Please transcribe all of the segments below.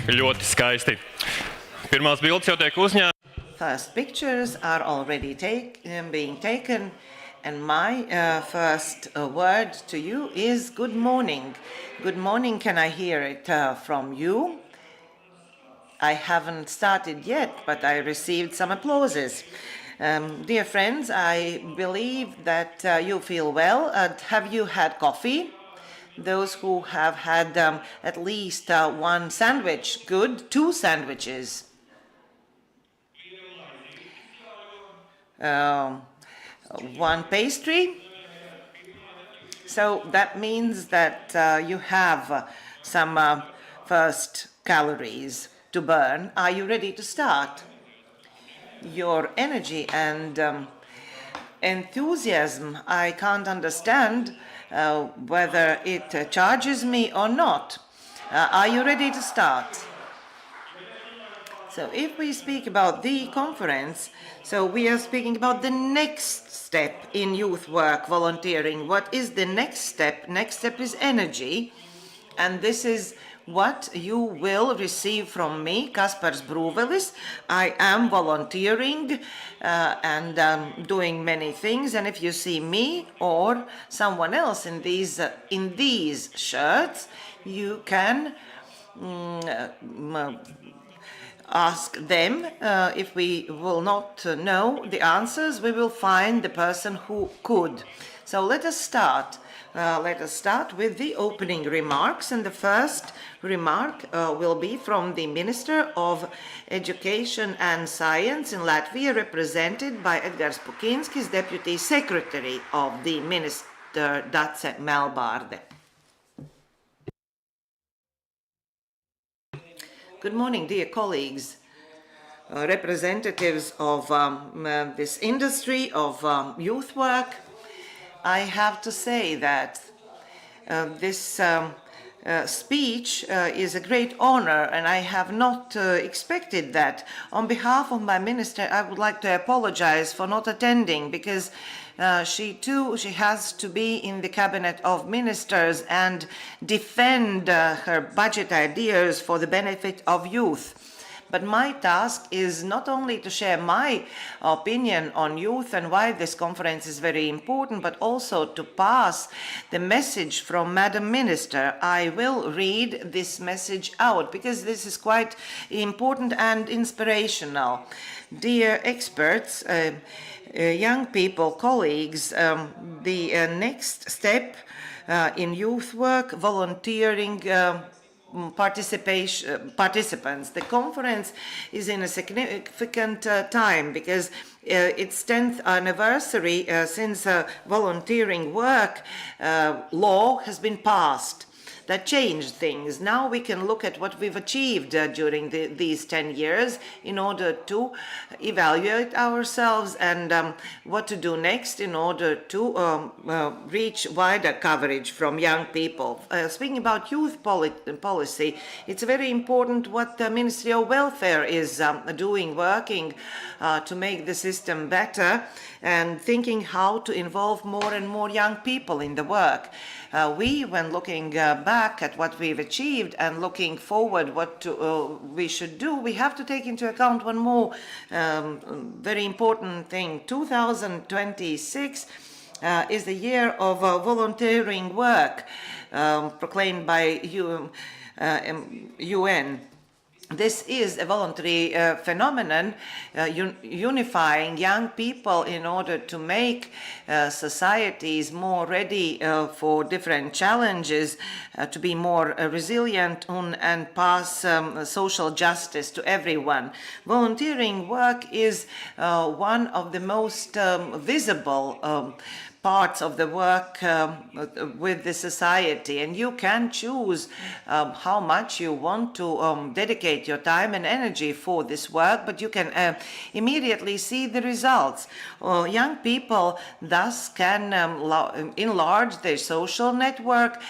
Ļoti skaisti. Pirmās bildes jau tiek uzņemtas. First pictures are already being taken, and my first word to you is good morning. Good morning, can I hear it from you? I haven't started yet, but I received some applauses. Dear friends, I believe that you feel well. Have you had coffee? Those who have had at least one sandwich, good, 2 sandwiches. One pastry. So that means that you have some first calories to burn. Are you ready to start? Your energy and enthusiasm, I can't understand whether it charges me or not. Are you ready to start? So if we speak about the conference, so we are speaking about the next step in youth work, volunteering. What is the next step? Next step is energy, and this is what you will receive from me, Kaspars Brūvelis. I am volunteering and doing many things, and if you see me or someone else in these shirts, you can ask them. If we will not know the answers, we will find the person who could. So let us start. Let us start with the opening remarks, and the first remark will be from the Minister of Education and Science in Latvia, represented by Edgars Pukinskis, Deputy Secretary of the Minister Dace Melbārde. Good morning, dear colleagues, representatives of this industry of youth work. I have to say that this speech is a great honor, and I have not expected that. On behalf of my minister, I would like to apologize for not attending, because she has to be in the cabinet of ministers and defend her budget ideas for the benefit of youth. But my task is not only to share my opinion on youth and why this conference is very important, but also to pass the message from Madam Minister. I will read this message out because this is quite important and inspirational. Dear experts, young people, colleagues, the next step in youth work, volunteering, participants. The conference is in a significant time because its 10th anniversary since volunteering work law has been passed. That changed things. Now we can look at what we've achieved during these 10 years in order to evaluate ourselves and what to do next in order to reach wider coverage from young people. Speaking about youth policy, it's very important what the Ministry of Welfare is doing, working to make the system better and thinking how to involve more and more young people in the work. When looking back at what we've achieved and looking forward what we should do, we have to take into account one more very important thing. 2026 is the year of volunteering work proclaimed by UN. This is a voluntary phenomenon unifying young people in order to make societies more ready for different challenges, to be more resilient and pass social justice to everyone. Volunteering work is one of the most visible parts of the work with the society, and you can choose how much you want to dedicate your time and energy for this work, but you can immediately see the results. Young people thus can enlarge their social network,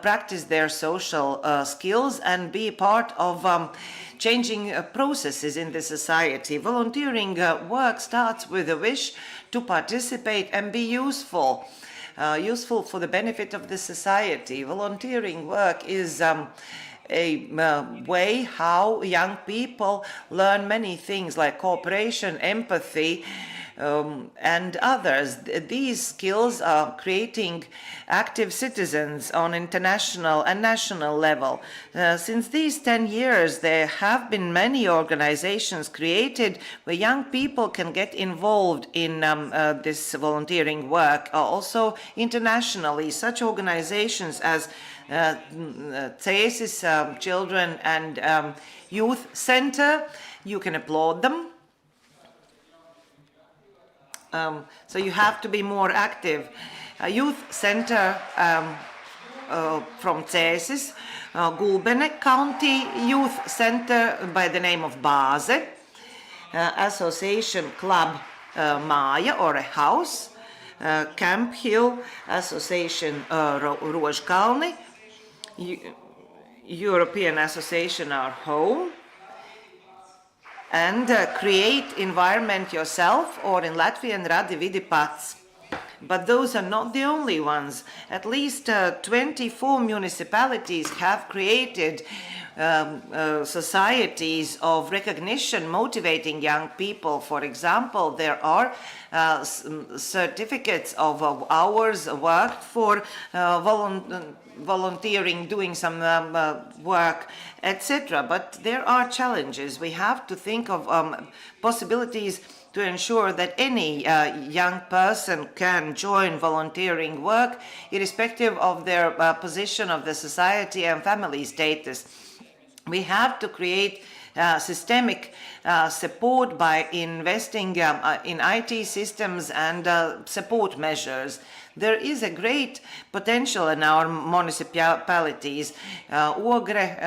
practice their social skills, and be part of changing processes in the society. Volunteering work starts with a wish to participate and be useful for the benefit of the society. Volunteering work is a way how young people learn many things like cooperation, empathy, and others. These skills are creating active citizens on international and national level. Since these 10 years, there have been many organizations created where young people can get involved in this volunteering work. Also internationally, such organizations as Cēsis, Children and Youth Center, you can applaud them. So you have to be more active. Youth Center from Cēsis, Gulbene County Youth Center by the name of Bāze, Association Club Māja or a house, Camp Hill Association Rožkalni, European Association Our Home, and create environment yourself, or in Latvian radi vidi pats. But those are not the only ones. At least 24 municipalities have created societies of recognition motivating young people. For example, there are certificates of hours worked for volunteering, doing some work, etc. But there are challenges. We have to think of possibilities to ensure that any young person can join volunteering work, irrespective of their position of the society and family status. We have to create systemic support by investing in IT systems and support measures. There is a great potential in our municipalities. Ogre,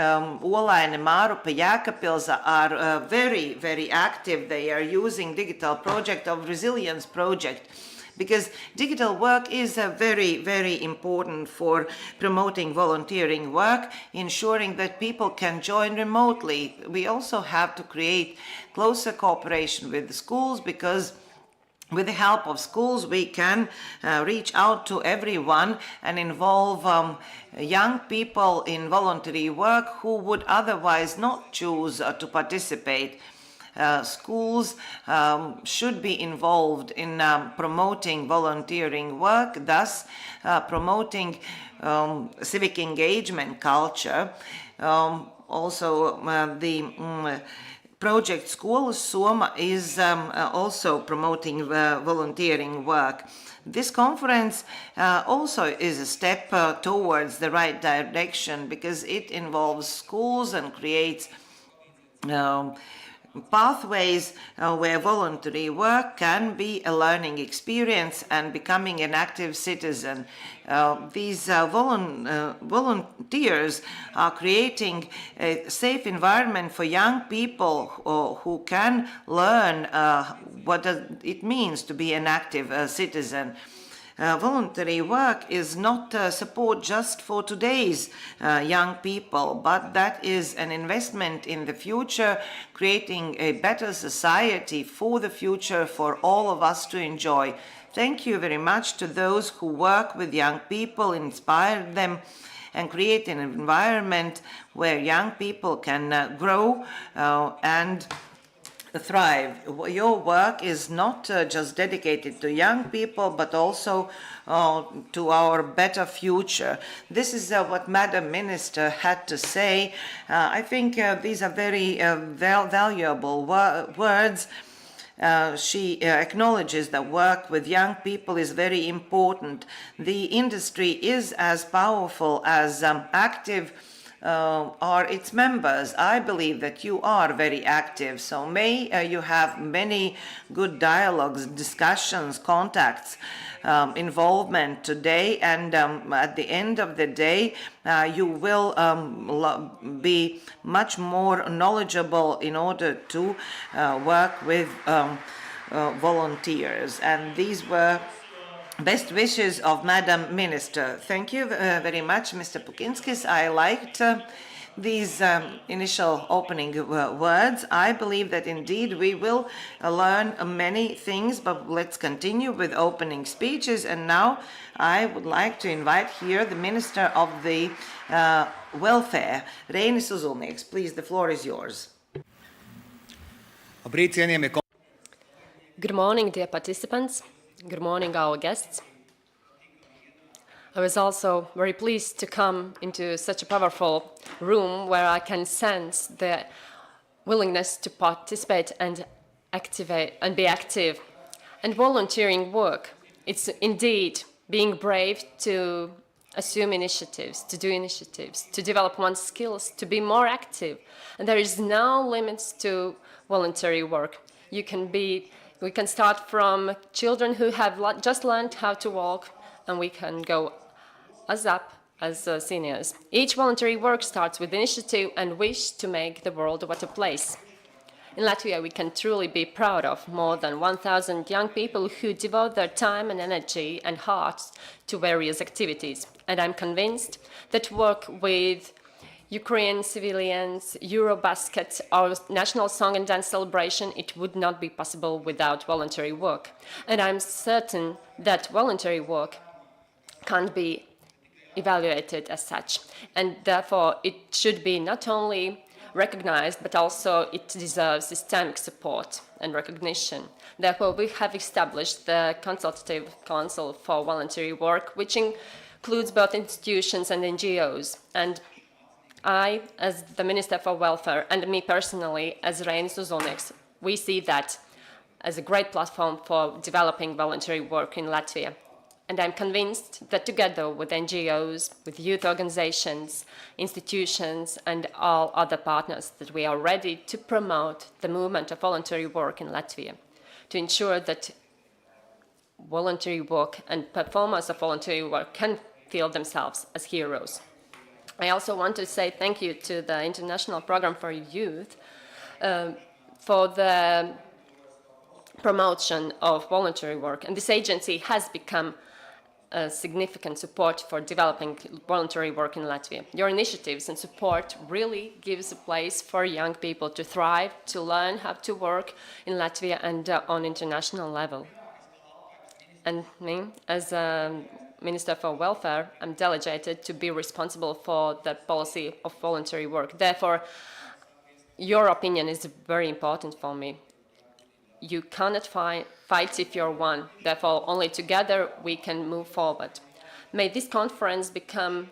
Olaine, Mārupe, Jēkabpils are very, very active. They are using digital project of resilience project, because digital work is very, very important for promoting volunteering work, ensuring that people can join remotely. We also have to create closer cooperation with the schools, because with the help of schools, we can reach out to everyone and involve young people in voluntary work who would otherwise not choose to participate. Schools should be involved in promoting volunteering work, thus promoting civic engagement culture. Also, the Project Skolas Soma is also promoting volunteering work. This conference also is a step towards the right direction, because it involves schools and creates pathways where voluntary work can be a learning experience and becoming an active citizen. These volunteers are creating a safe environment for young people who can learn what it means to be an active citizen. Voluntary work is not support just for today's young people, but that is an investment in the future, creating a better society for the future for all of us to enjoy. Thank you very much to those who work with young people, inspire them, and create an environment where young people can grow and thrive. Your work is not just dedicated to young people, but also to our better future. This is what Madam Minister had to say. I think these are very valuable words. She acknowledges that work with young people is very important. The industry is as powerful as active are its members. I believe that you are very active, so may you have many good dialogues, discussions, contacts, involvement today, and at the end of the day you will be much more knowledgeable in order to work with volunteers. And these were best wishes of Madam Minister. Thank you very much, Mr. Pukinskis. I liked these initial opening words. I believe that indeed we will learn many things, but let's continue with opening speeches. And now I would like to invite here the Minister of the welfare. Reinis Uzulnieks, please, the floor is yours. Good morning, dear participants. Good morning, our guests. I was also very pleased to come into such a powerful room where I can sense the willingness to participate and activate and be active. And volunteering work, it's indeed being brave to assume initiatives, to do initiatives, to develop one's skills, to be more active. And there is no limits to voluntary work. We can start from children who have just learned how to walk, and we can go up as seniors. Each voluntary work starts with initiative and wish to make the world a better place. In Latvia, we can truly be proud of more than 1,000 young people who devote their time and energy and hearts to various activities. And I'm convinced that work with Ukrainian civilians, Eurobasket, our national song and dance celebration, it would not be possible without voluntary work. And I'm certain that voluntary work can't be evaluated as such. And therefore, it should be not only recognized, but also it deserves systemic support and recognition. Therefore, we have established the Consultative Council for Voluntary Work, which includes both institutions and NGOs. And I, as the Minister for Welfare, and me personally, as Reinis Uzulnieks, we see that as a great platform for developing voluntary work in Latvia. And I'm convinced that together with NGOs, with youth organizations, institutions, and all other partners, that we are ready to promote the movement of voluntary work in Latvia, to ensure that voluntary work and performers of voluntary work can feel themselves as heroes. I also want to say thank you to the International Program for Youth for the promotion of voluntary work. And this agency has become a significant support for developing voluntary work in Latvia. Your initiatives and support really gives a place for young people to thrive, to learn how to work in Latvia and on international level. And me, as a Minister for Welfare, I'm delegated to be responsible for the policy of voluntary work. Therefore, your opinion is very important for me. You cannot fight if you're one. Therefore, only together we can move forward. May this conference become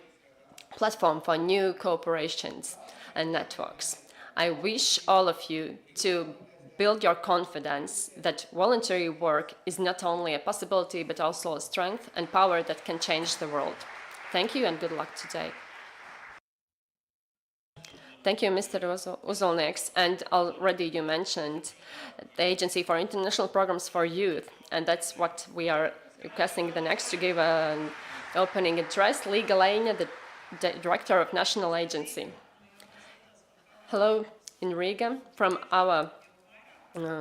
a platform for new cooperations and networks. I wish all of you to build your confidence that voluntary work is not only a possibility, but also a strength and power that can change the world. Thank you and good luck today. Thank you, Mr. Uzulnieks. And already you mentioned the Agency for International Programs for Youth, and that's what we are requesting the next to give an opening address. Līga Lejiņa, the Director of National Agency. Hello in Riga from our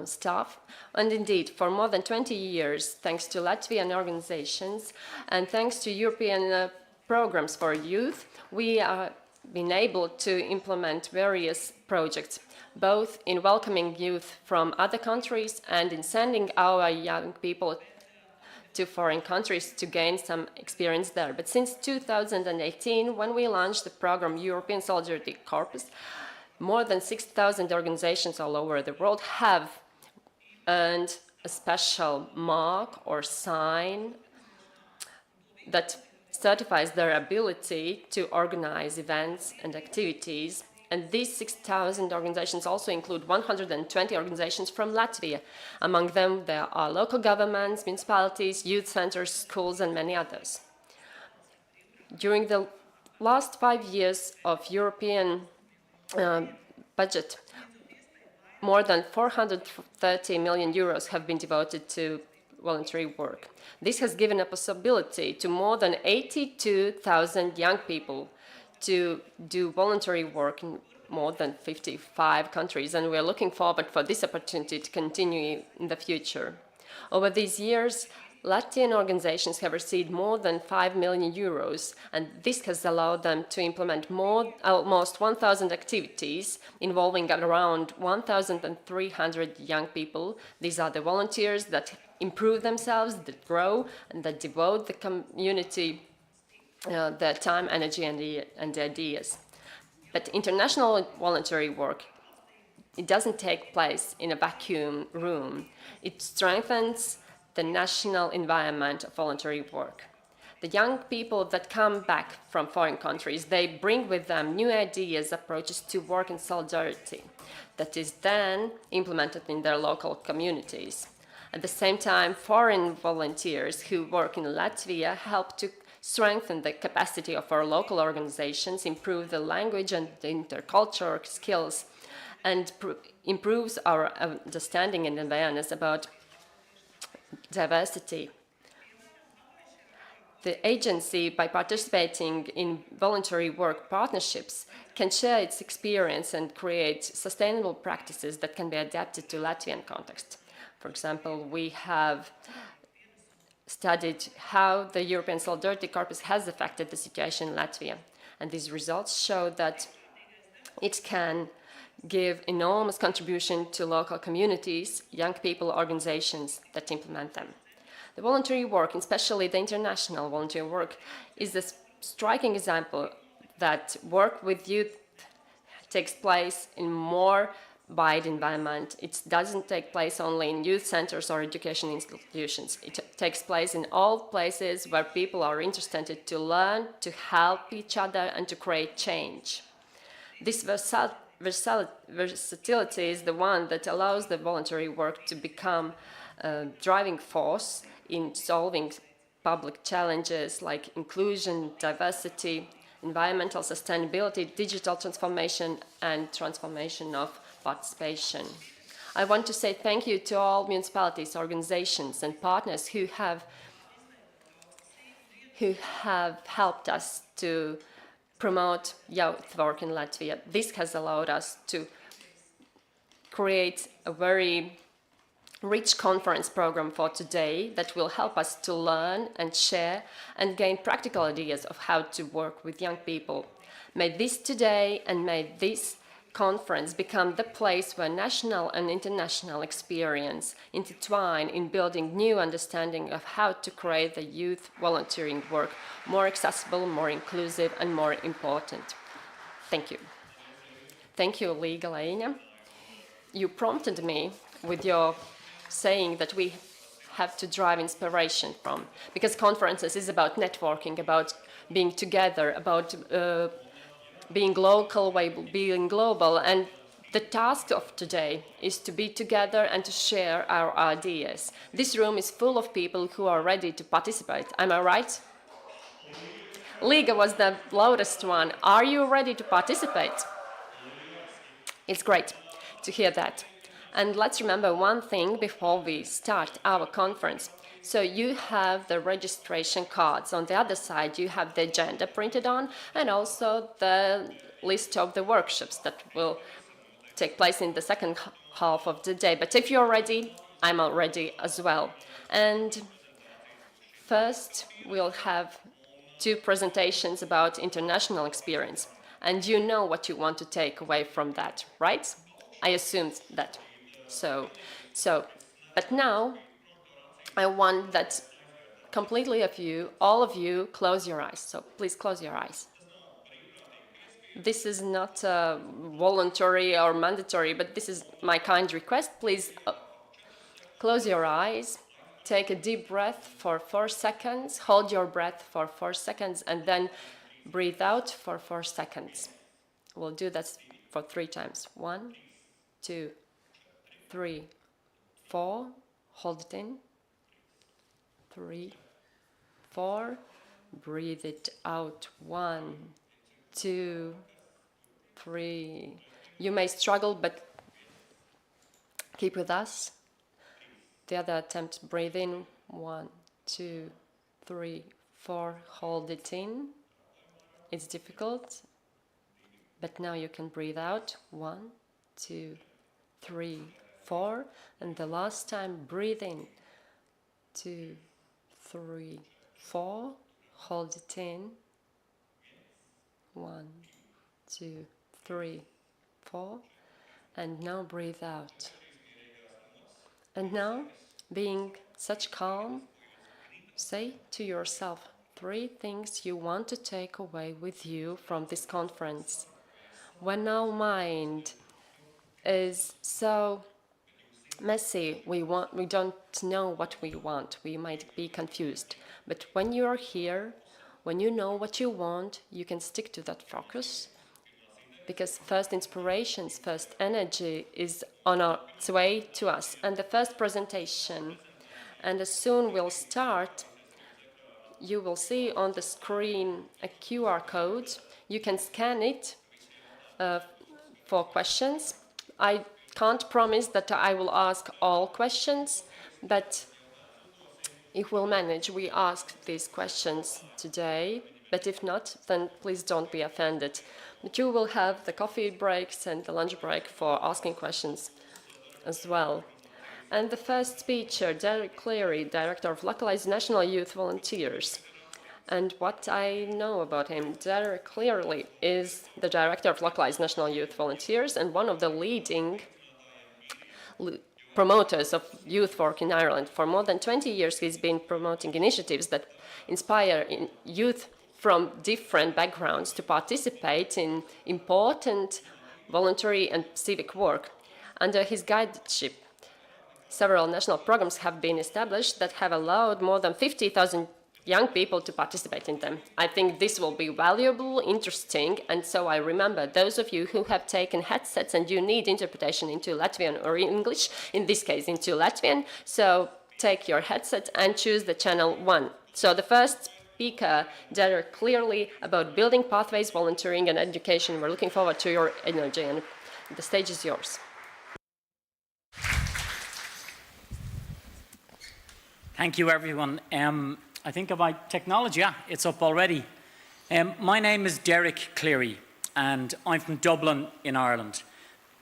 staff. And indeed, for more than 20 years, thanks to Latvian organizations and thanks to European programs for youth, we are been able to implement various projects, both in welcoming youth from other countries and in sending our young people to foreign countries to gain some experience there. But since 2018, when we launched the program European Solidarity Corpus, more than 6,000 organizations all over the world have earned a special mark or sign that certifies their ability to organize events and activities. And these 6,000 organizations also include 120 organizations from Latvia. Among them, there are local governments, municipalities, youth centers, schools, and many others. During the last 5 years of European budget, more than 430 million euros have been devoted to voluntary work. This has given a possibility to more than 82,000 young people to do voluntary work in more than 55 countries, and we're looking forward for this opportunity to continue in the future. Over these years, Latvian organizations have received more than 5 million euros, and this has allowed them to implement almost 1,000 activities involving around 1,300 young people. These are the volunteers that improve themselves, that grow, and that devote the community their time, energy, and ideas. But international voluntary work, it doesn't take place in a vacuum room. It strengthens the national environment of voluntary work. The young people that come back from foreign countries, they bring with them new ideas, approaches to work in solidarity that is then implemented in their local communities. At the same time, foreign volunteers who work in Latvia help to strengthen the capacity of our local organizations, improve the language and the intercultural skills, and improves our understanding and awareness about diversity. The agency, by participating in voluntary work partnerships, can share its experience and create sustainable practices that can be adapted to Latvian context. For example, we have studied how the European Solidarity Corpus has affected the situation in Latvia, and these results show that it can give enormous contribution to local communities, young people, organizations that implement them. The voluntary work, especially the international volunteer work, is a striking example that work with youth takes place in more wide environment. It doesn't take place only in youth centers or education institutions. It takes place in all places where people are interested to learn, to help each other, and to create change. This versatility is the one that allows the voluntary work to become a driving force in solving public challenges like inclusion, diversity, environmental sustainability, digital transformation, and transformation of participation. I want to say thank you to all municipalities, organizations, and partners who have helped us to promote youth work in Latvia. This has allowed us to create a very rich conference program for today that will help us to learn and share and gain practical ideas of how to work with young people. May this today and may this conference become the place where national and international experience intertwine in building new understanding of how to create the youth volunteering work more accessible, more inclusive, and more important. Thank you. Thank you, Līga Lejiņa. You prompted me with your saying that we have to drive inspiration from, because conferences is about networking, about being together, about being local, being global, and the task of today is to be together and to share our ideas. This room is full of people who are ready to participate. Am I right? Līga was the loudest one. Are you ready to participate? It's great to hear that. And let's remember one thing before we start our conference. So you have the registration cards. On the other side, you have the agenda printed on, and also the list of the workshops that will take place in the second half of the day. But if you're ready, I'm all ready as well. And first, we'll have 2 presentations about international experience. And you know what you want to take away from that, right? I assumed that. But now I want that completely of you, all of you, close your eyes. So please close your eyes. This is not voluntary or mandatory, but this is my kind request. Please close your eyes, take a deep breath for 4 seconds, hold your breath for 4 seconds, and then breathe out for 4 seconds. We'll do that for 3 times. 1, 2, 3, 4, hold it in, 3, 4, breathe it out, 1, 2, 3. You may struggle, but keep with us. The other attempt, breathe in, 1, 2, 3, 4, hold it in. It's difficult, but now you can breathe out, 1, 2, 3, 4, and the last time, breathe in, 2, 3, 4, hold it in, 1, 2, 3, 4, and now breathe out. And now, being such calm, say to yourself 3 things you want to take away with you from this conference. When our mind is so messy, we don't know what we want, we might be confused. But when you are here, when you know what you want, you can stick to that focus, because first inspirations, first energy is on its way to us. And the first presentation, and as soon we'll start, you will see on the screen a QR code. You can scan it for questions. I can't promise that I will ask all questions, but if we'll manage, we ask these questions today. But if not, then please don't be offended. But you will have the coffee breaks and the lunch break for asking questions as well. And the first speaker, Derek Cleary, Director of Localized National Youth Volunteers. And what I know about him, Derek Cleary is the Director of Localized National Youth Volunteers and one of the leading promoters of youth work in Ireland. For more than 20 years, he's been promoting initiatives that inspire youth from different backgrounds to participate in important voluntary and civic work. Under his guideship, several national programs have been established that have allowed more than 50,000 young people to participate in them. I think this will be valuable, interesting, and so I remember those of you who have taken headsets and you need interpretation into Latvian or English, in this case into Latvian, so take your headset and choose the channel 1. So the first speaker, Derek, clearly about building pathways, volunteering and education. We're looking forward to your energy, and the stage is yours. Thank you, everyone. I think of my technology, it's up already. My name is Derek Cleary, and I'm from Dublin in Ireland.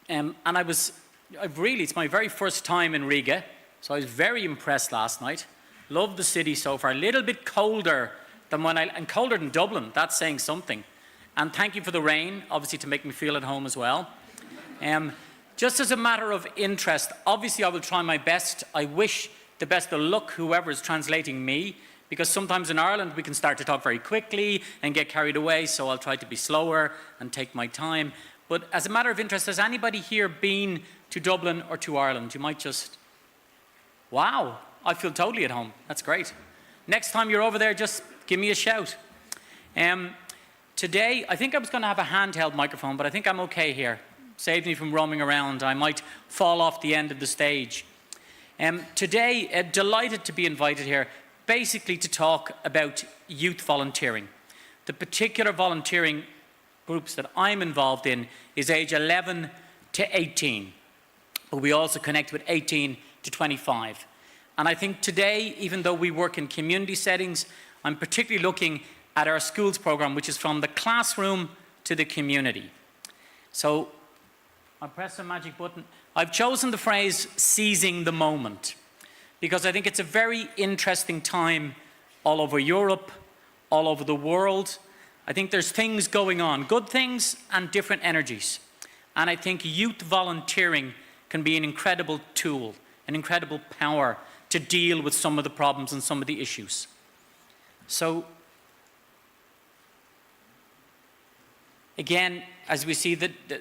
And it's my very first time in Riga, so I was very impressed last night. Loved the city so far. A little bit colder than and colder than Dublin. That's saying something. And thank you for the rain, obviously, to make me feel at home as well. Just as a matter of interest, obviously I will try my best. I wish the best of luck whoever is translating me, because sometimes in Ireland we can start to talk very quickly and get carried away, so I'll try to be slower and take my time. But as a matter of interest, has anybody here been to Dublin or to Ireland? You might just, wow, I feel totally at home. That's great. Next time you're over there, just give me a shout. Today, I think I was going to have a handheld microphone, but I think I'm okay here. Saved me from roaming around. I might fall off the end of the stage. Today, delighted to be invited here, basically to talk about youth volunteering. The particular volunteering groups that I'm involved in is age 11 to 18, but we also connect with 18 to 25. And I think today, even though we work in community settings, I'm particularly looking at our schools program, which is from the classroom to the community. So I'll press the magic button. I've chosen the phrase seizing the moment, because I think it's a very interesting time all over Europe, all over the world. I think there's things going on, good things and different energies. And I think youth volunteering can be an incredible tool, an incredible power to deal with some of the problems and some of the issues. So, again, as we see,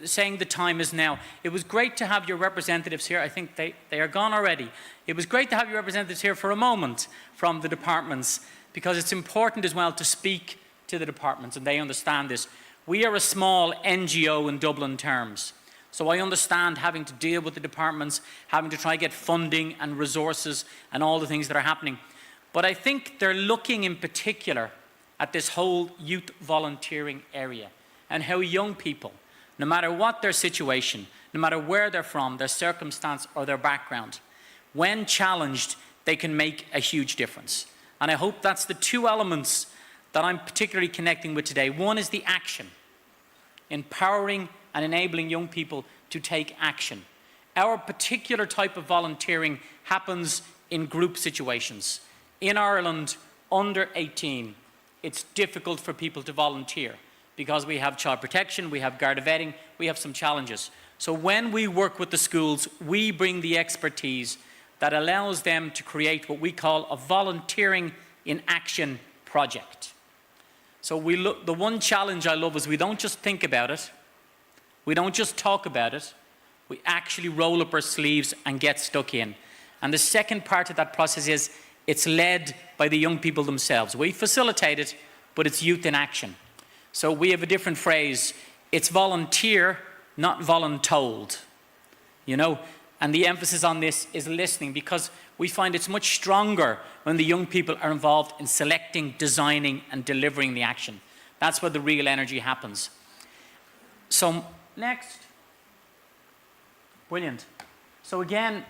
saying the time is now. It was great to have your representatives here. I think they are gone already. It was great to have your representatives here for a moment from the departments, because it's important as well to speak to the departments and they understand this. We are a small NGO in Dublin terms. So I understand having to deal with the departments, having to try to get funding and resources and all the things that are happening. But I think they're looking in particular at this whole youth volunteering area, and how young people, no matter what their situation, no matter where they're from, their circumstance or their background, when challenged, they can make a huge difference. And I hope that's the two elements that I'm particularly connecting with today. One is the action, empowering and enabling young people to take action. Our particular type of volunteering happens in group situations. In Ireland, under 18, it's difficult for people to volunteer, because we have child protection, we have Garda vetting, we have some challenges. So when we work with the schools, we bring the expertise that allows them to create what we call a volunteering in action project. So the one challenge I love is we don't just think about it, We don't just talk about it, we actually roll up our sleeves and get stuck in. And the second part of that process is it's led by the young people themselves. We facilitate it, but it's youth in action. So we have a different phrase, it's volunteer, not voluntold, you know? And the emphasis on this is listening, because we find it's much stronger when the young people are involved in selecting, designing, and delivering the action. That's where the real energy happens. So next, brilliant. So again,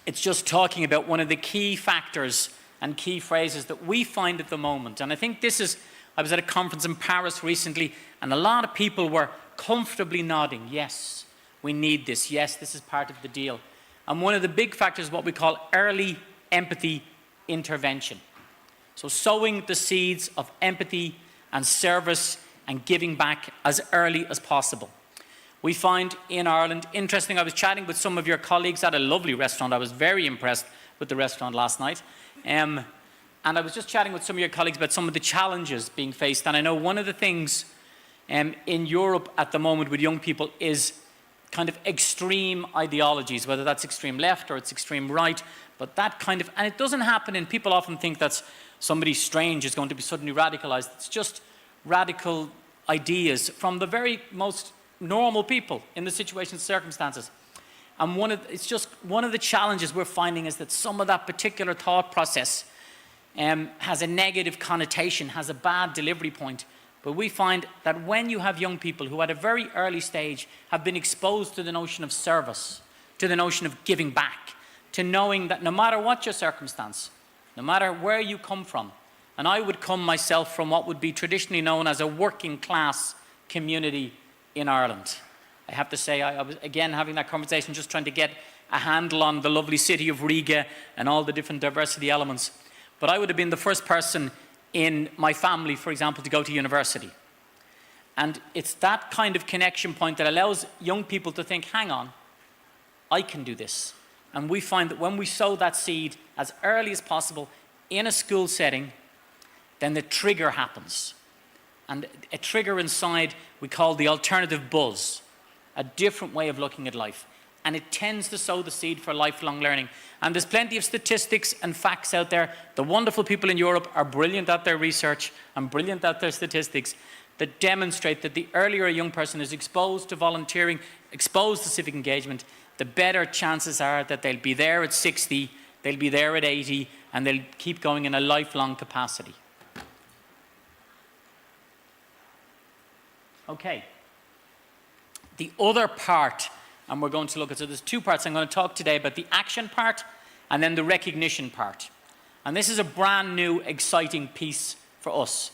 it's just talking about one of the key factors and key phrases that we find at the moment. And I think this is, I was at a conference in Paris recently, and a lot of people were comfortably nodding, yes, we need this, yes, this is part of the deal. And one of the big factors is what we call early empathy intervention. So sowing the seeds of empathy and service and giving back as early as possible. We find in Ireland, interesting, I was chatting with some of your colleagues at a lovely restaurant. I was very impressed with the restaurant last night. And I was just chatting with some of your colleagues about some of the challenges being faced. And I know one of the things in Europe at the moment with young people is kind of extreme ideologies, whether that's extreme left or it's extreme right, but that kind of, and it doesn't happen, and people often think that's somebody strange is going to be suddenly radicalized. It's just radical ideas from the very most normal people in the situations, circumstances. And it's just one of the challenges we're finding is that some of that particular thought process has a negative connotation, has a bad delivery point. But we find that when you have young people who at a very early stage have been exposed to the notion of service, to the notion of giving back, to knowing that no matter what your circumstance, no matter where you come from, and I would come myself from what would be traditionally known as a working class community in Ireland. I have to say, I was again having that conversation, just trying to get a handle on the lovely city of Riga and all the different diversity elements. But I would have been the first person in my family, for example, to go to university. And it's that kind of connection point that allows young people to think, hang on, I can do this. And we find that when we sow that seed as early as possible in a school setting, then the trigger happens. And a trigger inside we call the alternative buzz, a different way of looking at life. And it tends to sow the seed for lifelong learning. And there's plenty of statistics and facts out there. The wonderful people in Europe are brilliant at their research and brilliant at their statistics that demonstrate that the earlier a young person is exposed to volunteering, exposed to civic engagement, the better chances are that they'll be there at 60, they'll be there at 80, and they'll keep going in a lifelong capacity. Okay. The other part, and we're going to look at, so there's two parts. I'm going to talk today about the action part and then the recognition part. And this is a brand new, exciting piece for us.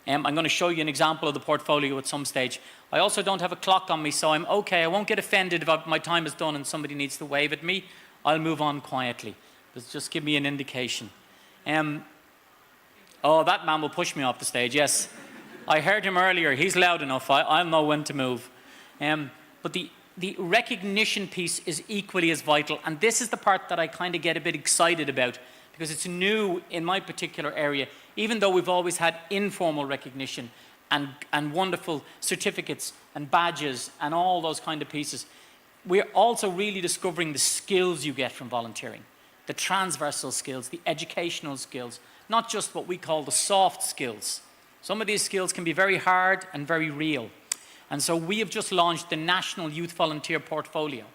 I'm going to show you an example of the portfolio at some stage. I also don't have a clock on me, so I'm okay. I won't get offended if my time is done and somebody needs to wave at me. I'll move on quietly. Just give me an indication. Oh, that man will push me off the stage, yes. I heard him earlier. He's loud enough. I'll know when to move. But the recognition piece is equally as vital, and this is the part that I kind of get a bit excited about because it's new in my particular area, even though we've always had informal recognition and wonderful certificates and badges and all those kind of pieces. We're also really discovering the skills you get from volunteering, the transversal skills, the educational skills, not just what we call the soft skills. Some of these skills can be very hard and very real. And so we have just launched the National Youth Volunteer Portfolio.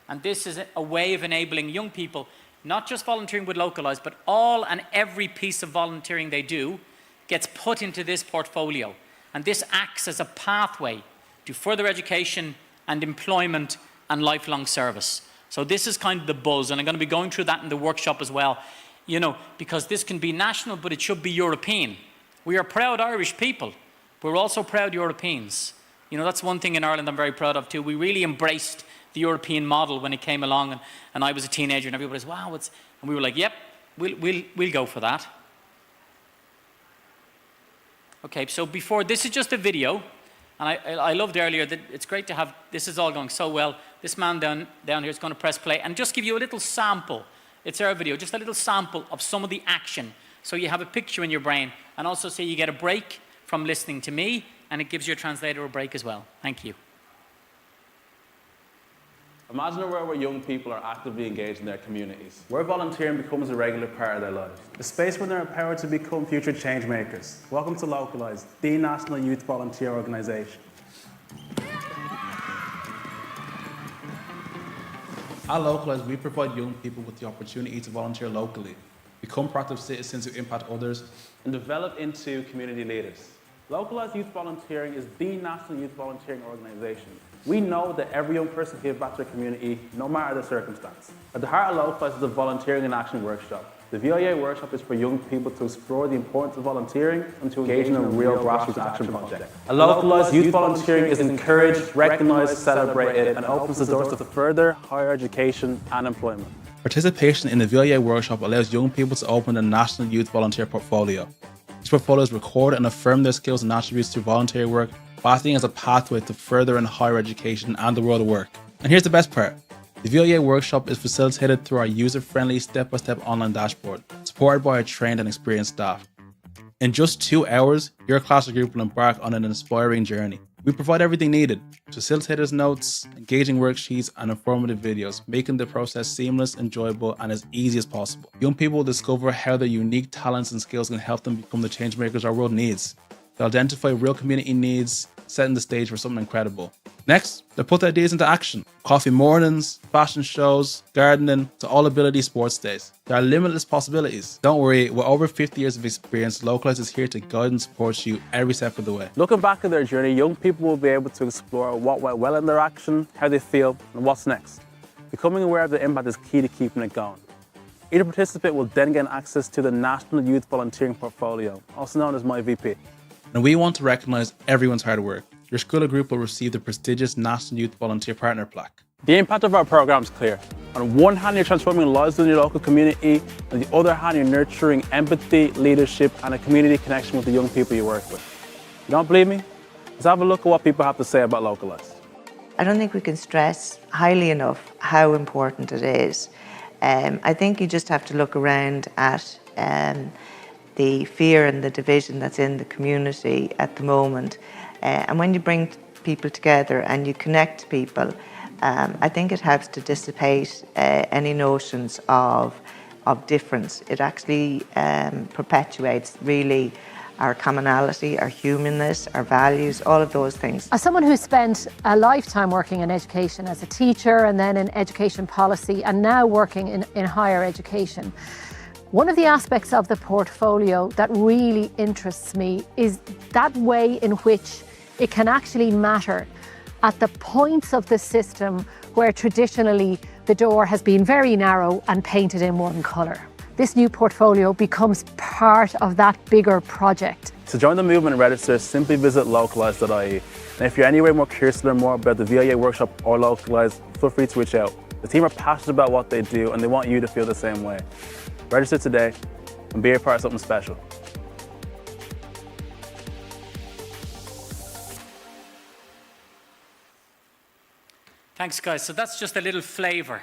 And this is a way of enabling young people, not just volunteering with Localise, but all and every piece of volunteering they do gets put into this portfolio. And this acts as a pathway to further education and employment and lifelong service. So this is kind of the buzz, and I'm going to be going through that in the workshop as well, you know, because this can be national, but it should be European. We are proud Irish people, but we're also proud Europeans. You know, that's one thing in Ireland I'm very proud of too. We really embraced the European model when it came along, and I was a teenager, and everybody was, wow, and we were like, yep, we'll go for that. Okay, so this is just a video, and I loved earlier that it's great to have, this is all going so well. This man down here is going to press play and just give you a little sample. It's our video, just a little sample of some of the action. So you have a picture in your brain, and also so you get a break from listening to me and it gives your translator a break as well. Thank you. Imagine a world where young people are actively engaged in their communities, where volunteering becomes a regular part of their lives. A space where they're empowered to become future change makers. Welcome to Localise, the National Youth Volunteer Organisation. At Localise, we provide young people with the opportunity to volunteer locally, become proactive citizens who impact others, and develop into community leaders. Localise Youth Volunteering is the National Youth Volunteering Organisation. We know that every young person can give back to their community, no matter the circumstance. At the heart of Localise is the Volunteering in Action workshop. The VIA workshop is for young people to explore the importance of volunteering and to engage in a real grassroots action project. At Localise, youth volunteering is encouraged, recognised, celebrated, and opens the doors to further higher education and employment. Participation in the VIA workshop allows young people to open a National Youth Volunteer portfolio. These portfolios record and affirm their skills and attributes through voluntary work, acting as a pathway to further and higher education and the world of work. And here's the best part. The VIA workshop is facilitated through our user-friendly step-by-step online dashboard, supported by our trained and experienced staff. In just 2 hours, your class or group will embark on an inspiring journey. We provide everything needed: facilitators' notes, engaging worksheets, and informative videos, making the process seamless, enjoyable, and as easy as possible. Young people will discover how their unique talents and skills can help them become the change makers our world needs. They'll identify real community needs, setting the stage for something incredible. Next, they'll put their ideas into action. Coffee mornings, fashion shows, gardening, to all ability sports days. There are limitless possibilities. Don't worry, with over 50 years of experience, Localise is here to guide and support you every step of the way. Looking back at their journey, young people will be able to explore what went well in their action, how they feel, and what's next. Becoming aware of the impact is key to keeping it going. Each participant will then gain access to the National Youth Volunteering Portfolio, also known as MyVP. And we want to recognise everyone's hard work. Your school or group will receive the prestigious National Youth Volunteer Partner Plaque. The impact of our programme is clear. On one hand, you're transforming lives in your local community. On the other hand, you're nurturing empathy, leadership, and a community connection with the young people you work with. You don't believe me? Let's have a look at what people have to say about Localise. I don't think we can stress highly enough how important it is. I think you just have to look around at the fear and the division that's in the community at the moment. And when you bring people together and you connect people, I think it helps to dissipate any notions of difference. It actually perpetuates really our commonality, our humanness, our values, all of those things. As someone who spent a lifetime working in education as a teacher and then in education policy and now working in higher education, one of the aspects of the portfolio that really interests me is that way in which it can actually matter at the points of the system where traditionally the door has been very narrow and painted in one colour. This new portfolio becomes part of that bigger project. To join the movement and register, simply visit localise.ie. And if you're anywhere more curious to learn more about the VIA workshop or Localise, feel free to reach out. The team are passionate about what they do and they want you to feel the same way. Register today and be a part of something special. Thanks, guys. So that's just a little flavour.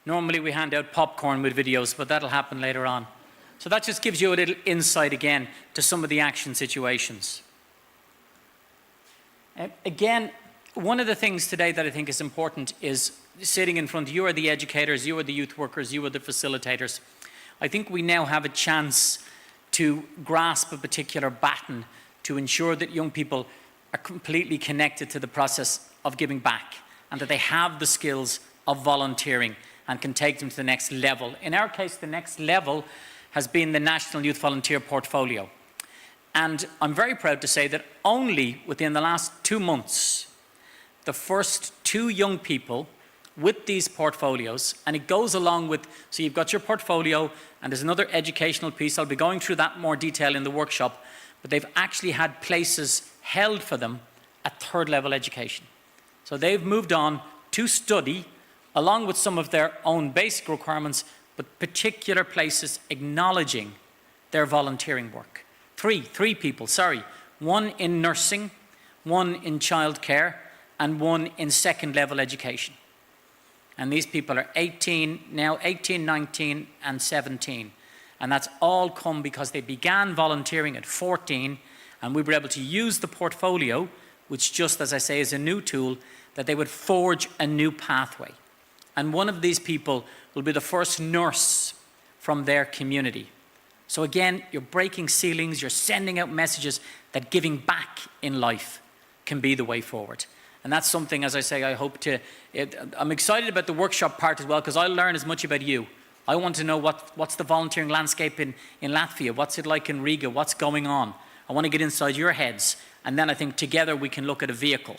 Normally we hand out popcorn with videos, but that'll happen later on. So that just gives you a little insight again to some of the action situations. Again, one of the things today that I think is important is sitting in front. You are the educators, you are the youth workers, you are the facilitators. I think we now have a chance to grasp a particular baton to ensure that young people are completely connected to the process of giving back and that they have the skills of volunteering and can take them to the next level. In our case, the next level has been the National Youth Volunteer Portfolio. And I'm very proud to say that only within the last 2 months, the first 2 young people with these portfolios, and it goes along with, so you've got your portfolio and there's another educational piece. I'll be going through that in more detail in the workshop, but they've actually had places held for them at 3rd level education. So they've moved on to study along with some of their own basic requirements, but particular places acknowledging their volunteering work. Three people, sorry. 1 in nursing, 1 in childcare, and 1 in 2nd level education. And these people are 18, 19, and 17. And that's all come because they began volunteering at 14 And we were able to use the portfolio, which just, as I say, is a new tool, that they would forge a new pathway. And one of these people will be the first nurse from their community. So again, you're breaking ceilings, you're sending out messages that giving back in life can be the way forward. And that's something, as I say, I hope to, I'm excited about the workshop part as well, because I'll learn as much about you. I want to know what's the volunteering landscape in Latvia, what's it like in Riga, what's going on. I want to get inside your heads, and then I think together we can look at a vehicle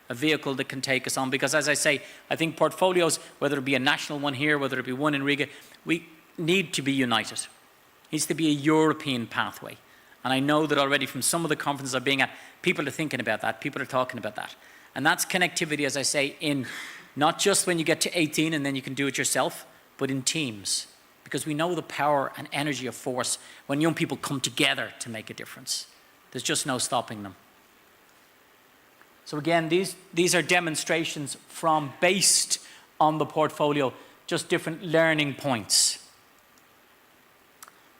that can take us on. Because as I say, I think portfolios, whether it be a national one here, whether it be one in Riga, we need to be united. It needs to be a European pathway. And I know that already from some of the conferences I'm being at, people are thinking about that, people are talking about that. And that's connectivity, as I say, in not just when you get to 18 and then you can do it yourself, but in teams. Because we know the power and energy of force when young people come together to make a difference. There's just no stopping them. So again, these are demonstrations based on the portfolio, just different learning points.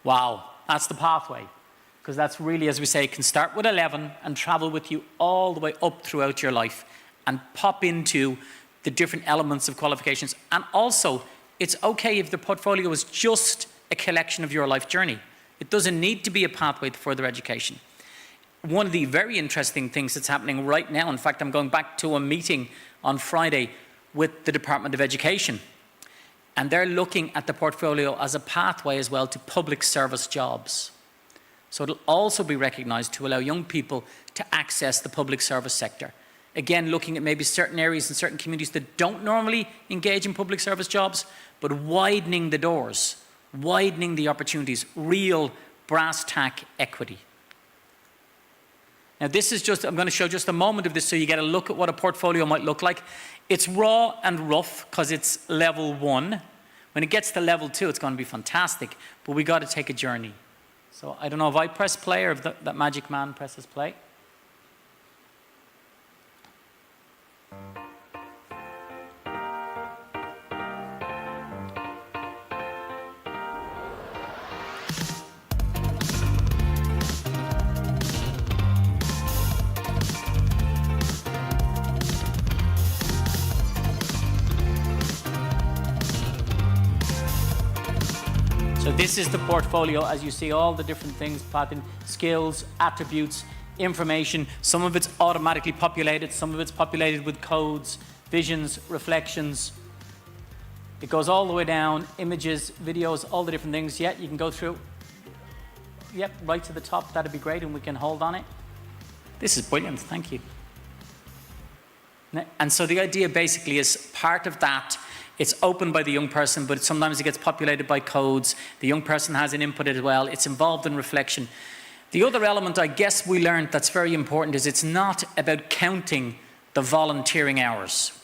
Wow, that's the pathway. Because that's really, as we say, can start with 11 and travel with you all the way up throughout your life and pop into the different elements of qualifications. And also, it's okay if the portfolio is just a collection of your life journey. It doesn't need to be a pathway to further education. One of the very interesting things that's happening right now, in fact, I'm going back to a meeting on Friday with the Department of Education. And they're looking at the portfolio as a pathway as well to public service jobs. So it'll also be recognised to allow young people to access the public service sector. Again, looking at maybe certain areas and certain communities that don't normally engage in public service jobs, but widening the doors, widening the opportunities, real brass tack equity. Now this is just, I'm going to show just a moment of this so you get a look at what a portfolio might look like. It's raw and rough because it's level 1. When it gets to level 2, it's going to be fantastic, but we got to take a journey. So I don't know if I press play or if that magic man presses play. So this is the portfolio, as you see, all the different things, pattern, skills, attributes, information. Some of it's automatically populated, some of it's populated with codes, visions, reflections. It goes all the way down, images, videos, all the different things. Yeah, you can go through. Yep, right to the top, that'd be great, and we can hold on it. This is brilliant, thank you. And so the idea basically is part of that. It's opened by the young person, but sometimes it gets populated by codes. The young person has an input as well. It's involved in reflection. The other element I guess we learned that's very important is it's not about counting the volunteering hours.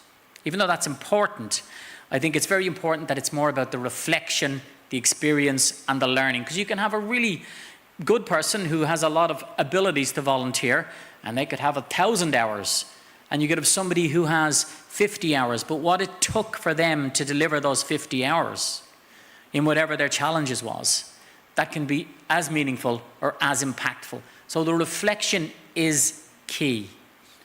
Even though that's important, I think it's very important that it's more about the reflection, the experience, and the learning. Because you can have a really good person who has a lot of abilities to volunteer, and they could have 1,000 hours. And you could have somebody who has 50 hours, but what it took for them to deliver those 50 hours in whatever their challenges was, that can be as meaningful or as impactful. So the reflection is key.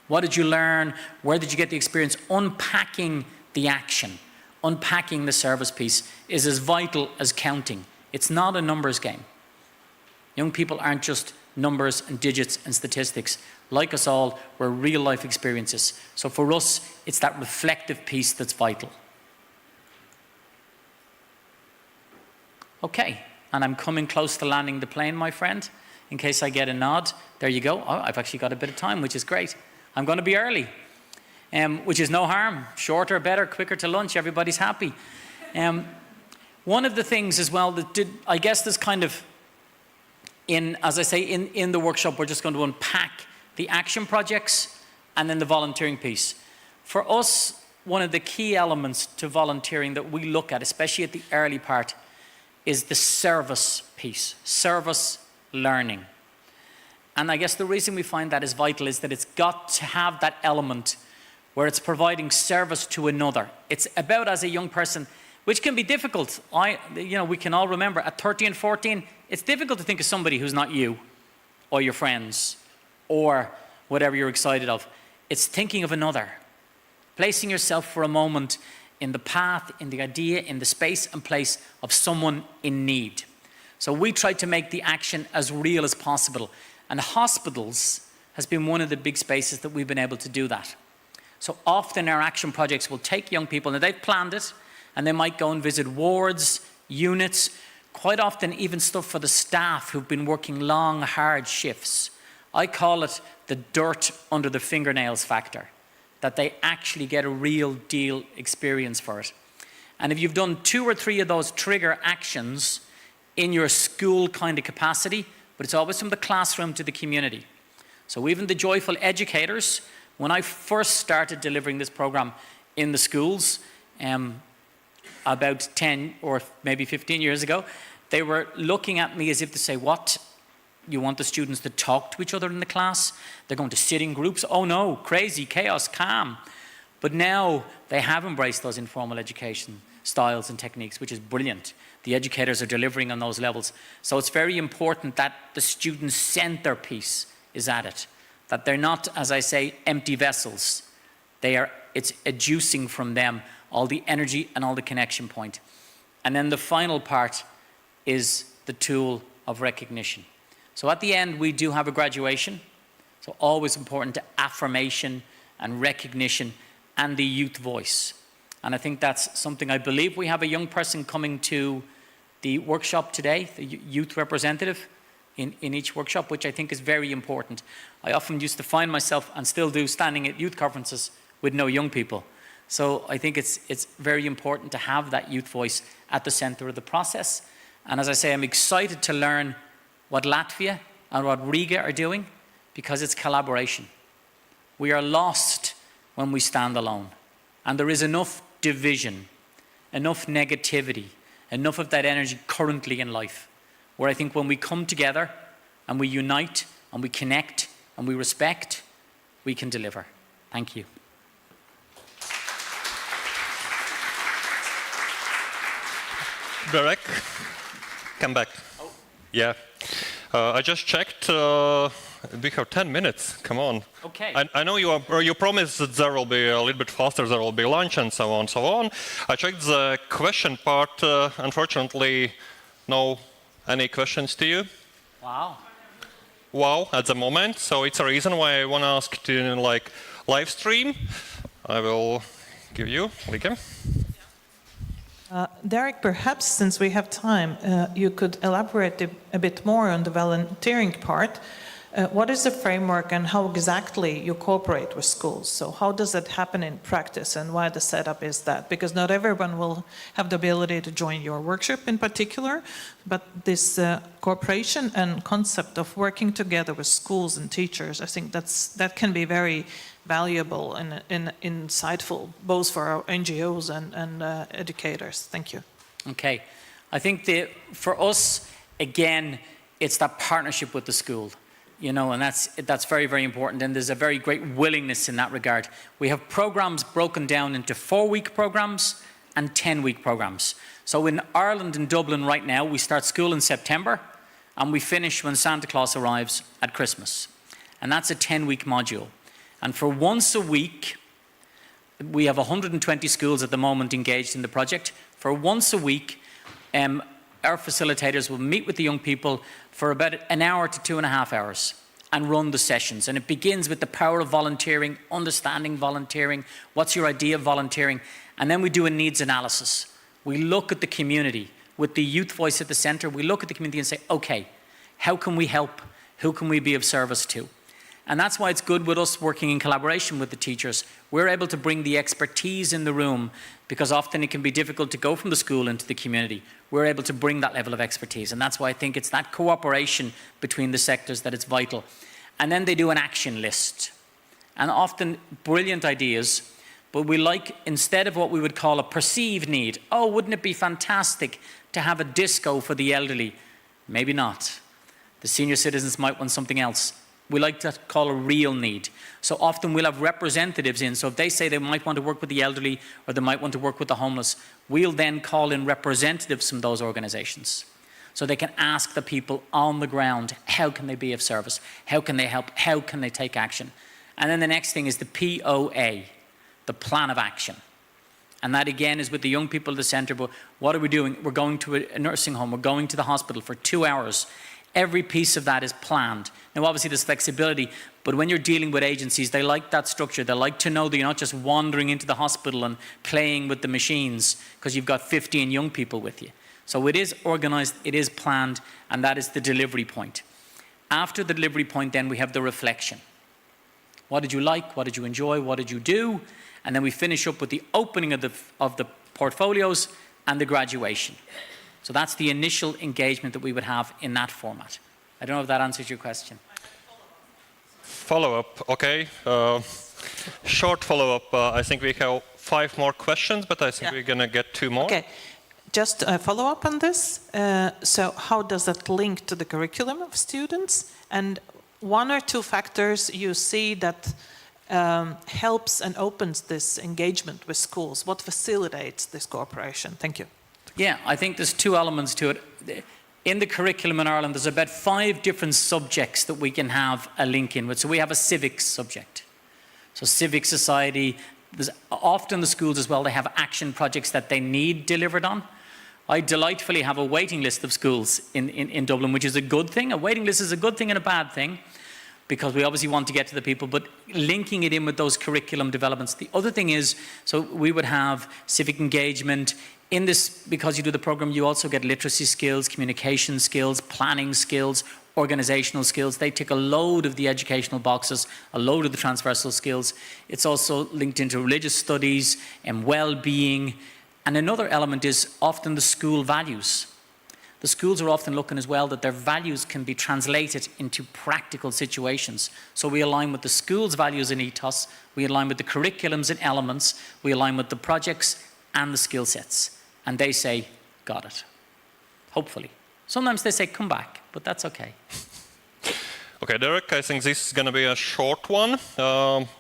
What did you learn? Where did you get the experience? Unpacking the action, unpacking the service piece is as vital as counting. It's not a numbers game. Young people aren't just numbers and digits and statistics. Like us all, we're real life experiences. So for us, it's that reflective piece that's vital. Okay, and I'm coming close to landing the plane, my friend. In case I get a nod, there you go. Oh, I've actually got a bit of time, which is great. I'm going to be early, which is no harm. Shorter, better, quicker to lunch, everybody's happy. One of the things as well that I guess this kind of, as I say, in the workshop, we're just going to unpack the action projects and then the volunteering piece. For us, one of the key elements to volunteering that we look at, especially at the early part, is the service piece, service learning. And I guess the reason we find that is vital is that it's got to have that element where it's providing service to another. It's about, as a young person, which can be difficult. We can all remember at 13, 14, it's difficult to think of somebody who's not you or your friends or whatever you're excited of. It's thinking of another, placing yourself for a moment in the path, in the idea, in the space and place of someone in need. So we try to make the action as real as possible. And hospitals has been one of the big spaces that we've been able to do that. So often our action projects will take young people, and they've planned it, and they might go and visit wards, units, quite often even stuff for the staff who've been working long, hard shifts. I call it the dirt under the fingernails factor, that they actually get a real deal experience for it. And if you've done 2 or 3 of those trigger actions in your school kind of capacity, but it's always from the classroom to the community. So even the joyful educators, when I first started delivering this program in the schools, about 10 or maybe 15 years ago, they were looking at me as if to say, what? You want the students to talk to each other in the class? They're going to sit in groups? Oh no, crazy, chaos, calm. But now they have embraced those informal education styles and techniques, which is brilliant. The educators are delivering on those levels. So it's very important that the student centerpiece is at it. That they're not, as I say, empty vessels. It's educing from them all the energy and all the connection point. And then the final part is the tool of recognition. So at the end, we do have a graduation. So always important to affirmation and recognition and the youth voice. And I think that's something, I believe we have a young person coming to the workshop today, the youth representative in each workshop, which I think is very important. I often used to find myself, and still do, standing at youth conferences with no young people. So I think it's very important to have that youth voice at the center of the process. And as I say, I'm excited to learn what Latvia and what Riga are doing, because it's collaboration. We are lost when we stand alone. And there is enough division, enough negativity, enough of that energy currently in life, where I think when we come together and we unite and we connect and we respect, we can deliver. Thank you. Derek, come back. Oh. Yeah. I just checked. We have 10 minutes. Come on. Okay. I know you promised that there will be a little bit faster, there will be lunch and so on, so on. I checked the question part. Unfortunately, no any questions to you. Wow. Wow, at the moment. So it's a reason why I want to ask to live stream. I will give you, Līga. Derek, perhaps since we have time, you could elaborate a bit more on the volunteering part. What is the framework and how exactly you cooperate with schools? So how does that happen in practice, and why the setup is that? Because not everyone will have the ability to join your workshop in particular, but this cooperation and concept of working together with schools and teachers, I think that can be very valuable and insightful, both for our NGOs and educators. Thank you. Okay. I think for us, again, it's that partnership with the school. You know, and that's very, very important, and there's a very great willingness in that regard. We have programs broken down into 4-week programs and 10-week programs. So in Ireland and Dublin right now, we start school in September and we finish when Santa Claus arrives at Christmas. And that's a 10-week module. And for once a week, we have 120 schools at the moment engaged in the project. For once a week, our facilitators will meet with the young people for about an hour to 2.5 hours and run the sessions. And it begins with the power of volunteering, understanding volunteering, what's your idea of volunteering, and then we do a needs analysis. We look at the community with the youth voice at the center. We look at the community and say, okay, how can we help? Who can we be of service to? And that's why it's good with us working in collaboration with the teachers. We're able to bring the expertise in the room, because often it can be difficult to go from the school into the community. We're able to bring that level of expertise. And that's why I think it's that cooperation between the sectors that it's vital. And then they do an action list. And often brilliant ideas, but we like, instead of what we would call a perceived need, oh, wouldn't it be fantastic to have a disco for the elderly? Maybe not. The senior citizens might want something else. We like to call a real need. So often we'll have representatives in. So if they say they might want to work with the elderly or they might want to work with the homeless, we'll then call in representatives from those organizations. So they can ask the people on the ground, how can they be of service? How can they help? How can they take action? And then the next thing is the POA, the plan of action. And that again is with the young people at the centre, but what are we doing? We're going to a nursing home, we're going to the hospital for 2 hours. Every piece of that is planned. Now obviously there's flexibility, but when you're dealing with agencies, they like that structure. They like to know that you're not just wandering into the hospital and playing with the machines because you've got 15 young people with you. So it is organised, it is planned, and that is the delivery point. After the delivery point then we have the reflection. What did you like? What did you enjoy? What did you do? And then we finish up with the opening of the portfolios and the graduation. So that's the initial engagement that we would have in that format. I don't know if that answers your question. Follow-up, okay. Short follow-up. I think we have 5 more questions, but I think we're going to get 2 more. Okay, just a follow-up on this. So how does that link to the curriculum of students? And 1 or 2 factors you see that helps and opens this engagement with schools? What facilitates this cooperation? Thank you. Yeah, I think there's 2 elements to it. In the curriculum in Ireland, there's about 5 different subjects that we can have a link in with. So we have a civics subject. So civic society, there's often the schools as well, they have action projects that they need delivered on. I delightfully have a waiting list of schools in Dublin, which is a good thing. A waiting list is a good thing and a bad thing, because we obviously want to get to the people, but linking it in with those curriculum developments. The other thing is, so we would have civic engagement. In this, because you do the program, you also get literacy skills, communication skills, planning skills, organizational skills. They tick a load of the educational boxes, a load of the transversal skills. It's also linked into religious studies and well-being. And another element is often the school values. The schools are often looking as well that their values can be translated into practical situations. So we align with the school's values and ethos, we align with the curriculums and elements, we align with the projects and the skill sets. And they say, got it. Hopefully. Sometimes they say, come back, but that's okay. Okay, Derek, I think this is going to be a short one.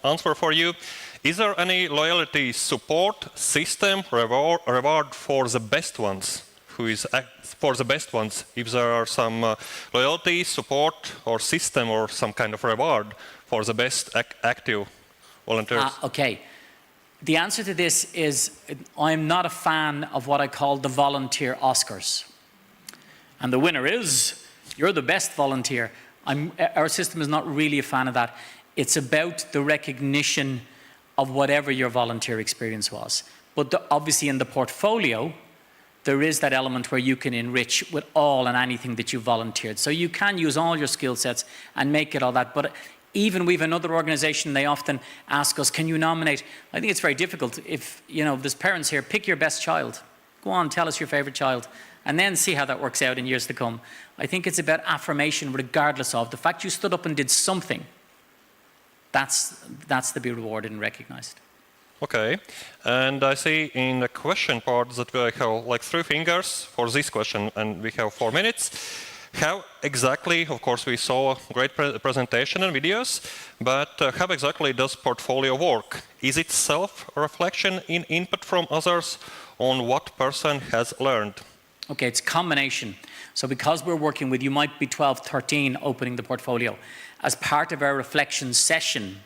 Answer for you. Is there any loyalty support system reward for the best ones? For the best ones, if there are some loyalty support or system or some kind of reward for the best active volunteers? Okay. The answer to this is I'm not a fan of what I call the volunteer Oscars. And the winner is, you're the best volunteer. Our system is not really a fan of that. It's about the recognition of whatever your volunteer experience was. But obviously in the portfolio, there is that element where you can enrich with all and anything that you volunteered. So you can use all your skill sets and make it all that. But even we have another organisation, they often ask us, can you nominate? I think it's very difficult. If, there's parents here, pick your best child. Go on, tell us your favourite child. And then see how that works out in years to come. I think it's about affirmation regardless of. The fact you stood up and did something, that's to be rewarded and recognised. Okay, and I see in the question part that we have like 3 fingers for this question and we have 4 minutes. How exactly, of course we saw a great presentation and videos, but how exactly does portfolio work? Is it self-reflection in input from others on what person has learned? Okay, it's a combination. So because we're working with, you might be 12, 13 opening the portfolio. As part of our reflection session,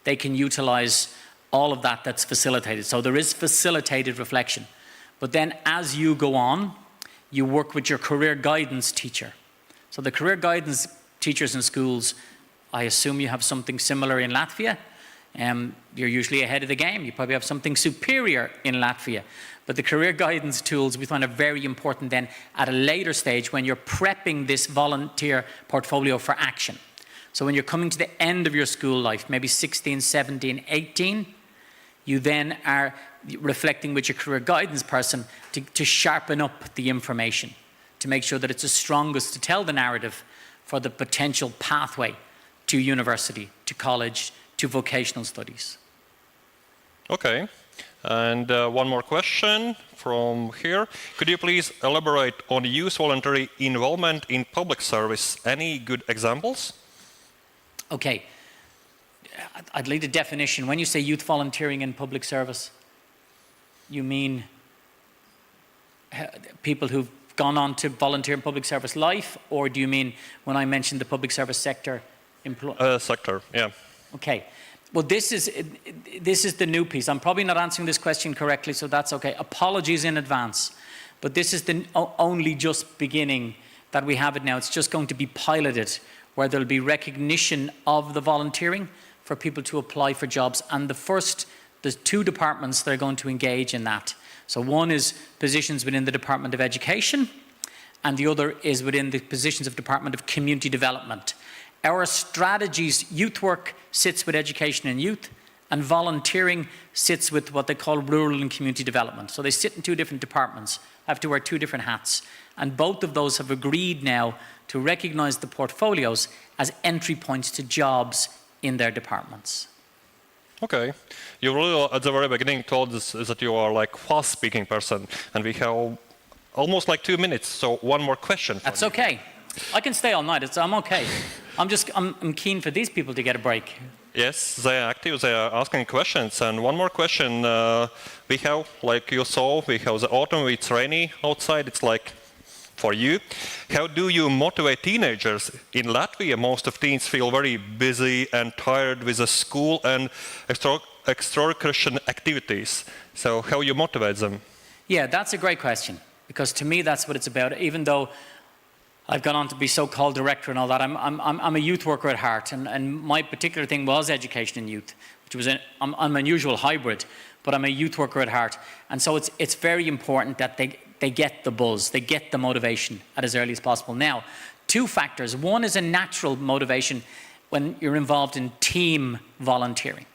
they can utilise all of that's facilitated. So there is facilitated reflection. But then as you go on, you work with your career guidance teacher. So the career guidance teachers in schools, I assume you have something similar in Latvia. You're usually ahead of the game. You probably have something superior in Latvia. But the career guidance tools we find are very important then at a later stage when you're prepping this volunteer portfolio for action. So when you're coming to the end of your school life, maybe 16, 17, 18, you then are reflecting with your career guidance person to sharpen up the information, to make sure that it's the strongest to tell the narrative for the potential pathway to university, to college, to vocational studies. Okay, and one more question from here. Could you please elaborate on youth voluntary involvement in public service? Any good examples? Okay. I'd like a definition. When you say youth volunteering in public service, you mean people who've gone on to volunteer in public service life, or do you mean when I mentioned the public service sector Sector, yeah. Okay. Well, this is the new piece. I'm probably not answering this question correctly, so that's okay. Apologies in advance. But this is the only just beginning that we have it now. It's just going to be piloted, where there'll be recognition of the volunteering for people to apply for jobs. And there's 2 departments that are going to engage in that. So one is positions within the Department of Education, and the other is within the positions of Department of Community Development. Our strategies, youth work sits with education and youth, and volunteering sits with what they call rural and community development. So they sit in 2 different departments, have to wear 2 different hats. And both of those have agreed now to recognise the portfolios as entry points to jobs in their departments. Okay. You really, at the very beginning, told us that you are like fast-speaking person, and we have almost like 2 minutes, so one more question. That's okay. I can stay all night. I'm okay. I'm keen for these people to get a break. Yes, they are active, they are asking questions. And one more question. We have, like you saw, we have the autumn, it's rainy outside. It's like, for you, how do you motivate teenagers? In Latvia, most of teens feel very busy and tired with the school and extracurricular activities. So how you motivate them? Yeah, that's a great question, because to me that's what it's about. Even though I've gone on to be so-called director and all that, I'm a youth worker at heart, and my particular thing was education and youth, which was I'm an unusual hybrid, but I'm a youth worker at heart. And so it's very important that they get the buzz, they get the motivation at as early as possible. Now, 2 factors. One is a natural motivation when you're involved in team volunteering.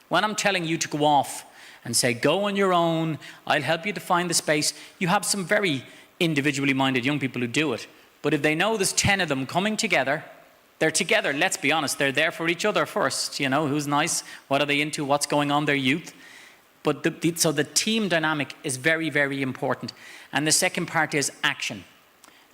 When I'm telling you to go off and say, go on your own, I'll help you to find the space, you have some very individually minded young people who do it. But if they know there's 10 of them coming together, they're together, let's be honest, they're there for each other first, you know, who's nice, what are they into, what's going on, their youth. But so the team dynamic is very, very important. And the second part is action.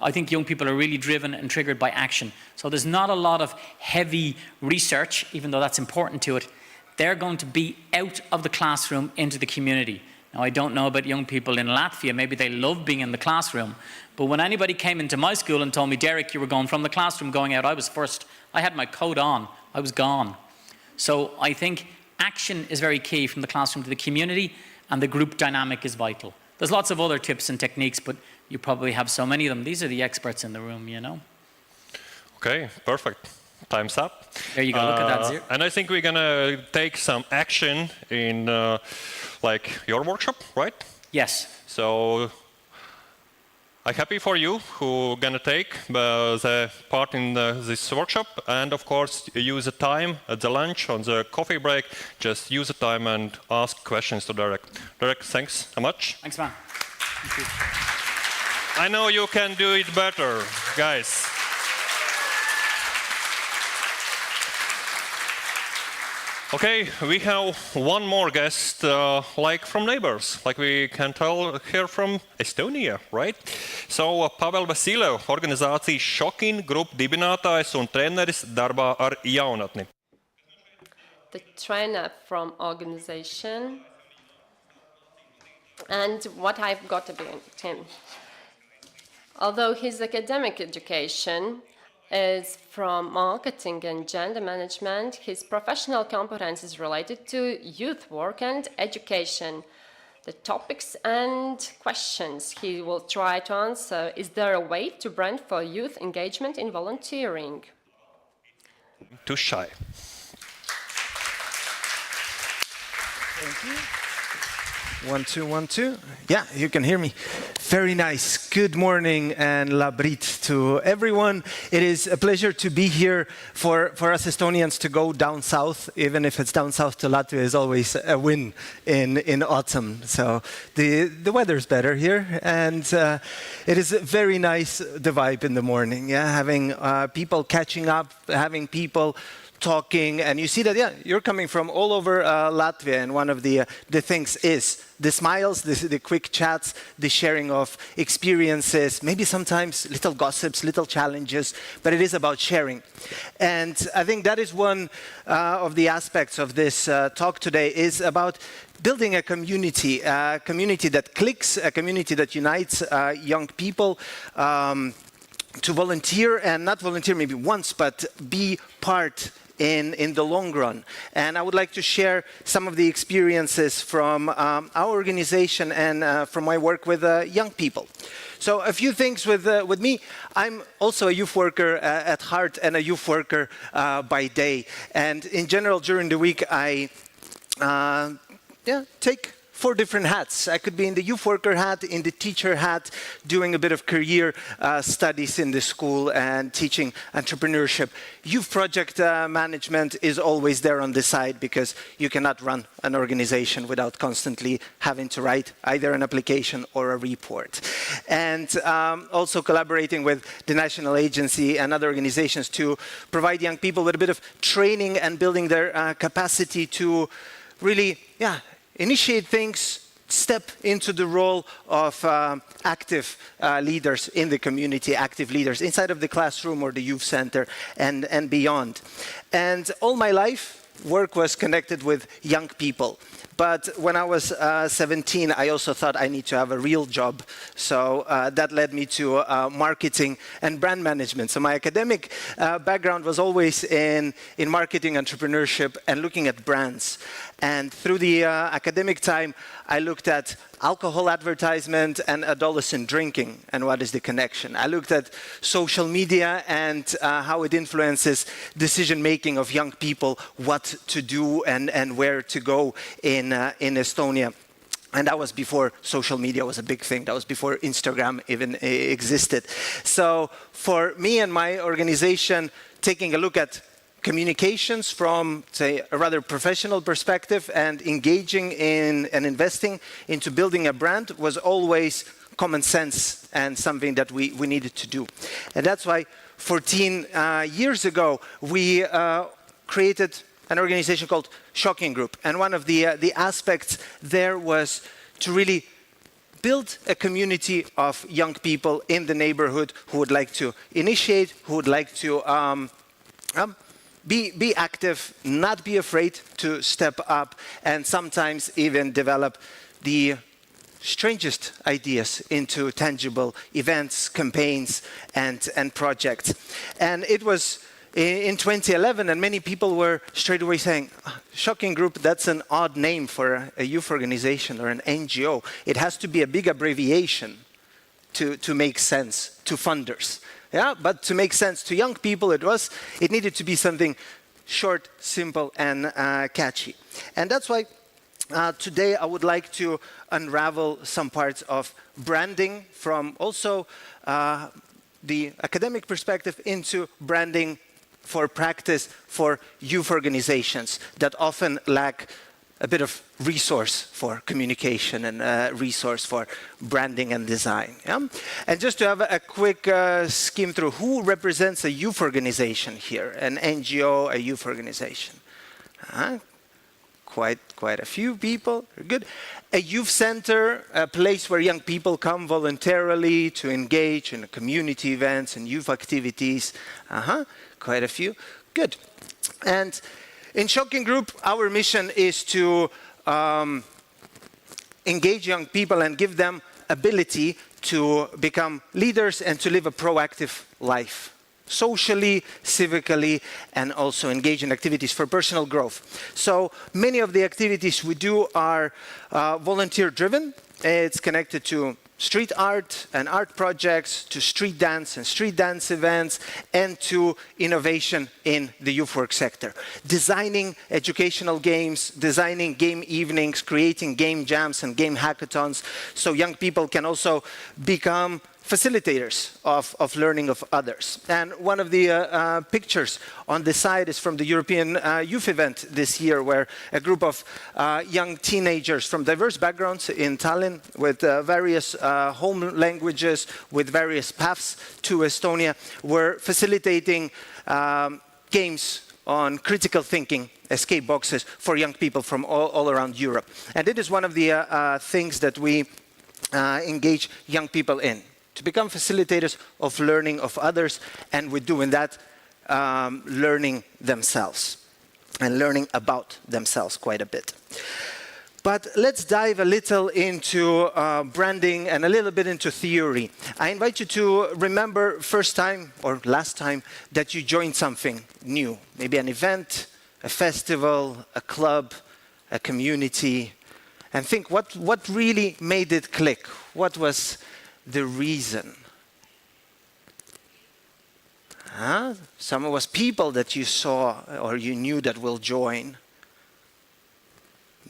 I think young people are really driven and triggered by action. So there's not a lot of heavy research, even though that's important to it. They're going to be out of the classroom into the community. Now, I don't know about young people in Latvia, maybe they love being in the classroom, but when anybody came into my school and told me, Derek, you were going from the classroom going out, I was first. I had my coat on, I was gone. So I think action is very key from the classroom to the community, and the group dynamic is vital. There's lots of other tips and techniques, but you probably have so many of them. These are the experts in the room, you know. Okay, perfect. Time's up. There you go, look at that. Zero. And I think we're gonna take some action in like your workshop, right? Yes. So I'm happy for you who gonna take the part in this workshop, and of course use the time at the lunch, on the coffee break, just use the time and ask questions to Derek. Derek, thanks so much. Thanks, man. Thank you. I know you can do it better, guys. Okay, we have one more guest, like from neighbors, like we can tell here from Estonia, right? So, Pavel Vasilev, organizācijas Šogad grupu dibinātājs un treneris darbā ar jaunatni. The trainer from organization, and what I've got about him. Although his academic education is from marketing and gender management, his professional competence is related to youth work and education. The topics and questions he will try to answer: is there a way to brand for youth engagement in volunteering? Too shy. Thank you. 1, 2, 1, 2. Yeah, you can hear me. Very nice. Good morning and labrit to everyone. It is a pleasure to be here for us Estonians to go down south. Even if it's down south to Latvia, is always a win in autumn. So the weather's better here, and it is very nice, the vibe in the morning. Yeah, having people catching up, having people talking, and you see that, yeah, you're coming from all over Latvia, and one of the things is the smiles, the quick chats, the sharing of experiences, maybe sometimes little gossips, little challenges, but it is about sharing. And I think that is one of the aspects of this talk today, is about building a community that clicks, a community that unites young people to volunteer, and not volunteer maybe once, but be part in the long run. And I would like to share some of the experiences from our organization and from my work with young people. So a few things with me. I'm also a youth worker at heart and a youth worker by day. And in general, during the week, I take 4 different hats. I could be in the youth worker hat, in the teacher hat, doing a bit of career studies in the school and teaching entrepreneurship. Youth project management is always there on the side, because you cannot run an organization without constantly having to write either an application or a report. And also collaborating with the national agency and other organizations to provide young people with a bit of training and building their capacity to really, initiate things, step into the role of active leaders in the community, active leaders inside of the classroom or the youth center and beyond. And all my life, work was connected with young people. But when I was 17, I also thought I need to have a real job. So that led me to marketing and brand management. So my academic background was always in marketing, entrepreneurship, and looking at brands. And through the academic time, I looked at alcohol advertisement and adolescent drinking, and what is the connection. I looked at social media and how it influences decision-making of young people, what to do and where to go in Estonia. And that was before social media was a big thing. That was before Instagram even existed. So for me and my organization, taking a look at communications from, say, a rather professional perspective and engaging in and investing into building a brand was always common sense and something that we needed to do. And that's why 14 years ago, we created an organization called Shocking Group. And one of the aspects there was to really build a community of young people in the neighborhood who would like to initiate, who would like to be active, not be afraid to step up, and sometimes even develop the strangest ideas into tangible events, campaigns, and projects. And it was in 2011, and many people were straight away saying, Shocking Group, that's an odd name for a youth organization or an NGO. It has to be a big abbreviation to make sense to funders. Yeah, but to make sense to young people, it needed to be something short, simple, and catchy. And that's why today I would like to unravel some parts of branding from also the academic perspective into branding for practice for youth organizations that often lack a bit of resource for communication and resource for branding and design. Yeah? And just to have a quick skim through, who represents a youth organization here? An NGO, a youth organization? Quite a few people. Good. A youth center, a place where young people come voluntarily to engage in community events and youth activities. Quite a few. Good. And in Shocking Group, our mission is to engage young people and give them ability to become leaders and to live a proactive life, socially, civically, and also engage in activities for personal growth. So many of the activities we do are volunteer-driven. It's connected to street art and art projects, to street dance and street dance events, and to innovation in the youth work sector. Designing educational games, designing game evenings, creating game jams and game hackathons, so young people can also become facilitators of learning of others. And one of the pictures on the side is from the European Youth event this year, where a group of young teenagers from diverse backgrounds in Tallinn with various home languages, with various paths to Estonia, were facilitating games on critical thinking escape boxes for young people from all around Europe. And it is one of the things that we engage young people in, to become facilitators of learning of others, and with doing that, learning themselves and learning about themselves quite a bit. But let's dive a little into branding and a little bit into theory. I invite you to remember first time or last time that you joined something new. Maybe an event, a festival, a club, a community. And think what really made it click? What was the reason? Some of us people that you saw or you knew that will join.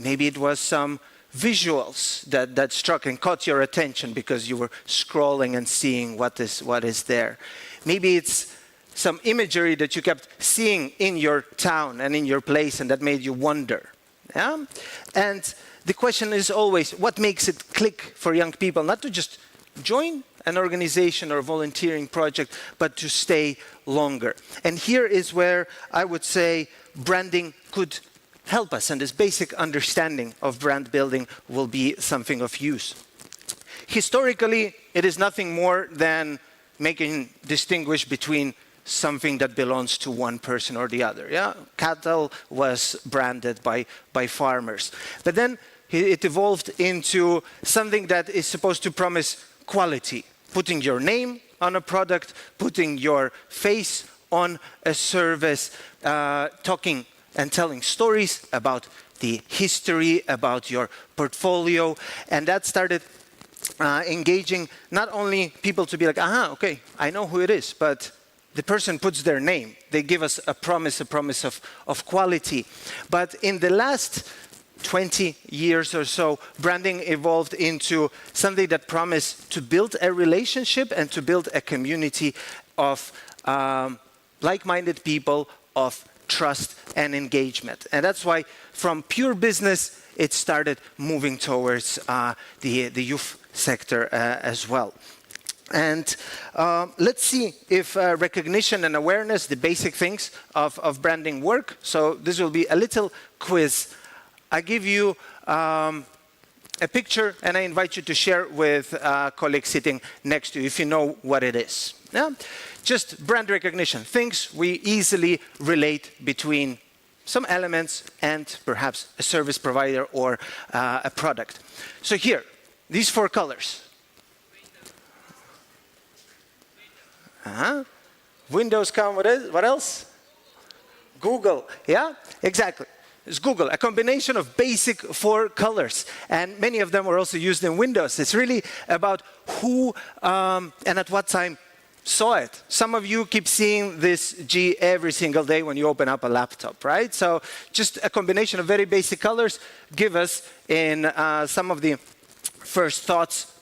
Maybe it was some visuals that struck and caught your attention because you were scrolling and seeing what is there. Maybe it's some imagery that you kept seeing in your town and in your place, and that made you wonder. Yeah? And the question is always, what makes it click for young people? Not to just join an organization or a volunteering project, but to stay longer. And here is where I would say branding could help us, and this basic understanding of brand building will be something of use. Historically, it is nothing more than distinguish between something that belongs to one person or the other. Yeah? Cattle was branded by farmers. But then it evolved into something that is supposed to promise quality, putting your name on a product, putting your face on a service, talking and telling stories about the history, about your portfolio. And that started engaging not only people to be like, okay, I know who it is, but the person puts their name. They give us a promise of quality. But in the last 20 years or so, branding evolved into something that promised to build a relationship and to build a community of like-minded people, of trust and engagement. And that's why from pure business, it started moving towards the youth sector as well. And let's see if recognition and awareness, the basic things of branding work. So this will be a little quiz. I give you a picture and I invite you to share with a colleague sitting next to you if you know what it is. Yeah? Just brand recognition, things we easily relate between some elements and perhaps a service provider or a product. So here, these 4 colors. Windows come, what else? Google, yeah, exactly. It's Google, a combination of basic 4 colors. And many of them were also used in Windows. It's really about who and at what time saw it. Some of you keep seeing this G every single day when you open up a laptop, right? So just a combination of very basic colors give us in some of the first thoughts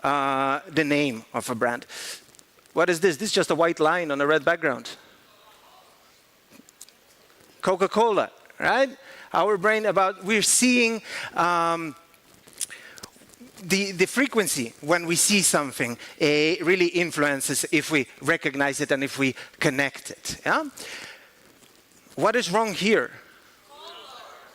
the name of a brand. What is this? This is just a white line on a red background. Coca-Cola, right? Our brain we're seeing the frequency when we see something really influences if we recognize it and if we connect it. Yeah? What is wrong here?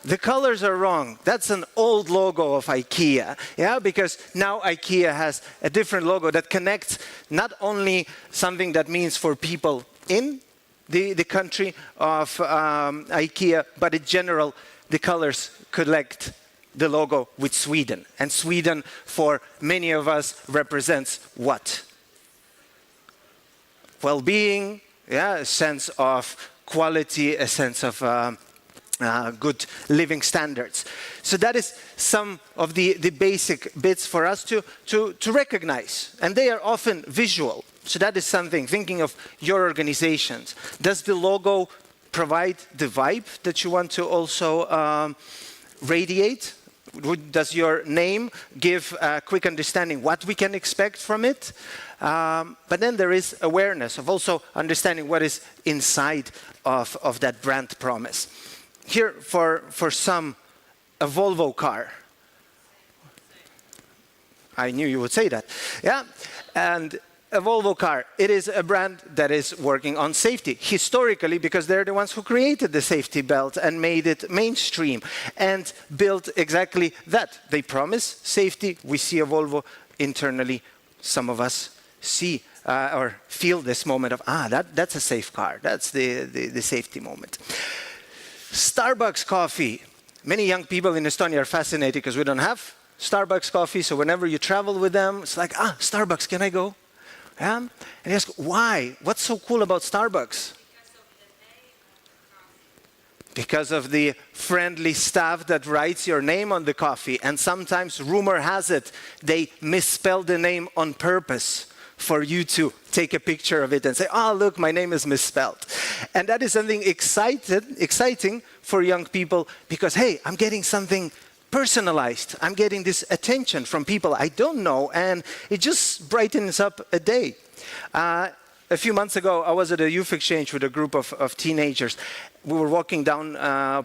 The colors are wrong. That's an old logo of IKEA, yeah? Because now IKEA has a different logo that connects not only something that means for people in the country of IKEA, but in general, the colors connect the logo with Sweden. And Sweden, for many of us, represents what? Well-being, yeah, a sense of quality, a sense of good living standards. So that is some of the basic bits for us to recognize. And they are often visual. So that is something, thinking of your organizations. Does the logo provide the vibe that you want to also radiate? Does your name give a quick understanding what we can expect from it? But then there is awareness of also understanding what is inside of that brand promise. Here, for some, a Volvo car. I knew you would say that. Yeah, and a Volvo car, it is a brand that is working on safety, historically, because they're the ones who created the safety belt and made it mainstream and built exactly that. They promise safety. We see a Volvo internally. Some of us see or feel this moment of, that's a safe car. That's the safety moment. Starbucks coffee. Many young people in Estonia are fascinated because we don't have Starbucks coffee, so whenever you travel with them, it's like, Starbucks, can I go? Yeah? And you ask, why? What's so cool about Starbucks? Because of the friendly staff that writes your name on the coffee, and sometimes, rumor has it, they misspell the name on purpose for you to take a picture of it and say, look, my name is misspelled. And that is something exciting for young people because, hey, I'm getting something personalized. I'm getting this attention from people I don't know, and it just brightens up a day. A few months ago, I was at a youth exchange with a group of teenagers. We were walking down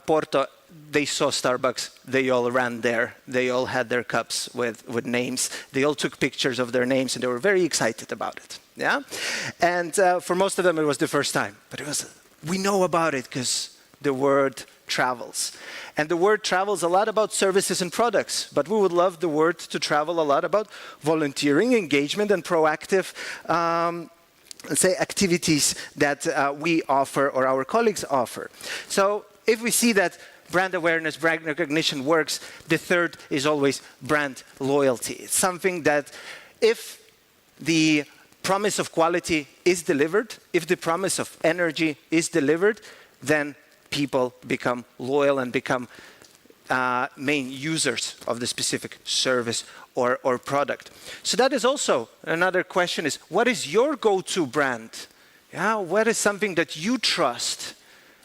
Porto. They saw Starbucks. They all ran there. They all had their cups with names. They all took pictures of their names, and they were very excited about it. Yeah, and for most of them, it was the first time. But we know about it because the word travels. And the word travels a lot about services and products, but we would love the word to travel a lot about volunteering, engagement, and proactive let's say activities that we offer or our colleagues offer. So if we see that brand awareness, brand recognition works, the third is always brand loyalty. It's something that if the promise of quality is delivered, if the promise of energy is delivered, then people become loyal and become main users of the specific service or product. So that is also another question is, what is your go-to brand? Yeah, what is something that you trust?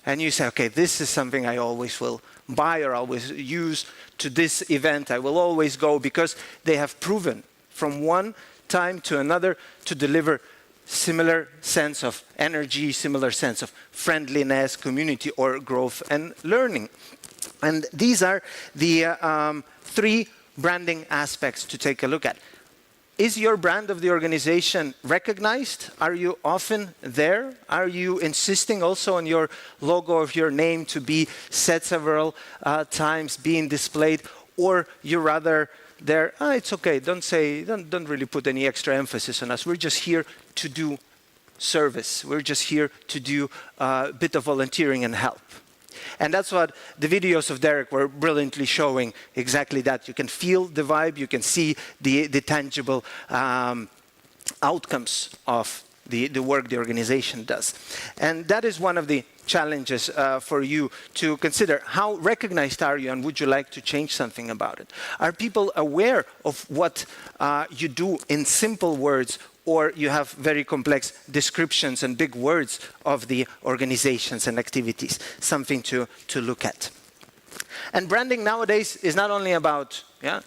And you say, okay, this is something I always will buy or always use to this event. I will always go because they have proven from one time to another to deliver similar sense of energy, similar sense of friendliness, community, or growth and learning. And these are the three branding aspects to take a look at. Is your brand of the organization recognized? Are you often there? Are you insisting also on your logo of your name to be said several times, being displayed, or you rather there, it's okay, don't really put any extra emphasis on us. We're just here to do service. We're just here to do a bit of volunteering and help. And that's what the videos of Derek were brilliantly showing, exactly that. You can feel the vibe, you can see the tangible outcomes of the work the organization does. And that is one of the challenges for you to consider. How recognized are you, and would you like to change something about it? Are people aware of what you do in simple words, or you have very complex descriptions and big words of the organizations and activities? Something to look at. And branding nowadays is not only about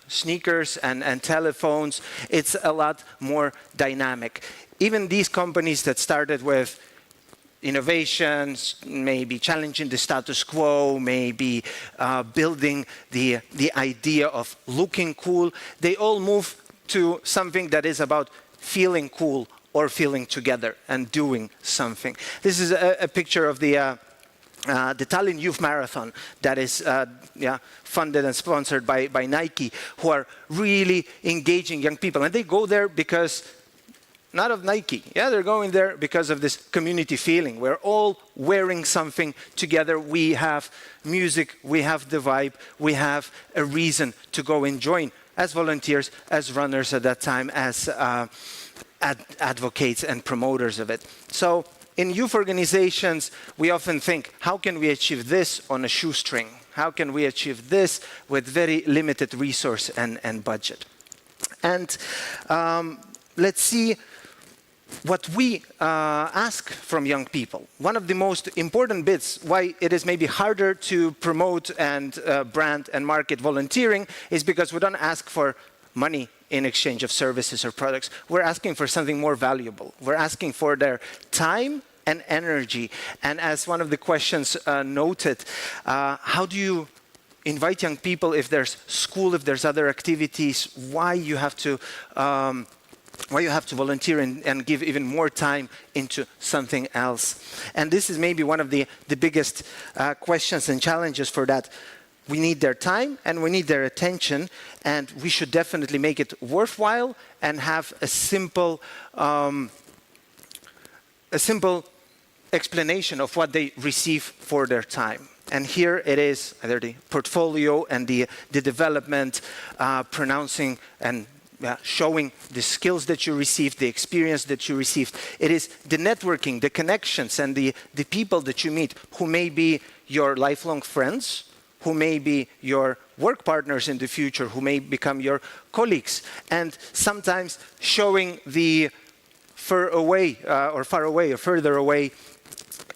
sneakers and telephones, it's a lot more dynamic. Even these companies that started with innovations, maybe challenging the status quo, maybe building the idea of looking cool, they all move to something that is about feeling cool or feeling together and doing something. This is a picture of the Tallinn Youth Marathon that is funded and sponsored by Nike, who are really engaging young people. And they go there because not of Nike. Yeah, they're going there because of this community feeling. We're all wearing something together. We have music, we have the vibe, we have a reason to go and join as volunteers, as runners at that time, as advocates and promoters of it. So in youth organizations, we often think, how can we achieve this on a shoestring? How can we achieve this with very limited resource and budget? And let's see what we ask from young people. One of the most important bits why it is maybe harder to promote and brand and market volunteering is because we don't ask for money in exchange of services or products. We're asking for something more valuable. We're asking for their time and energy. And as one of the questions noted, how do you invite young people if there's school, if there's other activities, why you have to volunteer and give even more time into something else. And this is maybe one of the biggest questions and challenges for that. We need their time and we need their attention, and we should definitely make it worthwhile and have a simple explanation of what they receive for their time. And here it is, either the portfolio and the development, pronouncing and showing the skills that you received, the experience that you received. It is the networking, the connections, and the people that you meet who may be your lifelong friends, who may be your work partners in the future, who may become your colleagues, and sometimes showing the further away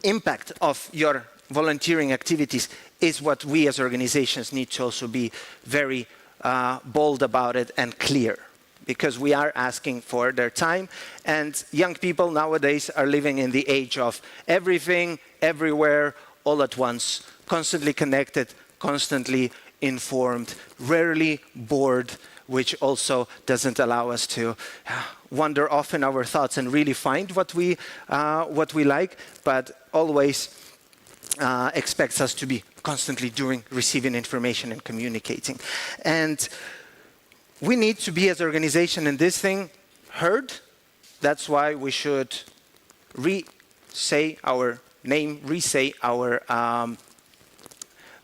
impact of your volunteering activities is what we as organizations need to also be very bold about it and clear, because we are asking for their time, and young people nowadays are living in the age of everything, everywhere, all at once, constantly connected, constantly informed, rarely bored, which also doesn't allow us to wander off in our thoughts and really find what we like, but always expects us to be constantly receiving information and communicating. And we need to be, as an organization in this thing, heard. That's why we should re-say our name, re-say our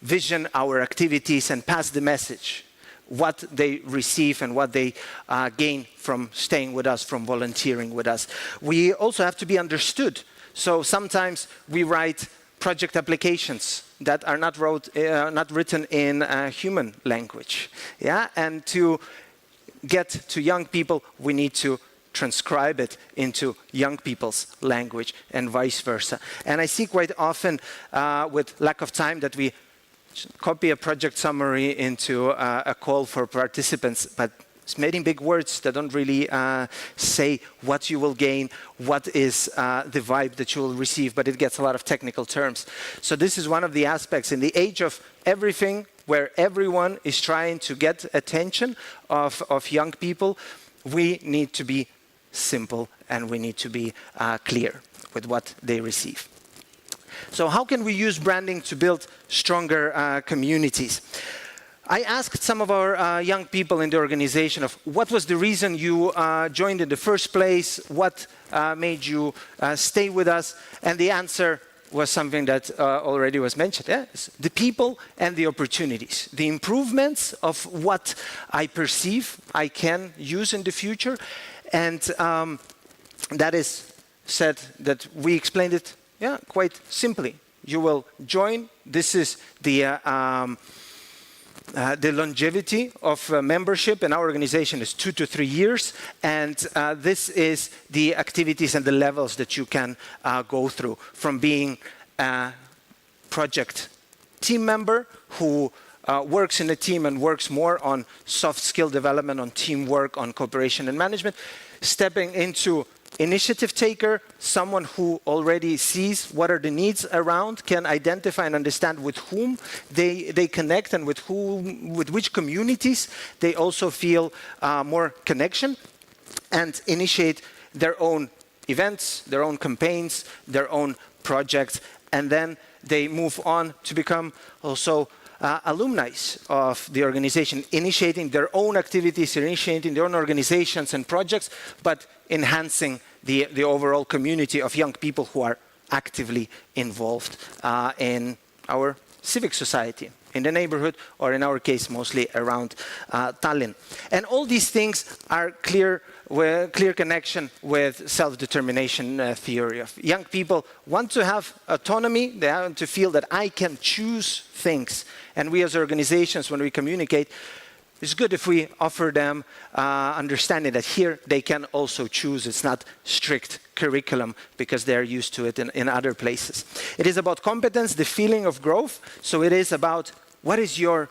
vision, our activities, and pass the message, what they receive and what they gain from staying with us, from volunteering with us. We also have to be understood. So sometimes we write project applications that are not written in human language. Yeah? And to get to young people, we need to transcribe it into young people's language and vice versa. And I see quite often, with lack of time, that we copy a project summary into a call for participants, but it's made in big words that don't really say what you will gain, what is the vibe that you will receive, but it gets a lot of technical terms. So this is one of the aspects in the age of everything, where everyone is trying to get attention of young people. We need to be simple and we need to be clear with what they receive. So how can we use branding to build stronger communities? I asked some of our young people in the organization of what was the reason you joined in the first place, what made you stay with us, and the answer was something that already was mentioned. Yes, the people and the opportunities, the improvements of what I perceive I can use in the future, and that is said that we explained it quite simply. You will join. This is the longevity of membership in our organization is 2 to 3 years, and this is the activities and the levels that you can go through, from being a project team member who works in a team and works more on soft skill development, on teamwork, on cooperation and management, stepping into initiative taker, someone who already sees what are the needs around, can identify and understand with whom they connect and with which communities they also feel more connection, and initiate their own events, their own campaigns, their own projects, and then they move on to become also alumni of the organization, initiating their own activities, initiating their own organizations and projects, but enhancing the overall community of young people who are actively involved in our civic society, in the neighborhood, or in our case, mostly around Tallinn. And all these things are clear connection with self-determination theory. Of young people want to have autonomy, they want to feel that I can choose things. And we as organizations, when we communicate, it's good if we offer them understanding that here they can also choose. It's not strict curriculum because they're used to it in other places. It is about competence, the feeling of growth. So it is about what is your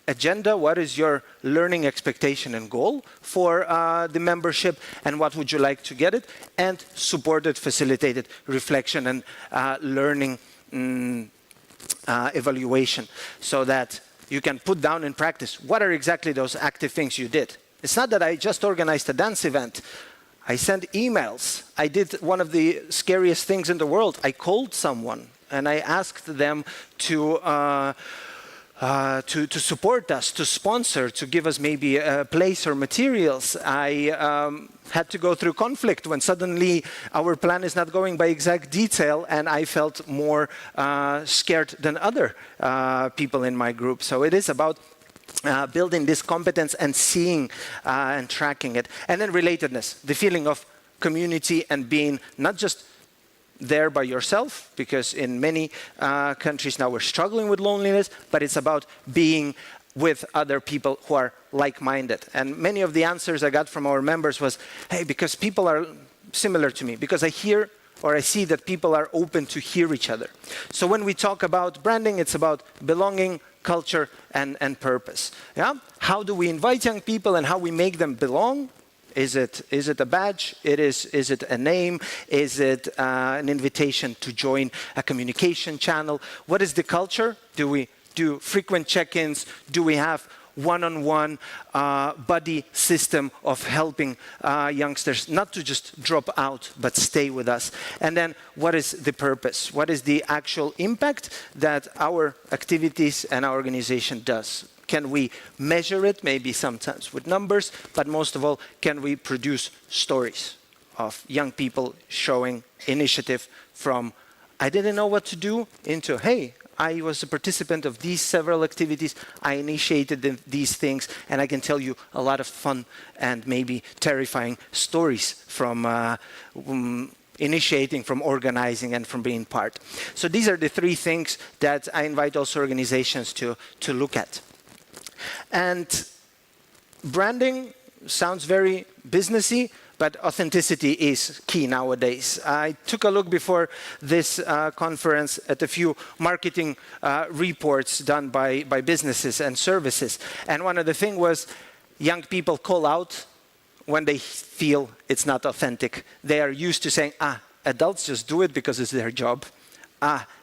agenda, what is your learning expectation and goal for the membership, and what would you like to get it, and supported, facilitated reflection and learning evaluation, so that you can put down in practice what are exactly those active things you did. It's not that I just organized a dance event. I sent emails. I did one of the scariest things in the world. I called someone and I asked them to support us, to sponsor, to give us maybe a place or materials. I had to go through conflict when suddenly our plan is not going by exact detail, and I felt more scared than other people in my group. So it is about building this competence and seeing and tracking it. And then relatedness, the feeling of community and being not just there by yourself, because in many countries now we're struggling with loneliness, but it's about being with other people who are like-minded. And many of the answers I got from our members was, hey, because people are similar to me, because I hear or I see that people are open to hear each other. So when we talk about branding, it's about belonging, culture, and purpose. Yeah? How do we invite young people and how we make them belong? Is it a badge? Is it a name? Is it an invitation to join a communication channel? What is the culture? Do we do frequent check-ins? Do we have one-on-one buddy system of helping youngsters not to just drop out, but stay with us? And then what is the purpose? What is the actual impact that our activities and our organization does? Can we measure it, maybe sometimes with numbers, but most of all, can we produce stories of young people showing initiative from, I didn't know what to do, into, hey, I was a participant of these several activities, I initiated these things, and I can tell you a lot of fun and maybe terrifying stories from initiating, from organizing, and from being part. So these are the three things that I invite also organizations to look at. And branding sounds very businessy, but authenticity is key nowadays. I took a look before this conference at a few marketing reports done by businesses and services. And one of the things was young people call out when they feel it's not authentic. They are used to saying, adults just do it because it's their job.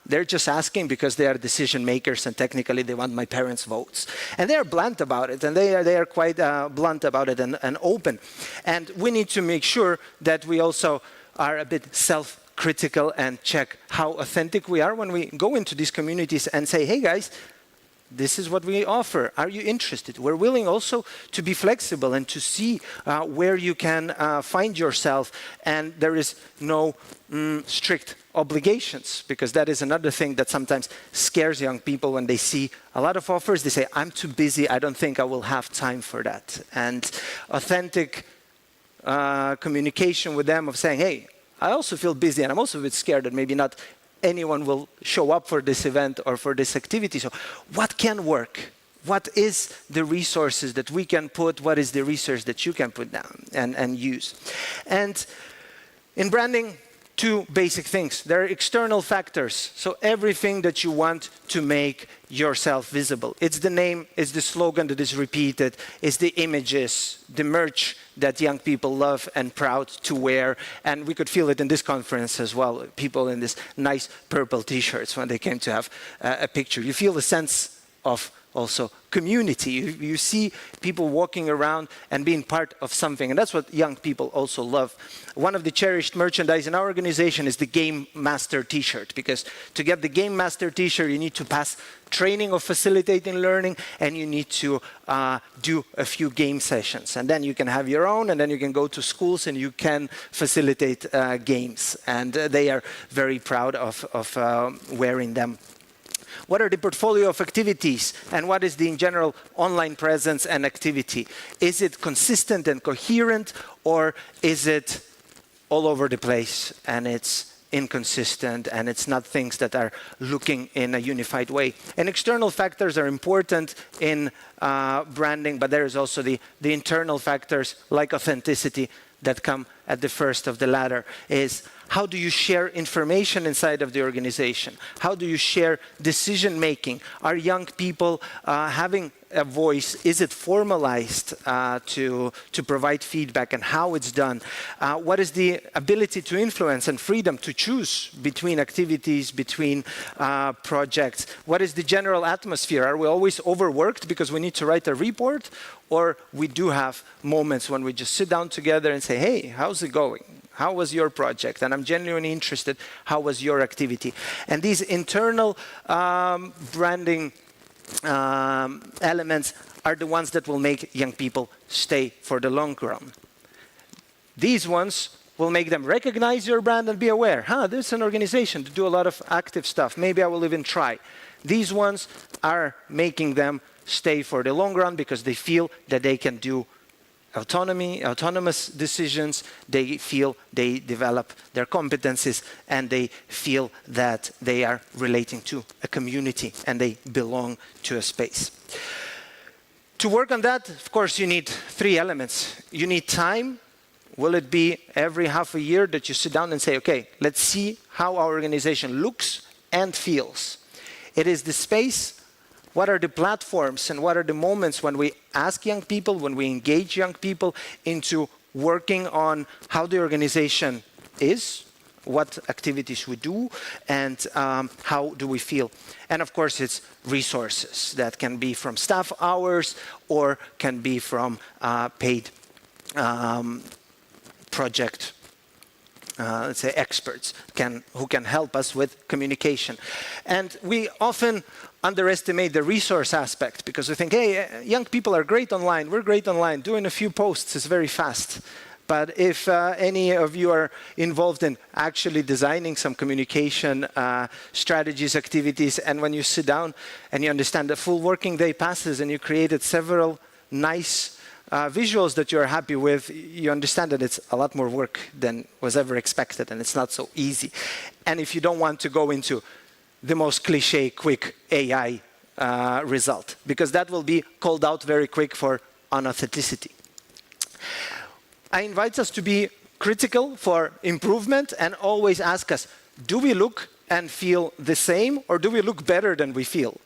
They're just asking because they are decision makers and technically they want my parents' votes. And they are blunt about it, and they are quite blunt about it and open. And we need to make sure that we also are a bit self-critical and check how authentic we are when we go into these communities and say, hey guys, this is what we offer. Are you interested? We're willing also to be flexible and to see where you can find yourself. And there is no strict obligations, because that is another thing that sometimes scares young people when they see a lot of offers. They say, I'm too busy. I don't think I will have time for that. And authentic communication with them of saying, hey, I also feel busy and I'm also a bit scared that maybe not anyone will show up for this event or for this activity. So what can work? What is the resources that we can put? What is the resource that you can put down and use? And in branding, two basic things. There are external factors. So everything that you want to make yourself visible. It's the name, it's the slogan that is repeated, it's the images, the merch that young people love and proud to wear. And we could feel it in this conference as well. People in this nice purple t-shirts when they came to have a picture. You feel the sense of also community. You see people walking around and being part of something. And that's what young people also love. One of the cherished merchandise in our organization is the Game Master t-shirt, because to get the Game Master t-shirt, you need to pass training of facilitating learning, and you need to do a few game sessions. And then you can have your own, and then you can go to schools and you can facilitate games. And they are very proud of wearing them. What are the portfolio of activities, and what is the, in general, online presence and activity? Is it consistent and coherent, or is it all over the place and it's inconsistent and it's not things that are looking in a unified way? And external factors are important in branding, but there is also the internal factors like authenticity that come at the first of the ladder. Is how do you share information inside of the organization? How do you share decision making? Are young people having a voice? Is it formalized to provide feedback, and how it's done? What is the ability to influence and freedom to choose between activities, between projects? What is the general atmosphere? Are we always overworked because we need to write a report? Or we do have moments when we just sit down together and say, hey, how's how's it going? How was your project? And I'm genuinely interested, how was your activity? And these internal branding elements are the ones that will make young people stay for the long run. These ones will make them recognize your brand and be aware, there's an organization to do a lot of active stuff. Maybe I will even try. These ones are making them stay for the long run because they feel that they can do autonomous decisions, they feel they develop their competencies, and they feel that they are relating to a community and they belong to a space. To work on that, of course, you need 3 elements. You need time. Will it be every half a year that you sit down and say, okay, let's see how our organization looks and feels? It is the space. What are the platforms and what are the moments when we ask young people, when we engage young people into working on how the organization is, what activities we do, and how do we feel? And of course, it's resources that can be from staff hours or can be from paid project let's say experts who can help us with communication. And we often underestimate the resource aspect because we think, hey, young people are great online, we're great online, doing a few posts is very fast. But if any of you are involved in actually designing some communication strategies, activities, and when you sit down and you understand the full working day passes and you created several nice visuals that you're happy with, you understand that it's a lot more work than was ever expected, and it's not so easy. And if you don't want to go into the most cliche, quick AI result, because that will be called out very quick for unauthenticity. I invite us to be critical for improvement and always ask us, do we look and feel the same, or do we look better than we feel?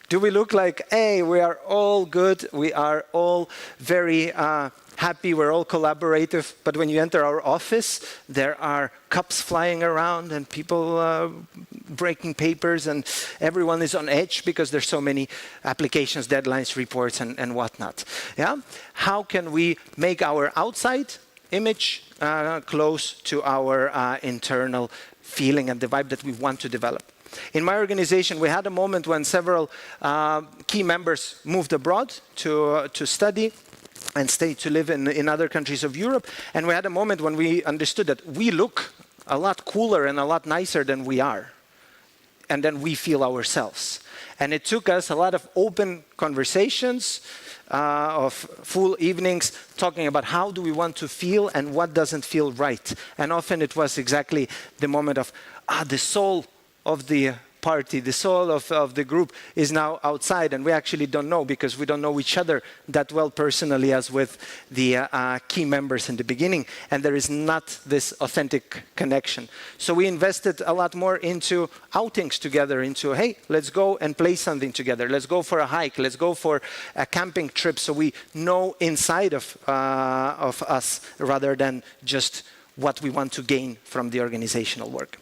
Do we look like, hey, we are all good, we are all very happy, we're all collaborative, but when you enter our office, there are cups flying around and people breaking papers and everyone is on edge because there's so many applications, deadlines, reports, and whatnot. Yeah? How can we make our outside image close to our internal feeling and the vibe that we want to develop? In my organization, we had a moment when several key members moved abroad to study and stay to live in other countries of Europe. And we had a moment when we understood that we look a lot cooler and a lot nicer than we are. And then we feel ourselves. And it took us a lot of open conversations, of full evenings, talking about how do we want to feel and what doesn't feel right. And often it was exactly the moment of, the soul of the party, the soul of the group is now outside, and we actually don't know because we don't know each other that well personally as with the key members in the beginning, and there is not this authentic connection. So we invested a lot more into outings together, into, hey, let's go and play something together, let's go for a hike, let's go for a camping trip, so we know inside of us rather than just what we want to gain from the organizational work.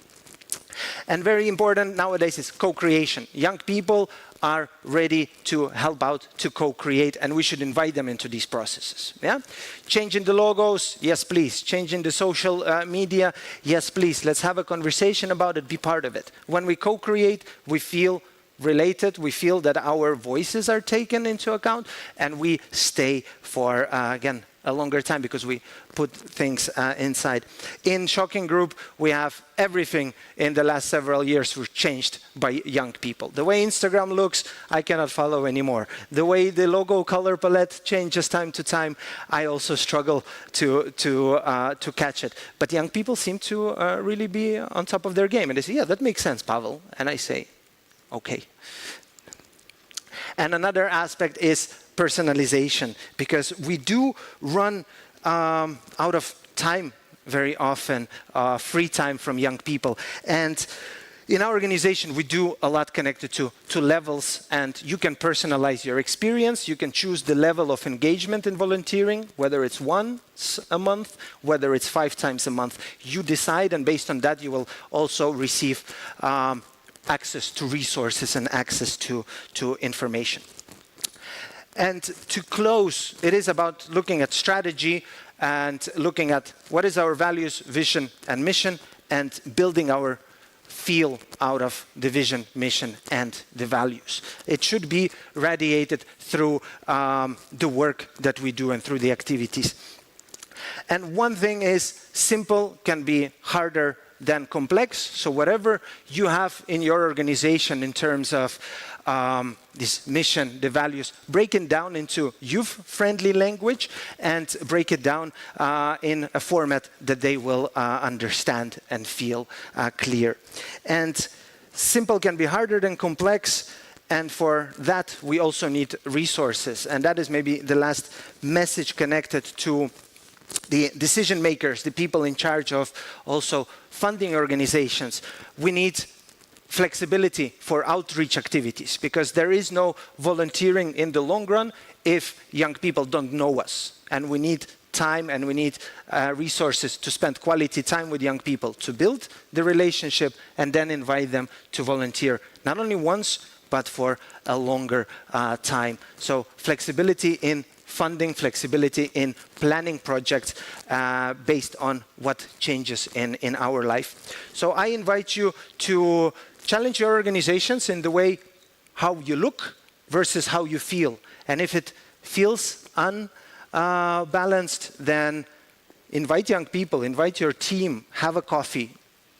And very important nowadays is co-creation. Young people are ready to help out to co-create, and we should invite them into these processes. Yeah? Changing the logos, yes please. Changing the social media, yes please. Let's have a conversation about it, be part of it. When we co-create, we feel related, we feel that our voices are taken into account, and we stay for, again, a longer time because we put things inside. In Shocking Group, we have everything in the last several years was changed by young people. The way Instagram looks, I cannot follow anymore. The way the logo color palette changes time to time, I also struggle to catch it. But young people seem to really be on top of their game. And they say, yeah, that makes sense, Pavel. And I say, okay. And another aspect is personalization, because we do run out of time very often, free time from young people. And in our organization, we do a lot connected to levels, and you can personalize your experience. You can choose the level of engagement in volunteering, whether it's once a month, whether it's 5 times a month. You decide, and based on that, you will also receive access to resources and access to information. And to close, it is about looking at strategy and looking at what is our values, vision, and mission, and building our feel out of the vision, mission, and the values. It should be radiated through the work that we do and through the activities. And one thing is, simple can be harder than complex. So whatever you have in your organization in terms of this mission, the values, break it down into youth-friendly language and break it down in a format that they will understand and feel clear. And simple can be harder than complex. And for that, we also need resources. And that is maybe the last message connected to the decision makers, the people in charge of also funding organizations. We need flexibility for outreach activities, because there is no volunteering in the long run if young people don't know us. And we need time and we need resources to spend quality time with young people, to build the relationship and then invite them to volunteer, not only once, but for a longer time. So flexibility in funding, flexibility in planning projects based on what changes in our life. So I invite you to challenge your organizations in the way how you look versus how you feel. And if it feels unbalanced, then invite young people, invite your team, have a coffee.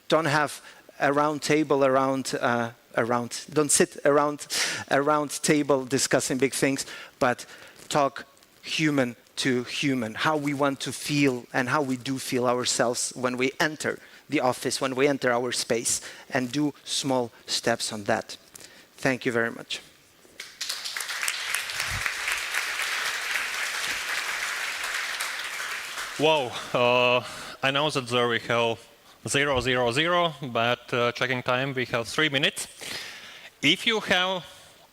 Don't have a round table don't sit around a round table discussing big things, but talk human to human, how we want to feel and how we do feel ourselves when we enter the office, when we enter our space, and do small steps on that. Thank you very much. Wow, I know that there we have 0:00, but checking time, we have 3 minutes. If you have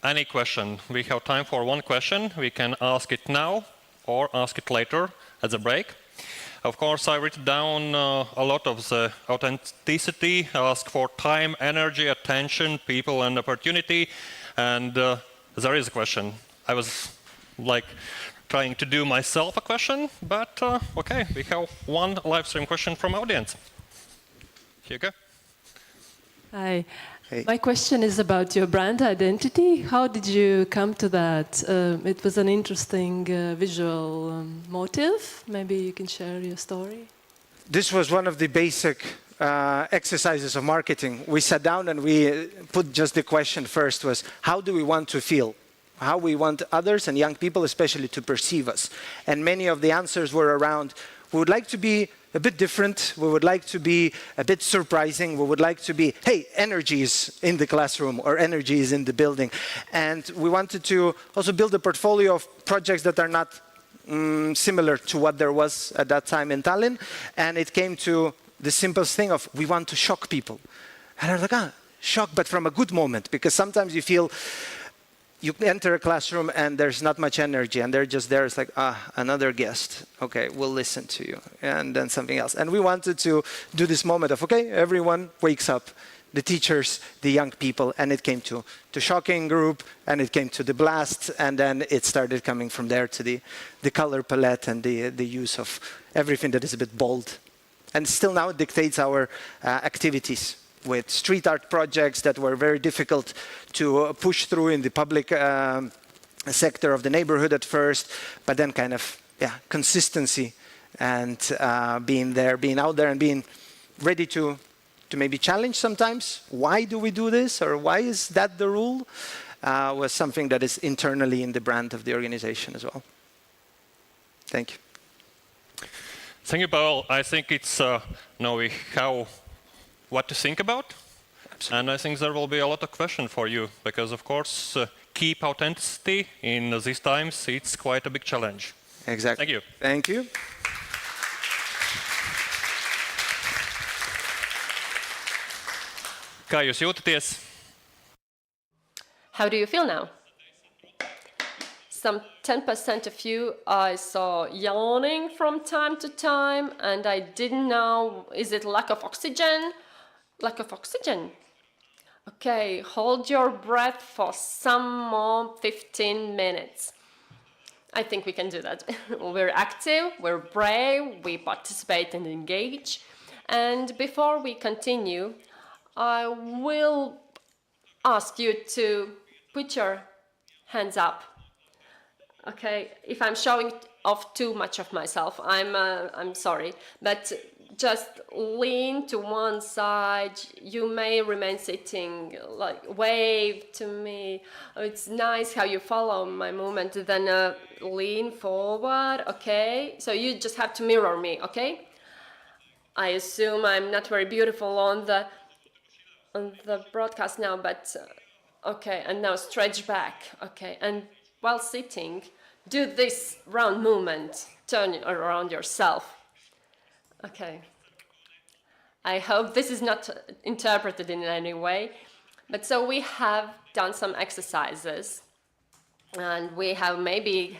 any question, we have time for one question. We can ask it now or ask it later at the break. Of course, I wrote down a lot of the authenticity, ask for time, energy, attention, people, and opportunity. And there is a question. I was like trying to do myself a question, but okay, we have one live stream question from audience. Here you go. Hi. Hey. My question is about your brand identity. How did you come to that? It was an interesting visual motive. Maybe you can share your story. This was one of the basic exercises of marketing. We sat down and we put just the question first was, how do we want to feel? How we want others and young people especially to perceive us. And many of the answers were around, we would like to be a bit different, we would like to be a bit surprising, we would like to be, hey, energy is in the classroom or energy is in the building. And we wanted to also build a portfolio of projects that are not similar to what there was at that time in Tallinn. And it came to the simplest thing of, we want to shock people. And I was like, shock, but from a good moment, because sometimes you feel, you enter a classroom and there's not much energy and they're just there. It's like, another guest. Okay, we'll listen to you. And then something else. And we wanted to do this moment of, okay, everyone wakes up. The teachers, the young people, and it came to shocking group, and it came to the blast, and then it started coming from there to the color palette and the use of everything that is a bit bold. And still now it dictates our activities, with street art projects that were very difficult to push through in the public sector of the neighborhood at first, but then kind of, consistency and being there, being out there and being ready to maybe challenge sometimes. Why do we do this? Or why is that the rule? Was something that is internally in the brand of the organization as well. Thank you. Thank you, Paul. I think it's knowing what to think about. Absolutely. And I think there will be a lot of questions for you, because of course, keep authenticity in these times, it's quite a big challenge. Exactly. Thank you. Thank you. Kā jūs jūtaties? How do you feel now? Some 10% of you I saw yawning from time to time, and I didn't know, is it lack of oxygen? Lack of oxygen. Okay, hold your breath for some more 15 minutes. I think we can do that. We're active, we're brave, we participate and engage. And before we continue, I will ask you to put your hands up. Okay, if I'm showing off too much of myself, I'm sorry, but just lean to one side. You may remain sitting, like wave to me. It's nice how you follow my movement. Then lean forward, okay? So you just have to mirror me, okay? I assume I'm not very beautiful on the broadcast now, but okay, and now stretch back, okay? And while sitting, do this round movement, turn around yourself. Okay. I hope this is not interpreted in any way, but so we have done some exercises, and we have maybe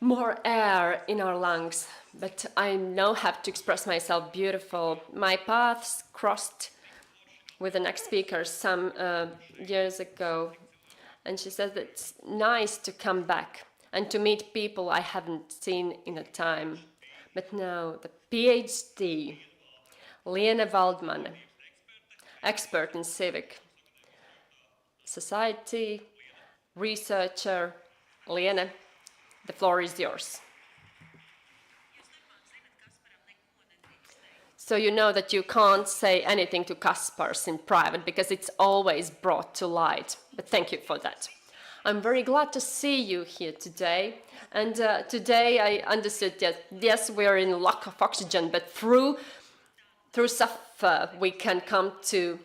more air in our lungs, but I now have to express myself beautiful. My paths crossed with the next speaker some years ago, and she said that it's nice to come back and to meet people I haven't seen in a time. But now the PhD, Lena Waldman, expert in civic society, researcher. Lena, the floor is yours. So you know that you can't say anything to Kaspars in private because it's always brought to light. But thank you for that. I'm very glad to see you here today. And today I understood that, yes, we're in lack of oxygen, but through suffer we can come to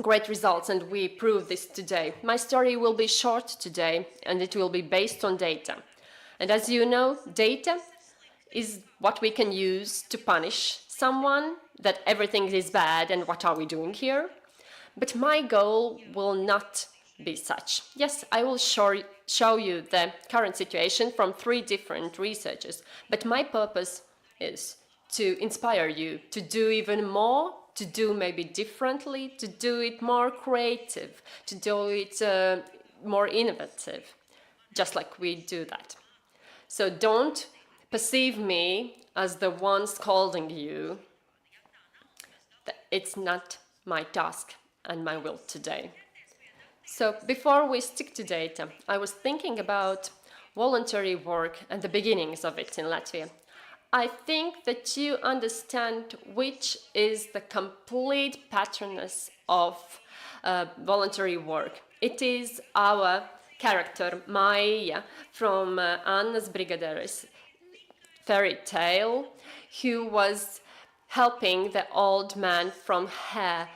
great results, and we prove this today. My story will be short today, and it will be based on data. And as you know, data is what we can use to punish someone, that everything is bad and what are we doing here? But my goal will not be such. Yes, I will show you the current situation from 3 different researchers, but my purpose is to inspire you to do even more, to do maybe differently, to do it more creative, to do it more innovative, just like we do that. So don't perceive me as the one scolding you. It's not my task and my will today. So before we stick to data, I was thinking about voluntary work and the beginnings of it in Latvia. I think that you understand which is the complete patroness of voluntary work. It is our character, Maija, from Anna's Brigaderis fairy tale, who was helping the old man from her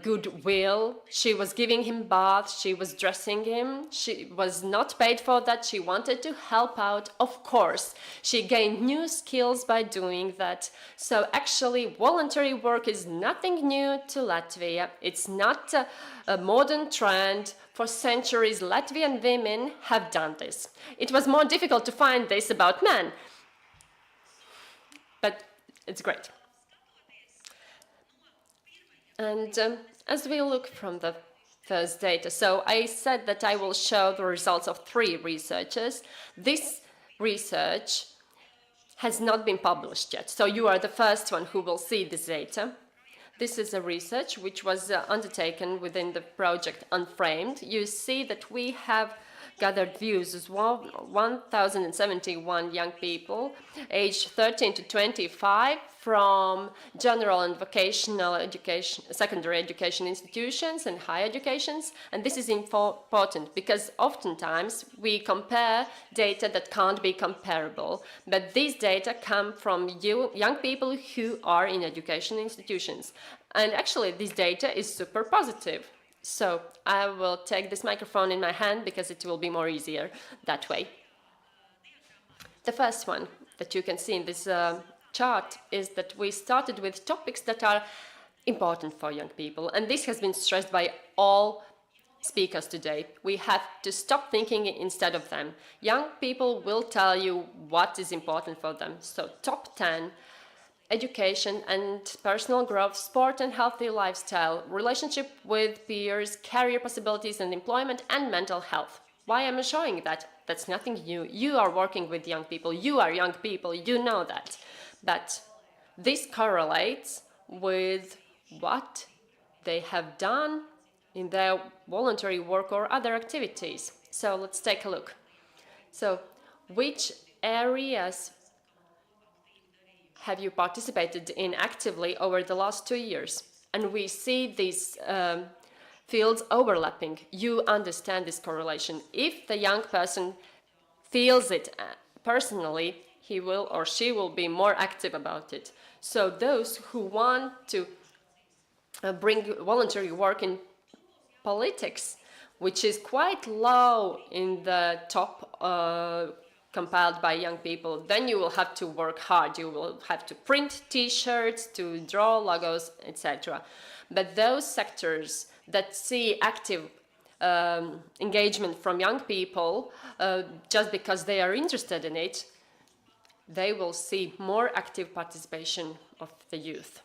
goodwill. She was giving him baths, she was dressing him, she was not paid for that, she wanted to help out. Of course, she gained new skills by doing that. So actually, voluntary work is nothing new to Latvia. It's not a modern trend. For centuries, Latvian women have done this. It was more difficult to find this about men, but it's great. And as we look from the first data, so I said that I will show the results of 3 researchers. This research has not been published yet, so you are the first one who will see this data. This is a research which was undertaken within the project Unframed. You see that we have gathered views as well, 1,071 young people, aged 13 to 25, from general and vocational education, secondary education institutions and higher educations. And this is important because oftentimes we compare data that can't be comparable. But these data come from young people who are in education institutions. And actually, this data is super positive. So I will take this microphone in my hand because it will be more easier that way. The first one that you can see in this chart is that we started with topics that are important for young people. And this has been stressed by all speakers today. We have to stop thinking instead of them. Young people will tell you what is important for them. So top 10. Education and personal growth, sport and healthy lifestyle, relationship with peers, career possibilities and employment, and mental health. Why am I showing that? That's nothing new. You are working with young people. You are young people. You know that. But this correlates with what they have done in their voluntary work or other activities. So let's take a look. So which areas have you participated in actively over the last 2 years? And we see these fields overlapping. You understand this correlation. If the young person feels it personally, he will or she will be more active about it. So those who want to bring voluntary work in politics, which is quite low in the top compiled by young people, then you will have to work hard. You will have to print t-shirts, to draw logos, etc. But those sectors that see active engagement from young people just because they are interested in it, they will see more active participation of the youth.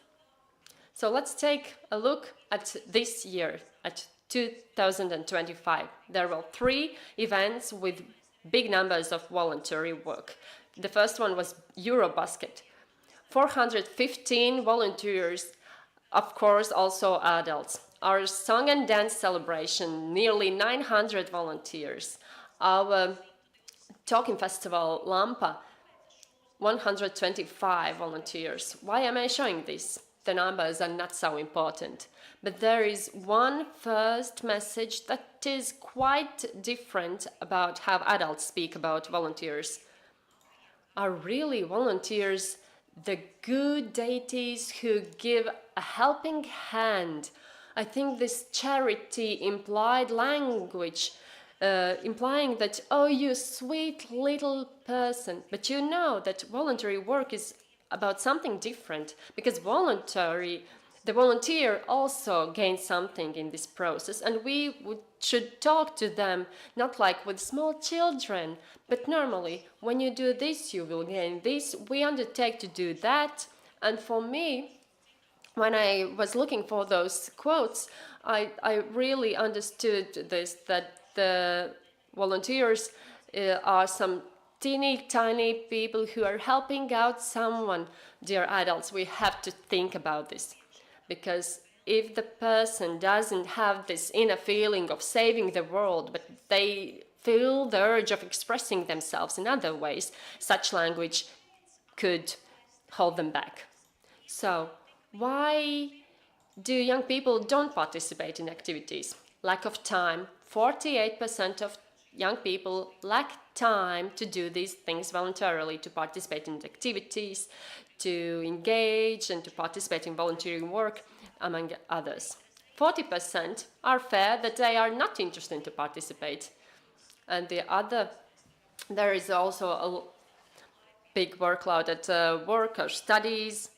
So let's take a look at this year, at 2025. There were 3 events with big numbers of voluntary work. The first one was Eurobasket. 415 volunteers, of course also adults. Our song and dance celebration, nearly 900 volunteers. Our talking festival, Lampa, 125 volunteers. Why am I showing this? The numbers are not so important. But there is one first message that is quite different about how adults speak about volunteers. Are really volunteers the good deities who give a helping hand? I think this charity implied language, implying that, oh, you sweet little person. But you know that voluntary work is about something different, because the volunteer also gains something in this process, and we should talk to them not like with small children, but normally, when you do this, you will gain this. We undertake to do that. And for me, when I was looking for those quotes, I really understood this, that the volunteers are some teeny tiny people who are helping out someone. Dear adults, we have to think about this, because if the person doesn't have this inner feeling of saving the world, but they feel the urge of expressing themselves in other ways, such language could hold them back. So why do young people don't participate in activities? Lack of time. 48% of young people lack time to do these things voluntarily, to participate in activities, to engage and to participate in volunteering work, among others. 40% are fair that they are not interested to participate. And there is also a big workload at work or studies.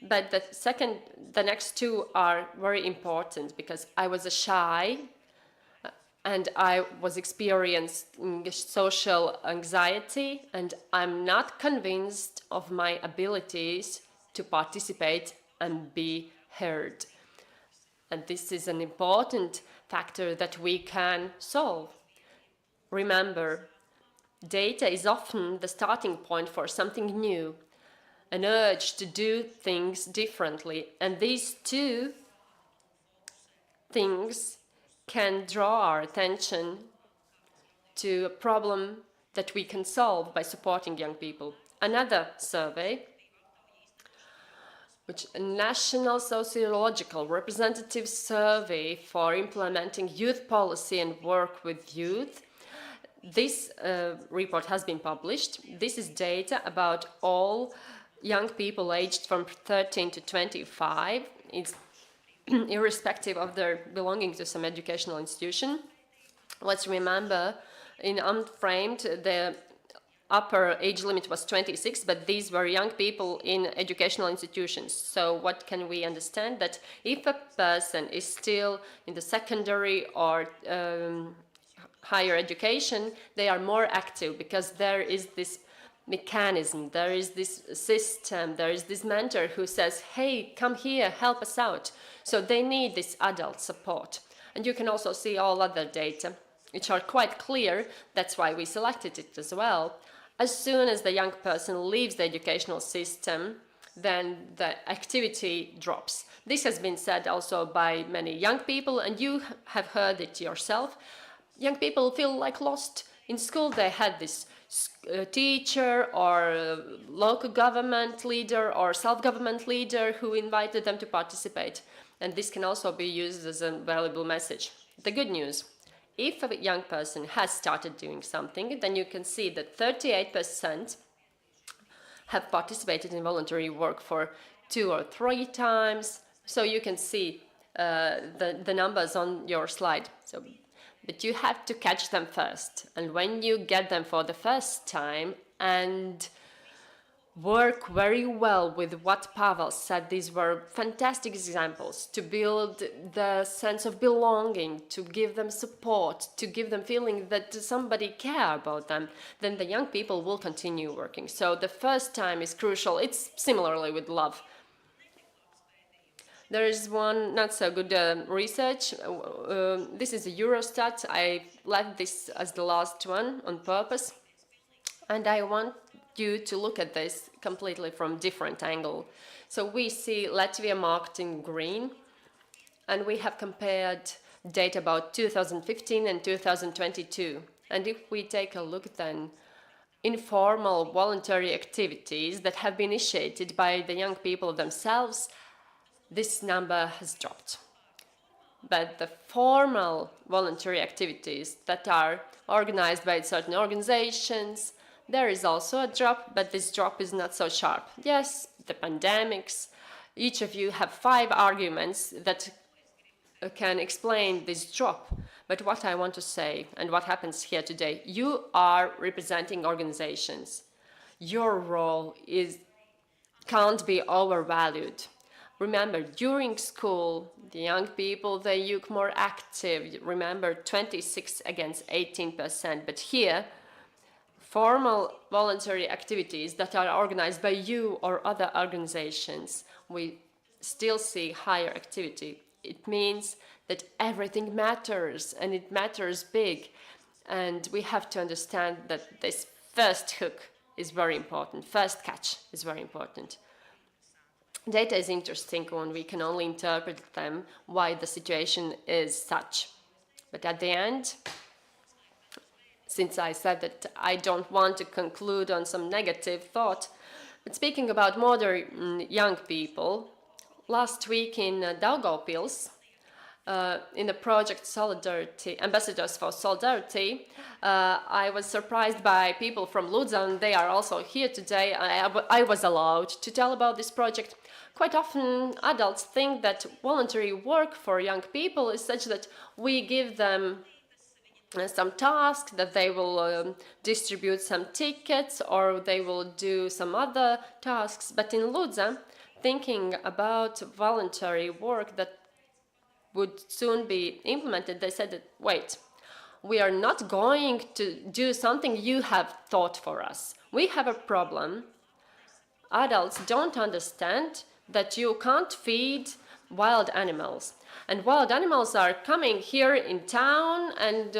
But the next 2 are very important, because I was shy and I was experiencing social anxiety, and I'm not convinced of my abilities to participate and be heard. And this is an important factor that we can solve. Remember, data is often the starting point for something new, an urge to do things differently. And these 2 things can draw our attention to a problem that we can solve by supporting young people. Another survey, which a national sociological representative survey for implementing youth policy and work with youth. This report has been published. This is data about all young people aged from 13 to 25. It's irrespective of their belonging to some educational institution. Let's remember, in unframed, the upper age limit was 26, but these were young people in educational institutions. So what can we understand? That if a person is still in the secondary or higher education, they are more active, because there is this mechanism, there is this system, there is this mentor who says, hey, come here, help us out. So they need this adult support. And you can also see all other data. which are quite clear. That's why we selected it as well. As soon as the young person leaves the educational system, then the activity drops. This has been said also by many young people, and you have heard it yourself. Young people feel like lost. In school they had this teacher or local government leader or self-government leader who invited them to participate. And this can also be used as a valuable message. The good news, if a young person has started doing something, then you can see that 38% have participated in voluntary work for 2 or 3 times. So you can see the numbers on your slide. But you have to catch them first. And when you get them for the first time and work very well with what Pavel said, these were fantastic examples to build the sense of belonging, to give them support, to give them feeling that somebody cares about them, then the young people will continue working. So the first time is crucial. It's similarly with love. There is one not so good research. This is a Eurostat. I left this as the last one on purpose. And I want you to look at this completely from different angle. So we see Latvia marked in green, and we have compared data about 2015 and 2022. And if we take a look then, informal voluntary activities that have been initiated by the young people themselves, this number has dropped. But the formal voluntary activities that are organized by certain organizations, there is also a drop, but this drop is not so sharp. Yes, the pandemics. Each of you have 5 arguments that can explain this drop. But what I want to say, and what happens here today, you are representing organizations. Your role can't be overvalued. Remember, during school, the young people, they look more active. Remember, 26 against 18%. But here, formal voluntary activities that are organized by you or other organizations, we still see higher activity. It means that everything matters, and it matters big. And we have to understand that this first hook is very important. First catch is very important. Data is interesting when we can only interpret them why the situation is such. But at the end, since I said that I don't want to conclude on some negative thought, but speaking about modern young people, last week in Daugavpils, in the project Solidarity, Ambassadors for Solidarity, I was surprised by people from Līdz, and they are also here today. I was allowed to tell about this project. Quite often adults think that voluntary work for young people is such that we give them some task, that they will distribute some tickets or they will do some other tasks. But in Līdz, thinking about voluntary work that would soon be implemented, they said that, wait, we are not going to do something you have thought for us. We have a problem. Adults don't understand that you can't feed wild animals. And wild animals are coming here in town, and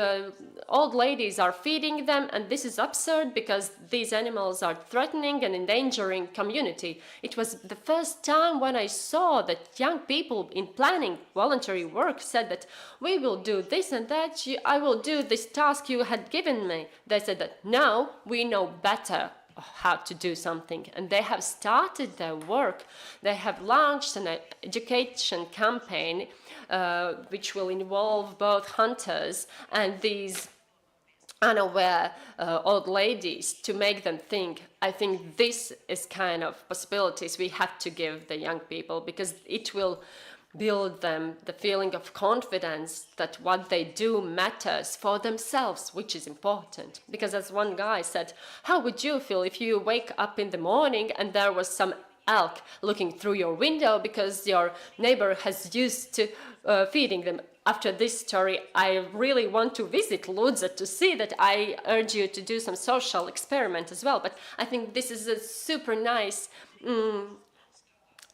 old ladies are feeding them, and this is absurd because these animals are threatening and endangering community. It was the first time when I saw that young people in planning voluntary work said that we will do this and that, I will do this task you had given me. They said that now we know better how to do something, and they have started their work. They have launched an education campaign which will involve both hunters and these unaware old ladies to make them think. I think this is kind of possibilities we have to give the young people, because it will build them the feeling of confidence that what they do matters for themselves, which is important. Because as one guy said, how would you feel if you wake up in the morning and there was some elk looking through your window because your neighbor has used to feeding them? After this story, I really want to visit Līdz to see that. I urge you to do some social experiment as well. But I think this is a super nice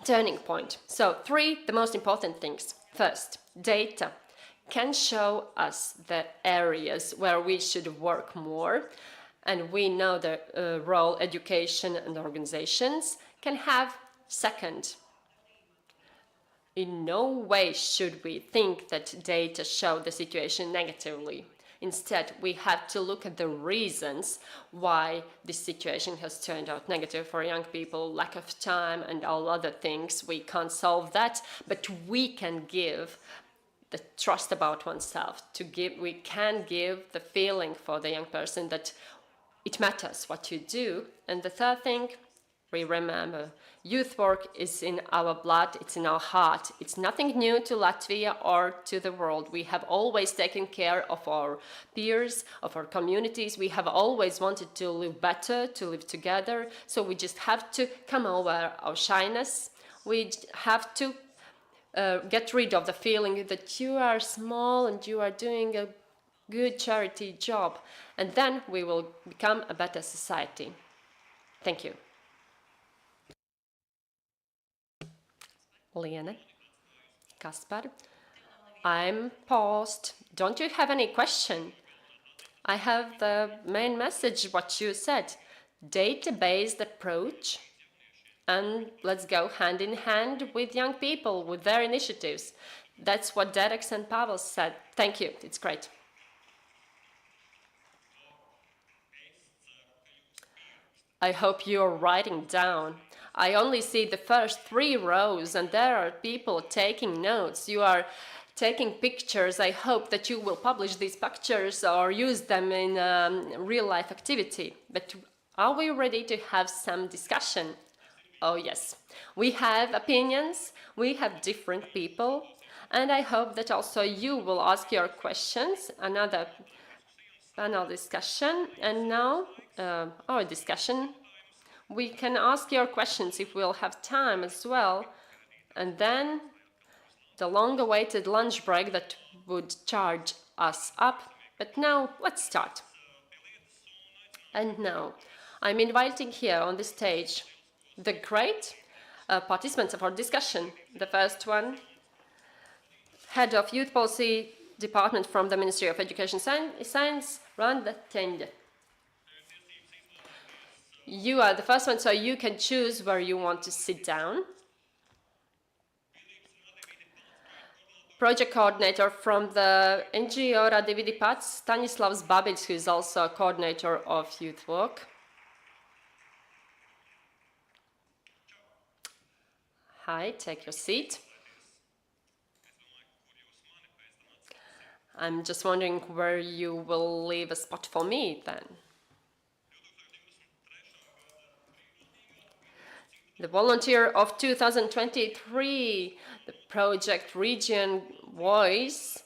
turning point. So 3, the most important things. First, data. can show us the areas where we should work more, and we know the role education and organizations can have. Second, in no way should we think that data show the situation negatively. Instead, we have to look at the reasons why this situation has turned out negative for young people, lack of time and all other things. We can't solve that, but we can give the trust about oneself. We can give the feeling for the young person that it matters what you do. And the third thing, we remember, youth work is in our blood, it's in our heart. It's nothing new to Latvia or to the world. We have always taken care of our peers, of our communities. We have always wanted to live better, to live together. So we just have to come over our shyness. We have to get rid of the feeling that you are small and you are doing a good charity job. And then we will become a better society. Thank you. Liene, Kaspar, I'm paused. Don't you have any question? I have the main message, what you said, data-based approach, and let's go hand in hand with young people, with their initiatives. That's what Derek and Pavel said. Thank you, it's great. I hope you're writing down. I only see the first 3 rows and there are people taking notes. You are taking pictures. I hope that you will publish these pictures or use them in real-life activity. But are we ready to have some discussion? Oh yes. We have opinions, we have different people, and I hope that also you will ask your questions. Another panel discussion, and now our discussion. We can ask your questions if we'll have time as well, and then the long-awaited lunch break that would charge us up. But now, let's start. And now, I'm inviting here on the stage the great participants of our discussion. The first one, Head of Youth Policy Department from the Ministry of Education Science, Randa Tende. You are the first one, so you can choose where you want to sit down. Project coordinator from the NGO Radi Vidi Pats, Stanislavs Babils, who is also a coordinator of youth work. Hi, take your seat. I'm just wondering where you will leave a spot for me then. The volunteer of 2023, the project Region Voice,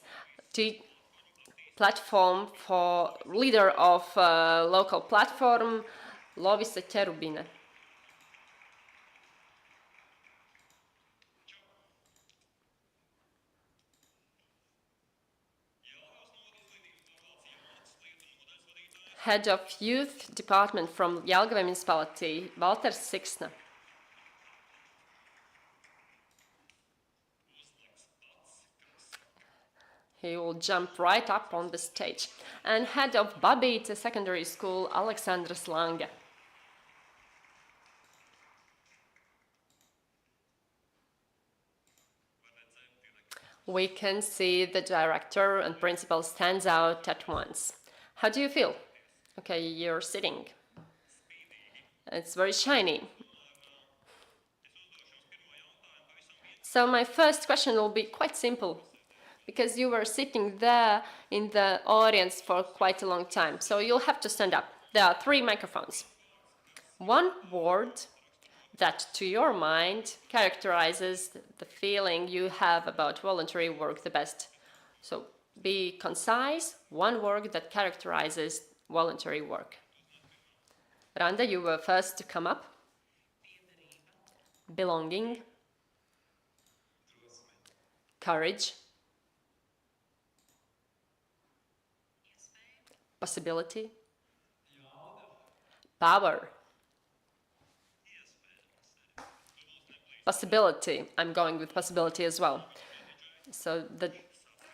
platform for leader of local platform, Lovisa Cherubina. Head of Youth Department from Jelgava Municipality, Valters Siksna. He will jump right up on the stage. And head of Babīte Secondary School, Aleksandrs Lange. We can see the director and principal stands out at once. How do you feel? Okay, you're sitting. It's very shiny. So my first question will be quite simple, because you were sitting there in the audience for quite a long time. So you'll have to stand up. There are 3 microphones. One word that, to your mind, characterizes the feeling you have about voluntary work the best. So be concise, one word that characterizes voluntary work. Randa, you were first to come up. Belonging. Courage. Possibility. Power. Possibility. I'm going with possibility as well. So the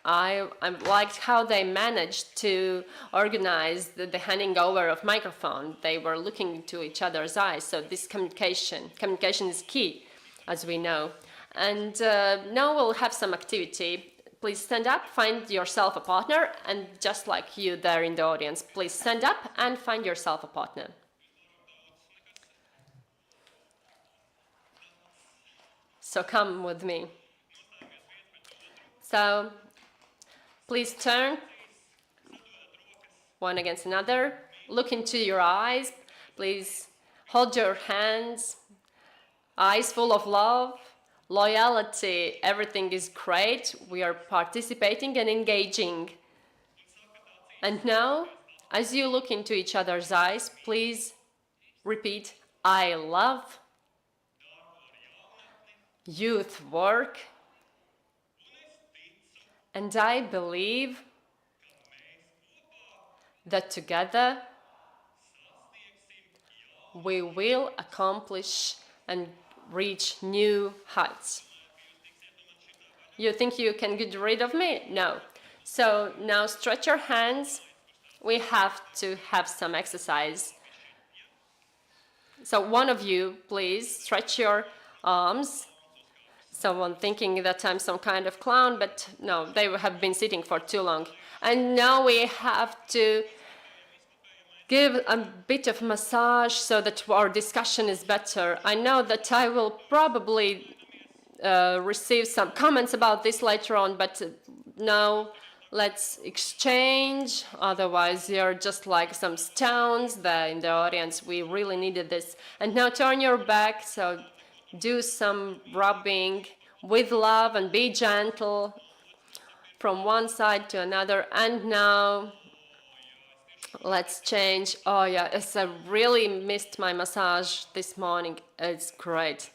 I liked how they managed to organize the handing over of microphone. They were looking into each other's eyes. So this communication is key, as we know. And now we'll have some activity. Please stand up, find yourself a partner, and just like you there in the audience, please stand up and find yourself a partner. So come with me. So please turn one against another. Look into your eyes. Please hold your hands. Eyes full of love, loyalty. Everything is great. We are participating and engaging. And now, as you look into each other's eyes, please repeat, I love youth work. And I believe that together we will accomplish and reach new heights. You think you can get rid of me? No. So now stretch your hands. We have to have some exercise. So one of you, please, stretch your arms. Someone thinking that I'm some kind of clown, but no, they have been sitting for too long. And now we have to give a bit of massage so that our discussion is better. I know that I will probably receive some comments about this later on, but now let's exchange. Otherwise, you're just like some stones there in the audience. We really needed this. And now turn your back, so do some rubbing with love and be gentle from one side to another. And now let's change. Oh yeah, I really missed my massage this morning. It's great.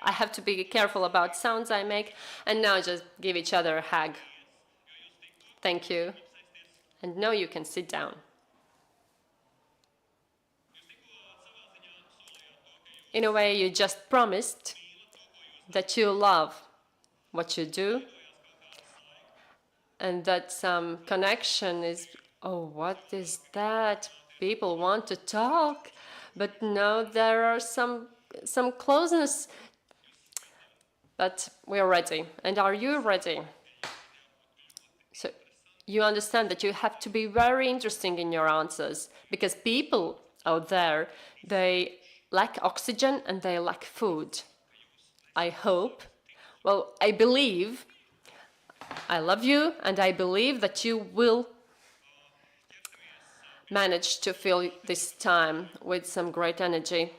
I have to be careful about sounds I make. And now just give each other a hug. Thank you. And now you can sit down. In a way, you just promised that you love what you do and that some connection is, oh, what is that? People want to talk, but no, there are some closeness. But we're ready. And are you ready? So you understand that you have to be very interesting in your answers, because people out there, they lack oxygen and they lack food. I hope, well, I believe, I love you, and I believe that you will manage to fill this time with some great energy.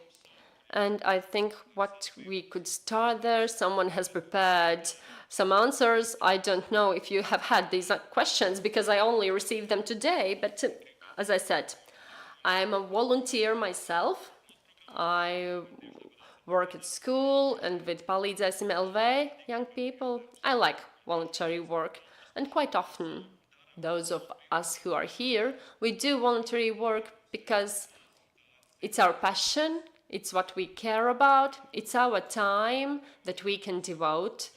And I think what we could start there, someone has prepared some answers. I don't know if you have had these questions because I only received them today, but as I said, I am a volunteer myself. I work at school and with Palīdzēsim LV young people. I like voluntary work, and quite often those of us who are here, we do voluntary work because it's our passion, it's what we care about, it's our time that we can devote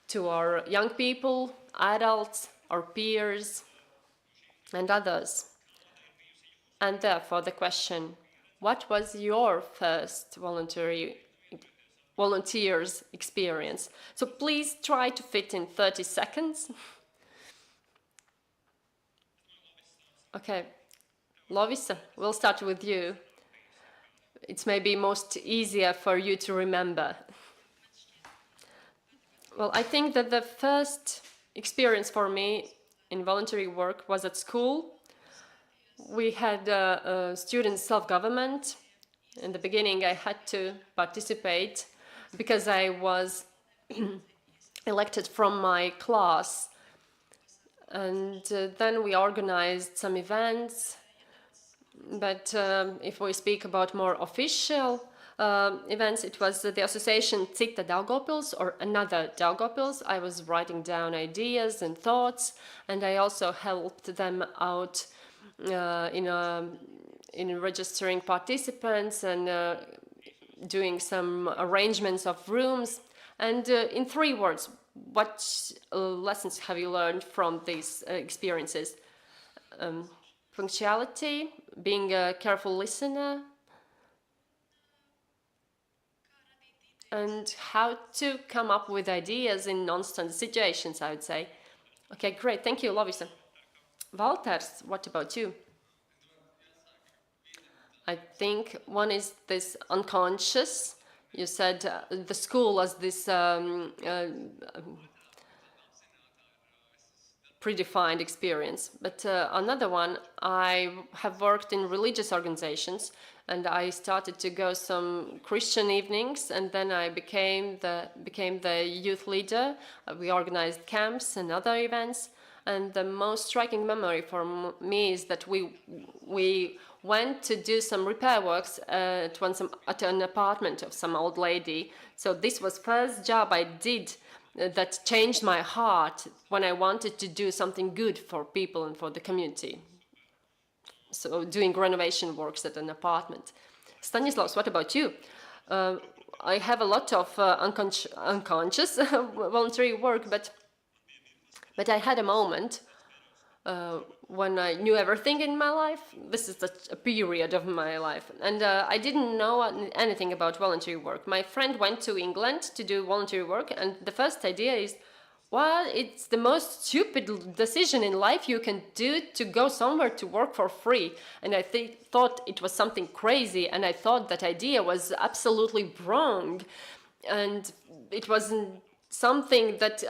to our young people, adults, our peers, and others. And therefore the question, what was your first volunteer's experience? So please try to fit in 30 seconds. Okay, Lovisa, we'll start with you. It's maybe most easier for you to remember. Well, I think that the first experience for me in voluntary work was at school. We had student self-government. In the beginning, I had to participate because I was elected from my class. And then we organized some events. But if we speak about more official events, it was the association Cita Daugavpils, or Another Daugavpils. I was writing down ideas and thoughts, and I also helped them out in registering participants and doing some arrangements of rooms. And in 3 words, what lessons have you learned from these experiences? Punctuality, being a careful listener, and how to come up with ideas in non-standard situations, I would say. Okay, great, thank you, Lovisa. Valters, what about you? I think one is this unconscious. You said the school as this predefined experience. But another one, I have worked in religious organizations, and I started to go some Christian evenings, and then I became the youth leader. We organized camps and other events, and the most striking memory for me is that we went to do some repair works at an apartment of some old lady. So this was first job I did that changed my heart when I wanted to do something good for people and for the community. So doing renovation works at an apartment. Stanislavs, what about you? I have a lot of unconscious voluntary work, but I had a moment when I knew everything in my life. This is a period of my life, and I didn't know anything about voluntary work. My friend went to England to do voluntary work, and the first idea is, well, it's the most stupid decision in life you can do to go somewhere to work for free. And I thought it was something crazy, and I thought that idea was absolutely wrong, and it wasn't something that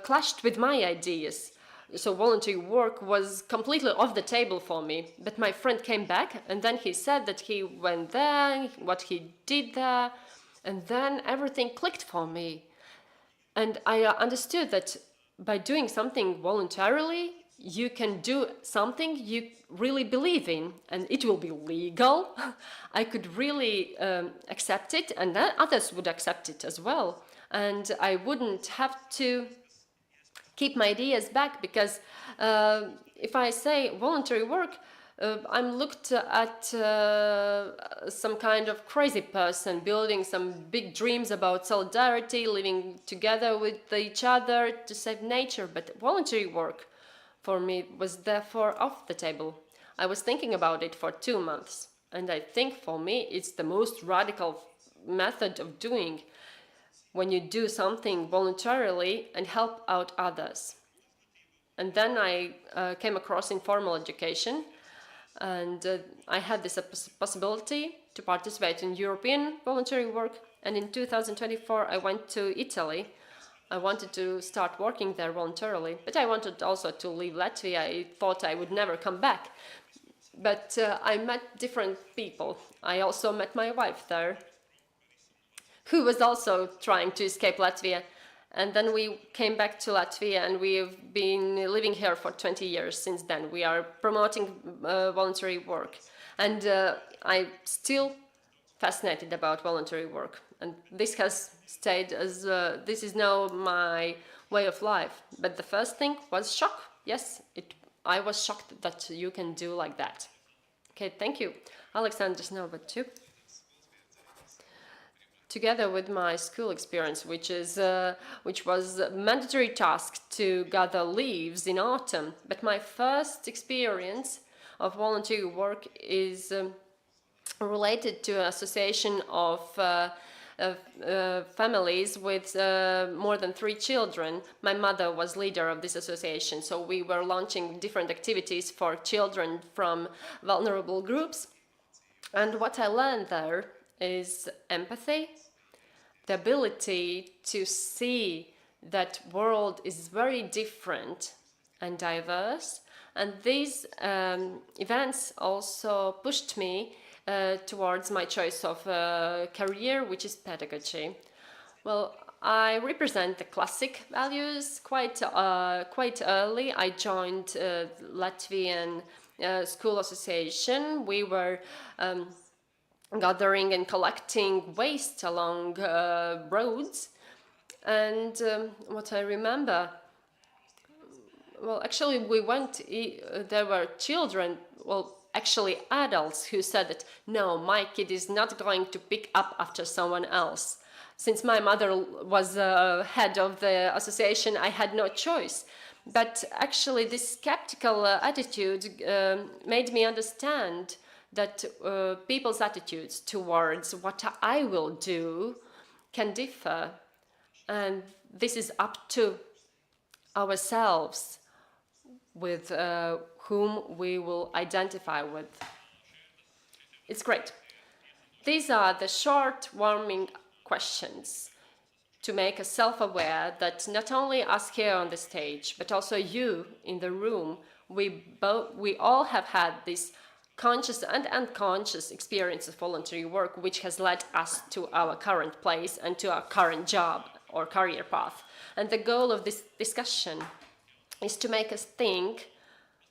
clashed with my ideas. So voluntary work was completely off the table for me. But my friend came back, and then he said that he went there, what he did there, and then everything clicked for me. And I understood that by doing something voluntarily, you can do something you really believe in, and it will be legal. I could really accept it, and then others would accept it as well. And I wouldn't have to keep my ideas back, because if I say voluntary work, I'm looked at some kind of crazy person building some big dreams about solidarity, living together with each other to save nature. But voluntary work for me was therefore off the table. I was thinking about it for 2 months, and I think for me it's the most radical method of doing, when you do something voluntarily and help out others. And then I came across informal education, and I had this possibility to participate in European voluntary work. And in 2024 I went to Italy. I wanted to start working there voluntarily, but I wanted also to leave Latvia. I thought I would never come back. But I met different people. I also met my wife there, who was also trying to escape Latvia. And then we came back to Latvia, and we've been living here for 20 years since then. We are promoting voluntary work. And I'm still fascinated about voluntary work. And this has stayed as, this is now my way of life. But the first thing was shock. Yes, I was shocked that you can do like that. Okay, thank you. Alexander, now about you. Together with my school experience, which was a mandatory task to gather leaves in autumn. But my first experience of voluntary work is related to an association of families with more than 3 children. My mother was leader of this association, so we were launching different activities for children from vulnerable groups. And what I learned there is empathy, the ability to see that world is very different and diverse. And these events also pushed me towards my choice of career, which is pedagogy. Well, I represent the classic values quite early. I joined Latvian School Association. We were gathering and collecting waste along roads. And what I remember, well, actually we went, there were children, well, actually adults who said that, no, my kid is not going to pick up after someone else. Since my mother was head of the association, I had no choice. But actually, this skeptical attitude made me understand that people's attitudes towards what I will do can differ. And this is up to ourselves with whom we will identify with. It's great. These are the short, warming questions to make us self-aware that not only us here on the stage, but also you in the room, we all have had this conscious and unconscious experience of voluntary work, which has led us to our current place and to our current job or career path. And the goal of this discussion is to make us think,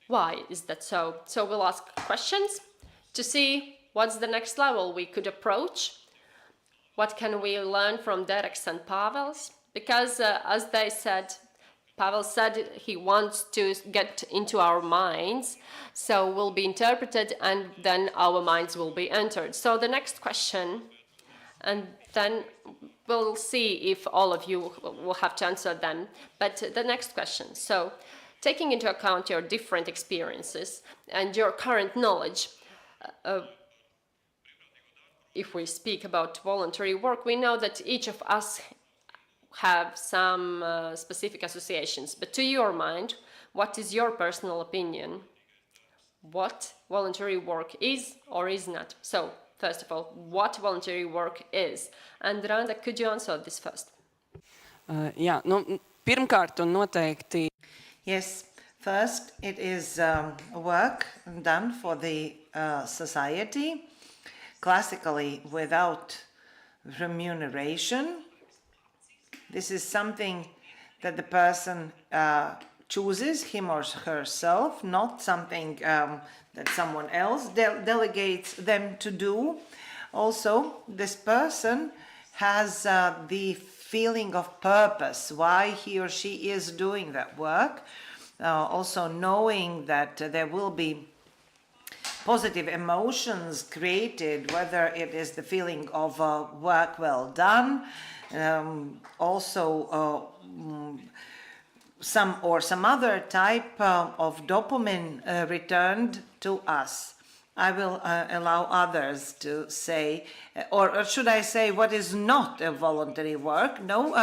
why is that so? So we'll ask questions to see what's the next level we could approach. What can we learn from Derek's and Pavel's? Because as they said, Pavel said he wants to get into our minds, so will be interpreted and then our minds will be entered. So the next question, and then we'll see if all of you will have to answer them. But the next question, so taking into account your different experiences and your current knowledge, if we speak about voluntary work, we know that each of us have some specific associations. But to your mind, what is your personal opinion? What voluntary work is or is not? So, first of all, what voluntary work is? And Randa, could you answer this first? Jā, nu, pirmkārt un noteikti. Yes, first it is work done for the society, classically without remuneration. This is something that the person chooses, him or herself, not something that someone else delegates them to do. Also, this person has the feeling of purpose, why he or she is doing that work. Also knowing that there will be positive emotions created, whether it is the feeling of work well done, some other type of dopamine returned to us. I will allow others to say, or should I say, what is not a voluntary work? No,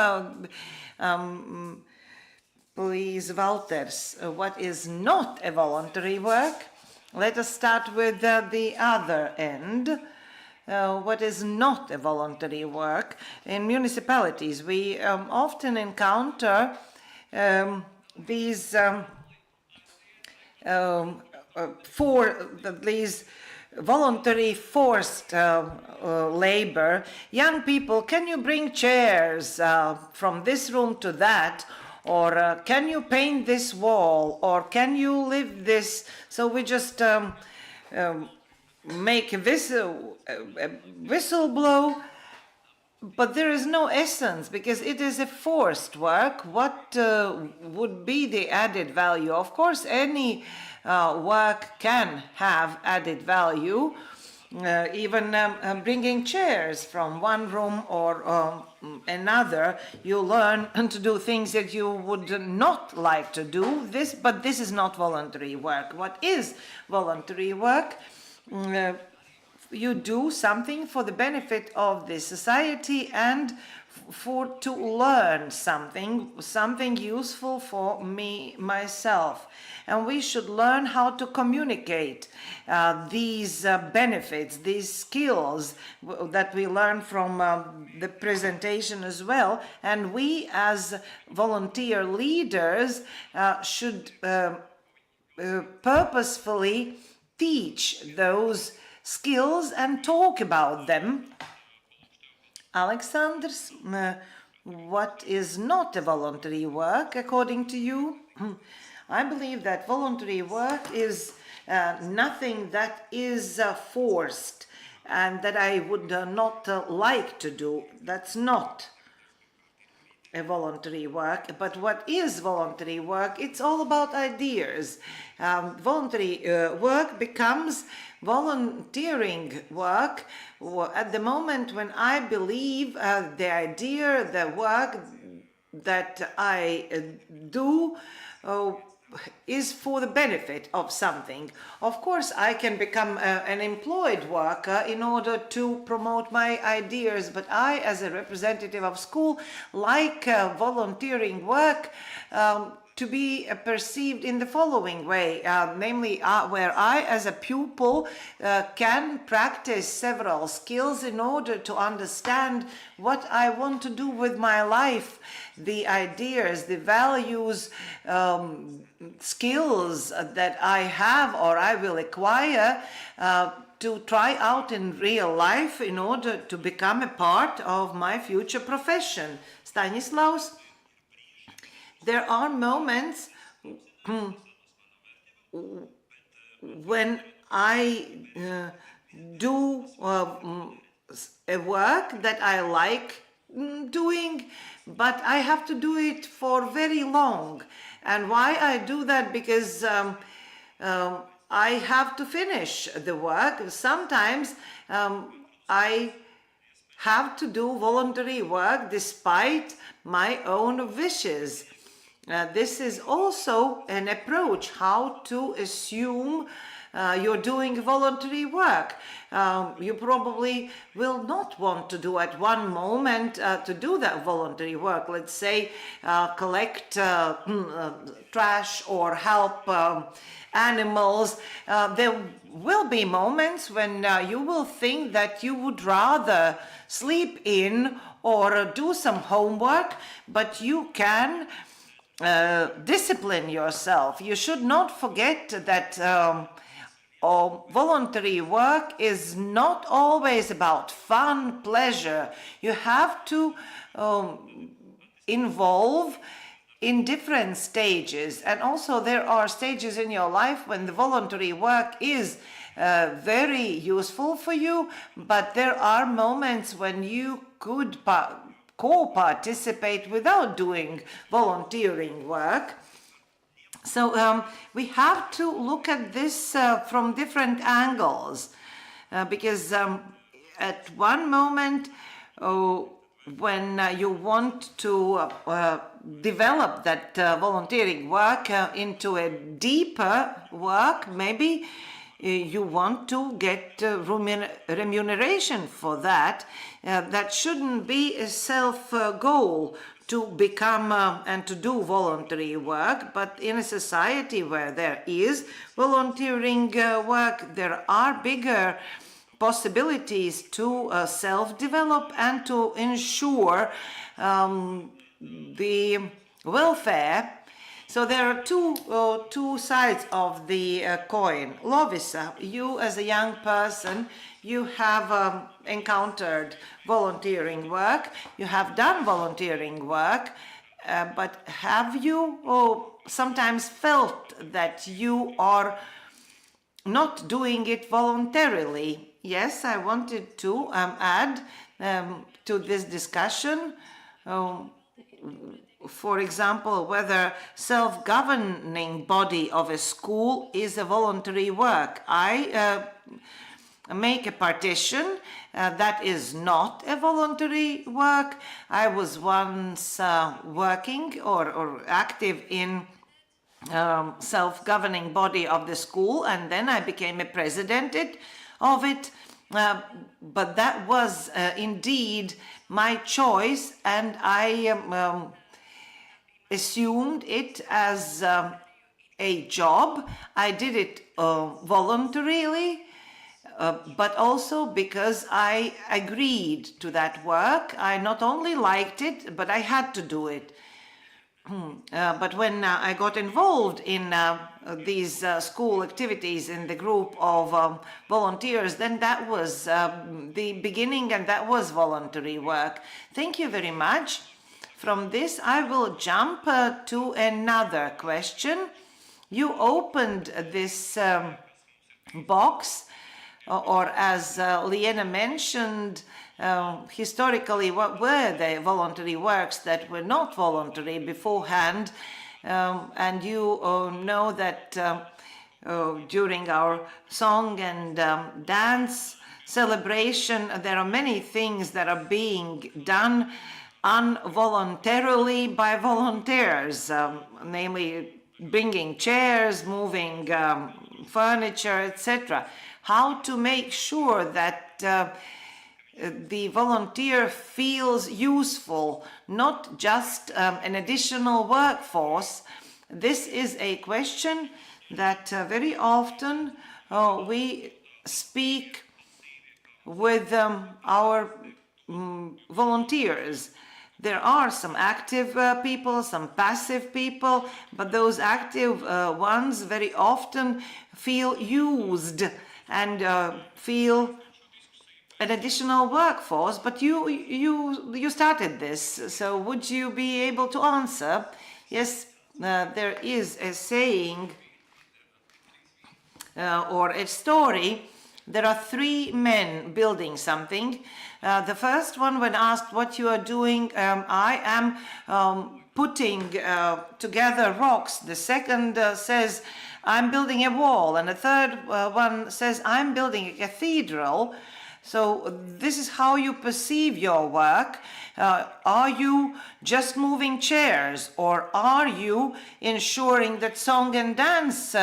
please, Walters, what is not a voluntary work? Let us start with the other end. What is not a voluntary work? In municipalities, we often encounter these voluntary forced labor. Young people, can you bring chairs from this room to that? Or can you paint this wall? Or can you lift this? So we just make a whistle blow, but there is no essence because it is a forced work. What would be the added value? Of course, any work can have added value. Even bringing chairs from one room or another, you learn to do things that you would not like to do. But this is not voluntary work. What is voluntary work? You do something for the benefit of the society and to learn something useful for myself. And we should learn how to communicate these benefits, these skills that we learn from the presentation as well. And we as volunteer leaders should purposefully teach those skills and talk about them. Alexandrs, what is not a voluntary work according to you? I believe that voluntary work is nothing that is forced and that I would not like to do. That's not. a voluntary work. But what is voluntary work? It's all about ideas. Voluntary work becomes volunteering work at the moment when I believe the idea, the work that I do is for the benefit of something. Of course, I can become an employed worker in order to promote my ideas, but I, as a representative of school, like volunteering work to be perceived in the following way, namely where I, as a pupil, can practice several skills in order to understand what I want to do with my life, the ideas, the values, skills that I have or I will acquire to try out in real life in order to become a part of my future profession. Staņislavs, there are moments when I do a work that I like doing, but I have to do it for very long. And why I do that? Because I have to finish the work. Sometimes I have to do voluntary work despite my own wishes. This is also an approach how to assume you're doing voluntary work. You probably will not want to do at one moment to do that voluntary work. Let's say collect trash or help animals. There will be moments when you will think that you would rather sleep in or do some homework, but you can discipline yourself. You should not forget that voluntary work is not always about fun, pleasure. You have to involve in different stages. And also there are stages in your life when the voluntary work is very useful for you, but there are moments when you could co-participate without doing volunteering work. So we have to look at this from different angles because at one moment when you want to develop that volunteering work into a deeper work, maybe you want to get remuneration for that. That shouldn't be a self-goal to become and to do voluntary work, but in a society where there is volunteering work, there are bigger possibilities to self-develop and to ensure the welfare. So there are two sides of the coin. Lovisa, you as a young person, you have encountered volunteering work, you have done volunteering work, but have you sometimes felt that you are not doing it voluntarily? Yes, I wanted to add to this discussion, for example, whether self-governing body of a school is a voluntary work. I make a partition that is not a voluntary work. I was once working or active in self-governing body of the school, and then I became a president of it. But that was indeed my choice, and I assumed it as a job. I did it voluntarily, but also because I agreed to that work. I not only liked it, but I had to do it. But when I got involved in these school activities in the group of volunteers, then that was the beginning, and that was voluntary work. Thank you very much. From this, I will jump to another question. You opened this box, or as Liena mentioned, historically, what were the voluntary works that were not voluntary beforehand. And you know that during our song and dance celebration, there are many things that are being done involuntarily by volunteers, namely bringing chairs, moving furniture, etc. How to make sure that the volunteer feels useful, not just an additional workforce. This is a question that very often we speak with our volunteers. There are some active people, some passive people, but those active ones very often feel used and feel an additional workforce. But you started this, so would you be able to answer? Yes, there is a saying or a story. There are three men building something. The first one, when asked what you are doing, I am putting together rocks. The second says, I'm building a wall. And the third one says, I'm building a cathedral. So this is how you perceive your work. Are you just moving chairs, or are you ensuring that song and dance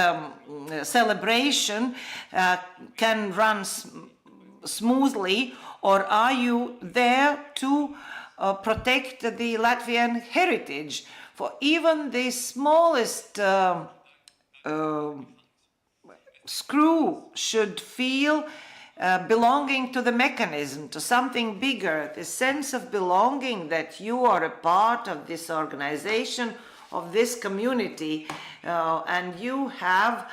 celebration can run smoothly, or are you there to protect the Latvian heritage? For even the smallest screw should feel belonging to the mechanism, to something bigger, the sense of belonging that you are a part of this organization, of this community, and you have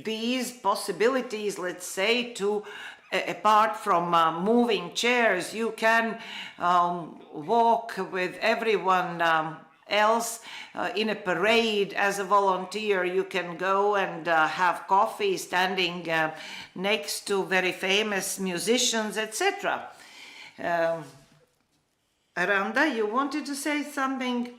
these possibilities, let's say, to apart from moving chairs, you can walk with everyone else in a parade as a volunteer. You can go and have coffee standing next to very famous musicians, etc. Aranda, you wanted to say something?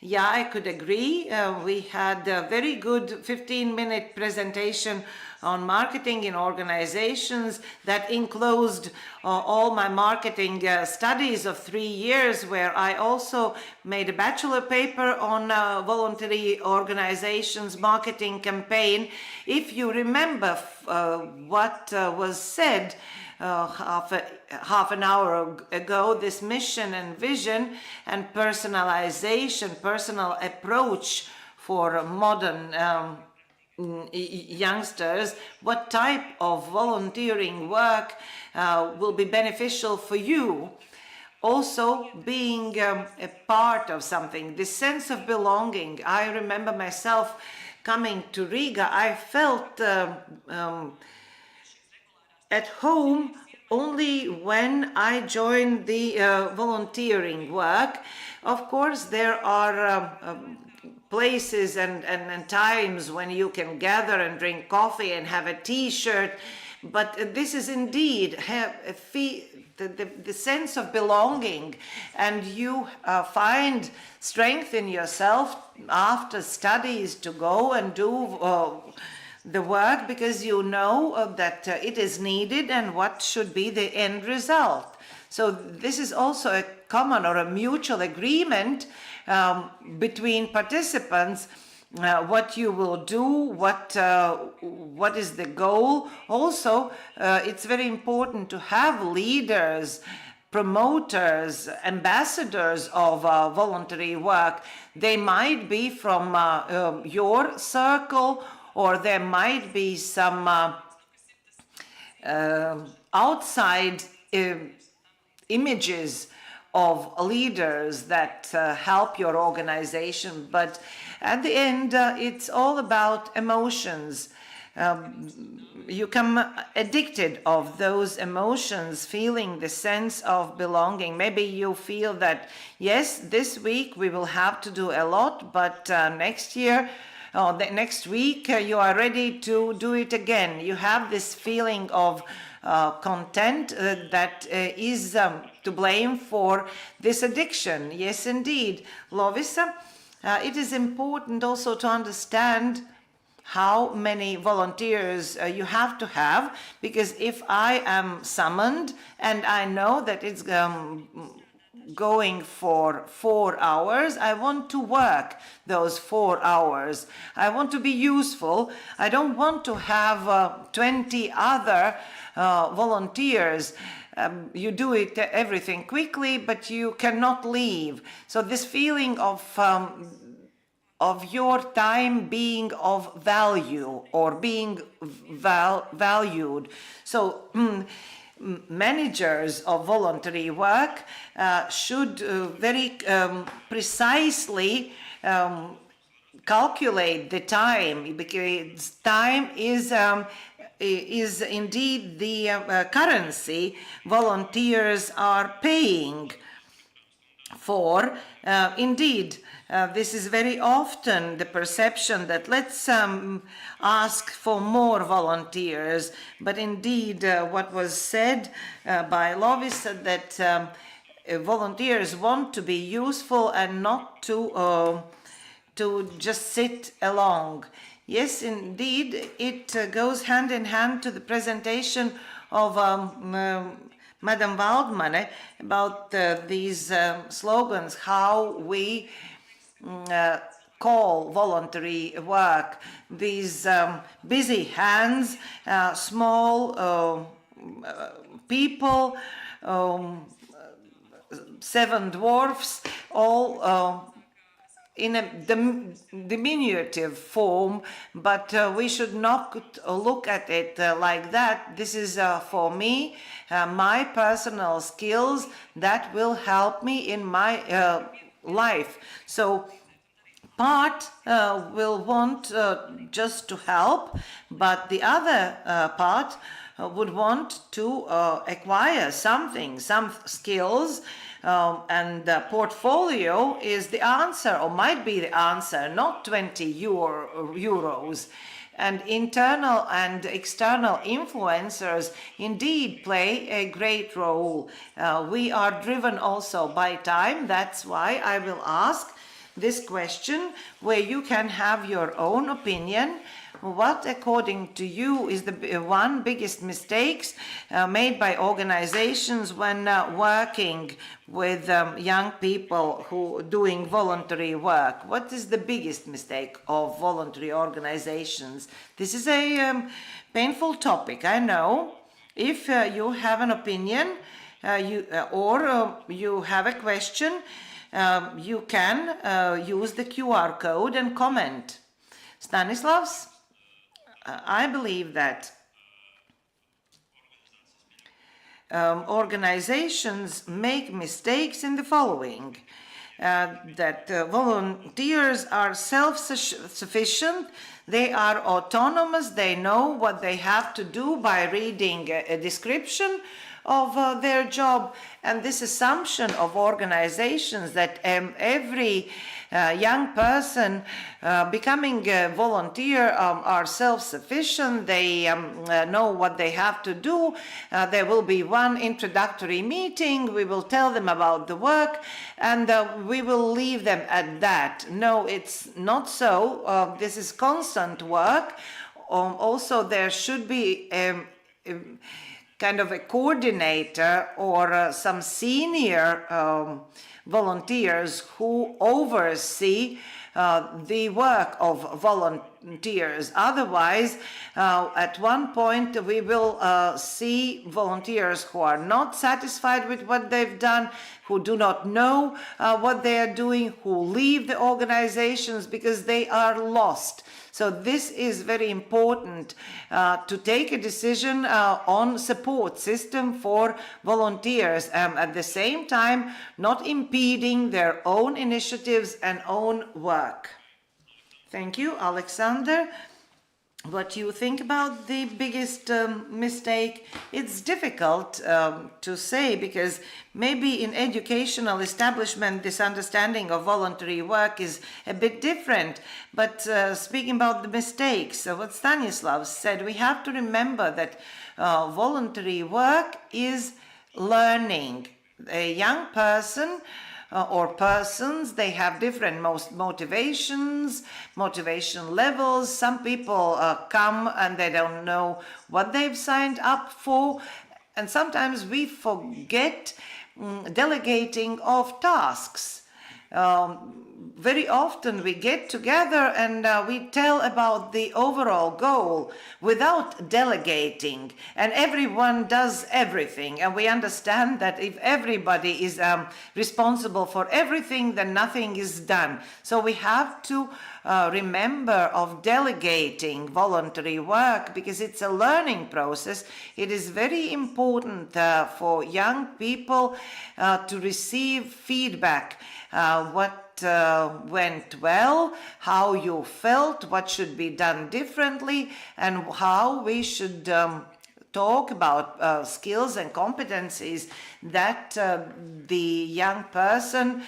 Yeah, I could agree. We had a very good 15-minute presentation on marketing in organizations that enclosed all my marketing studies of 3 years, where I also made a bachelor paper on voluntary organizations marketing campaign. If you remember what was said half an hour ago, this mission and vision and personalization, personal approach for modern youngsters, what type of volunteering work will be beneficial for you. Also being a part of something, this sense of belonging. I remember myself coming to Riga, I felt at home only when I joined the volunteering work. Of course, there are places and times when you can gather and drink coffee and have a t-shirt, but this is indeed the sense of belonging, and you find strength in yourself after studies to go and do the work, because you know that it is needed and what should be the end result. So this is also a common or a mutual agreement between participants, what you will do, what is the goal. Also, it's very important to have leaders, promoters, ambassadors of voluntary work. They might be from your circle, or there might be some outside images of leaders that help your organization. But at the end, it's all about emotions. You become addicted of those emotions, feeling the sense of belonging. Maybe you feel that, yes, this week we will have to do a lot, but next year, next week, you are ready to do it again. You have this feeling of content that is to blame for this addiction. Yes, indeed, Lovisa, it is important also to understand how many volunteers you have to have, because if I am summoned and I know that it's going for 4 hours, I want to work those 4 hours. I want to be useful. I don't want to have 20 other volunteers. You do it everything quickly, but you cannot leave. So this feeling of your time being of value or being valued. So managers of voluntary work should very precisely calculate the time, because time is indeed the currency volunteers are paying for. Indeed, this is very often the perception that let's ask for more volunteers, but indeed what was said by Lovis said that volunteers want to be useful and not to just sit along. Yes, indeed, it goes hand in hand to the presentation of Madam Waldmann about these slogans, how we call voluntary work these busy hands, small people, 7 dwarfs, all in a diminutive form, but we should not look at it like that. This is for me, my personal skills that will help me in my life. So part will want just to help, but the other part would want to acquire something, some skills, and the portfolio is the answer, or might be the answer, not 20 euros. And internal and external influencers indeed play a great role. We are driven also by time. That's why I will ask this question, where you can have your own opinion. What, according to you, is the one biggest mistakes made by organizations when working with young people who doing voluntary work? What is the biggest mistake of voluntary organizations? This is a painful topic, I know. If you have an opinion or you have a question, you can use the QR code and comment. Stanislavs? I believe that organizations make mistakes in the following. That volunteers are self-sufficient, they are autonomous, they know what they have to do by reading a description of their job, and this assumption of organizations that every young person becoming a volunteer are self-sufficient, they know what they have to do, there will be one introductory meeting, we will tell them about the work, and we will leave them at that. No, it's not so. This is constant work. Also, there should be kind of a coordinator or some senior volunteers who oversee the work of volunteers. Otherwise, at one point we will see volunteers who are not satisfied with what they've done, who do not know what they are doing, who leave the organizations because they are lost. So this is very important to take a decision on support system for volunteers, at the same time not impeding their own initiatives and own work. Thank you, Alexander. what you think about the biggest mistake. It's difficult to say, because maybe in educational establishment this understanding of voluntary work is a bit different. But speaking about the mistakes, what Stanislav said, we have to remember that voluntary work is learning. A young person or persons, they have different motivation levels. Some people come and they don't know what they've signed up for, and sometimes we forget delegating of tasks. Very often we get together and we tell about the overall goal without delegating, and everyone does everything, and we understand that if everybody is responsible for everything, then nothing is done. So we have to remember of delegating voluntary work, because it's a learning process. It is very important for young people to receive feedback. What went well, how you felt, what should be done differently, and how we should talk about skills and competencies that the young person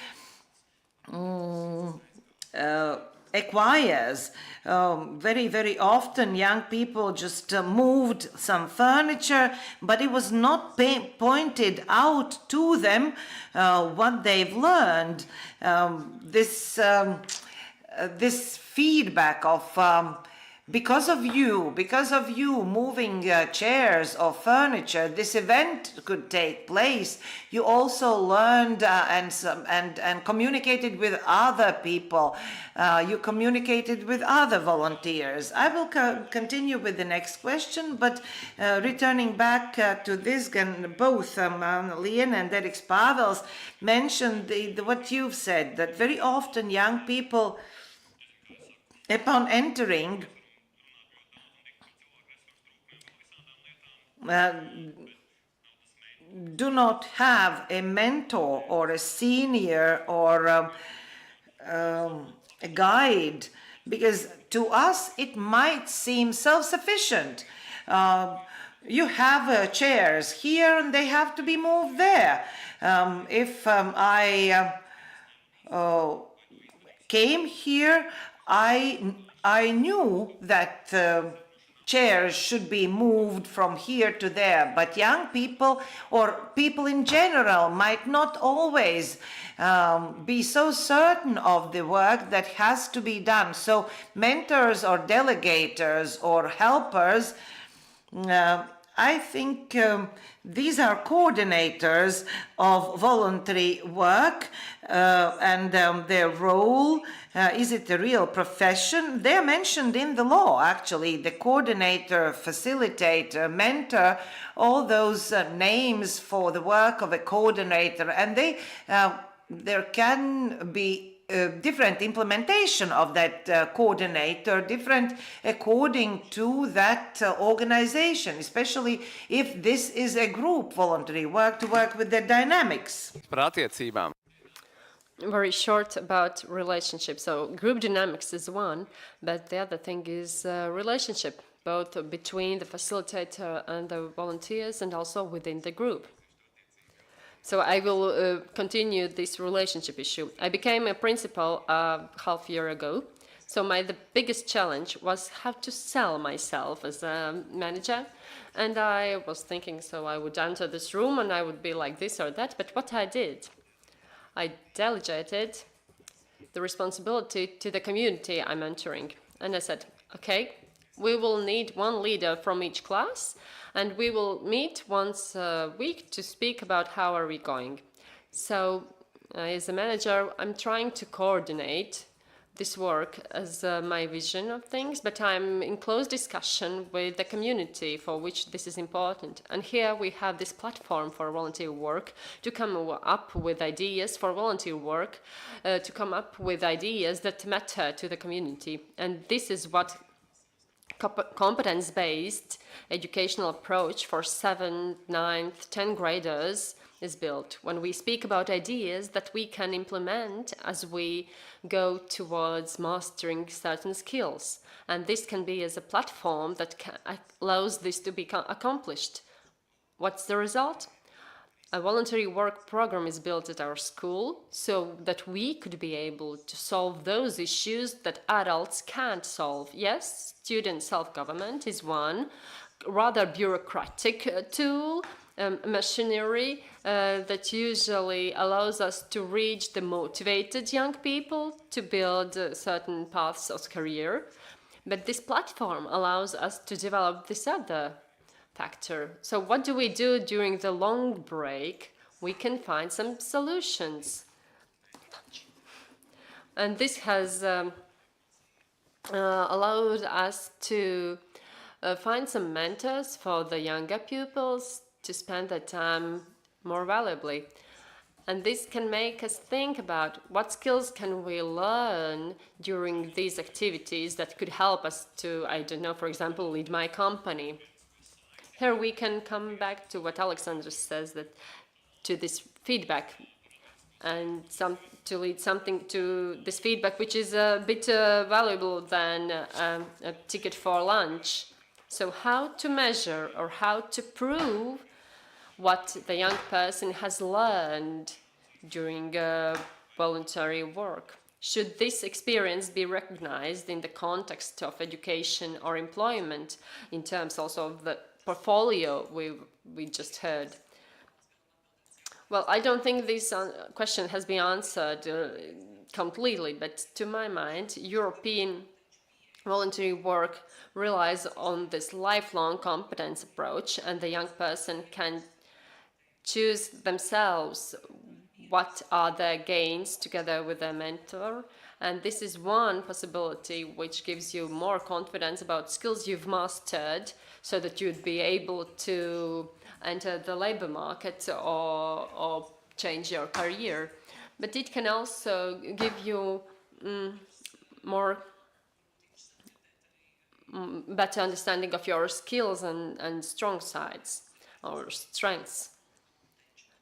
acquires. Very often young people just moved some furniture, but it was not pointed out to them what they've learned. This feedback of because of you moving chairs or furniture, this event could take place. You also learned and communicated with other people. You communicated with other volunteers. I will continue with the next question, but returning back to this, both Lien and Derek Pāvels mentioned what you've said, that very often young people, upon entering, do not have a mentor or a senior or a guide, because to us it might seem self-sufficient. You have chairs here and they have to be moved there. If I came here, I knew that chairs should be moved from here to there, but young people or people in general might not always be so certain of the work that has to be done. So mentors or delegators or helpers, I think these are coordinators of voluntary work, and their role. Is it a real profession? They're mentioned in the law, actually, the coordinator, facilitator, mentor, all those names for the work of a coordinator. And there can be different implementation of that coordinator, different according to that organization, especially if this is a group voluntary work, to work with the dynamics. Very short about relationships. So group dynamics is one, but the other thing is relationship, both between the facilitator and the volunteers and also within the group. So I will continue this relationship issue. I became a principal half a year ago. So the biggest challenge was how to sell myself as a manager. And I was thinking, so I would enter this room and I would be like this or that. But what I did, I delegated the responsibility to the community I'm mentoring. And I said, okay, we will need one leader from each class, and we will meet once a week to speak about how are we going. So as a manager, I'm trying to coordinate this work as my vision of things, but I'm in close discussion with the community for which this is important. And here we have this platform for volunteer work to come up with ideas for volunteer work, to come up with ideas that matter to the community. And this is what competence-based educational approach for 7th, 9th, 10th graders is built, when we speak about ideas that we can implement as we go towards mastering certain skills. And this can be as a platform that allows this to be accomplished. What's the result? A voluntary work program is built at our school so that we could be able to solve those issues that adults can't solve. Yes, student self-government is one rather bureaucratic tool, machinery that usually allows us to reach the motivated young people to build certain paths of career. But this platform allows us to develop this other factor. So what do we do during the long break? We can find some solutions. And this has allowed us to find some mentors for the younger pupils to spend their time more valuably. And this can make us think about what skills can we learn during these activities that could help us to, I don't know, for example, lead my company. Here we can come back to what Alexander says, that to this feedback and to lead something to this feedback which is a bit valuable than a ticket for lunch. So how to measure or how to prove what the young person has learned during voluntary work? Should this experience be recognized in the context of education or employment, in terms also of the portfolio we just heard? Well, I don't think this question has been answered completely, but to my mind, European voluntary work relies on this lifelong competence approach, and the young person can choose themselves what are their gains together with their mentor. And this is one possibility which gives you more confidence about skills you've mastered, so that you'd be able to enter the labor market or change your career. But it can also give you better understanding of your skills and strong sides or strengths.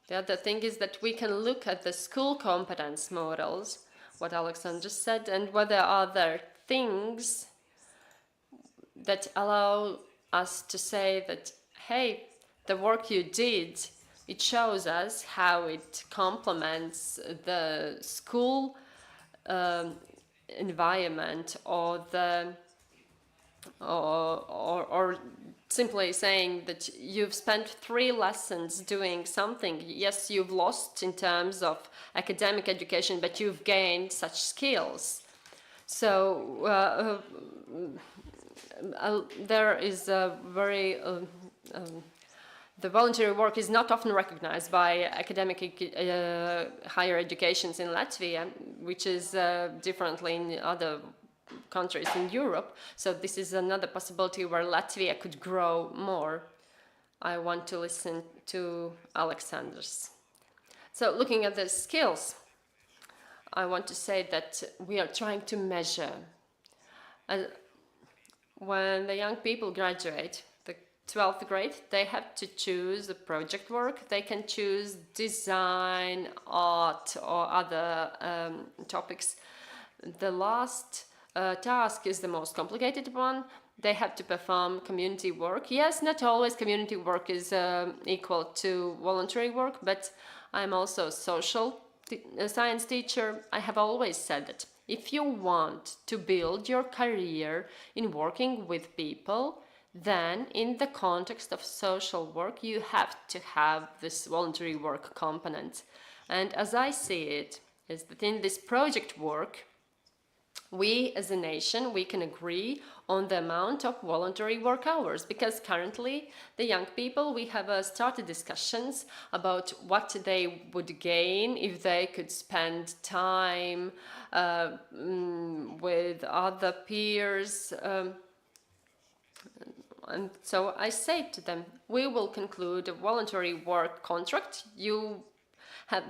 The other thing is that we can look at the school competence models, what Alexander said, and whether are there things that allow us to say that, hey, the work you did, it shows us how it complements the school environment, or simply saying that you've spent 3 lessons doing something. Yes, you've lost in terms of academic education, but you've gained such skills. So there is a very the voluntary work is not often recognized by academic higher educations in Latvia, which is differently in other countries in Europe. So this is another possibility where Latvia could grow more. I want to listen to Alexander's. So looking at the skills, I want to say that we are trying to measure. When the young people graduate, the 12th grade, they have to choose a project work. They can choose design, art, or other topics. The last task is the most complicated one. They have to perform community work. Yes, not always community work is equal to voluntary work, but I'm also a social science teacher. I have always said that if you want to build your career in working with people, then in the context of social work, you have to have this voluntary work component. And as I see it, is that in this project work, we as a nation, we can agree on the amount of voluntary work hours, because currently the young people, we have started discussions about what they would gain if they could spend time with other peers. And so I say to them, we will conclude a voluntary work contract. You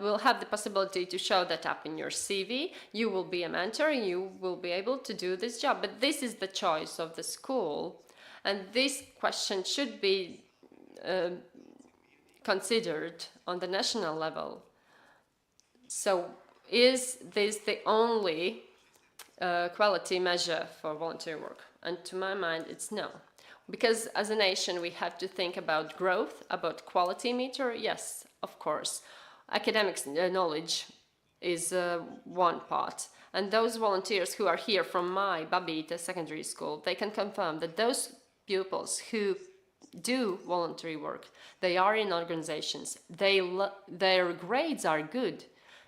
will have the possibility to show that up in your CV. You will be a mentor and you will be able to do this job. But this is the choice of the school. And this question should be considered on the national level. So is this the only quality measure for volunteer work? And to my mind, it's no. Because as a nation, we have to think about growth, about quality meter, yes, of course. Academic knowledge is one part. And those volunteers who are here from my Babīta secondary school, they can confirm that those pupils who do voluntary work, they are in organizations, their grades are good,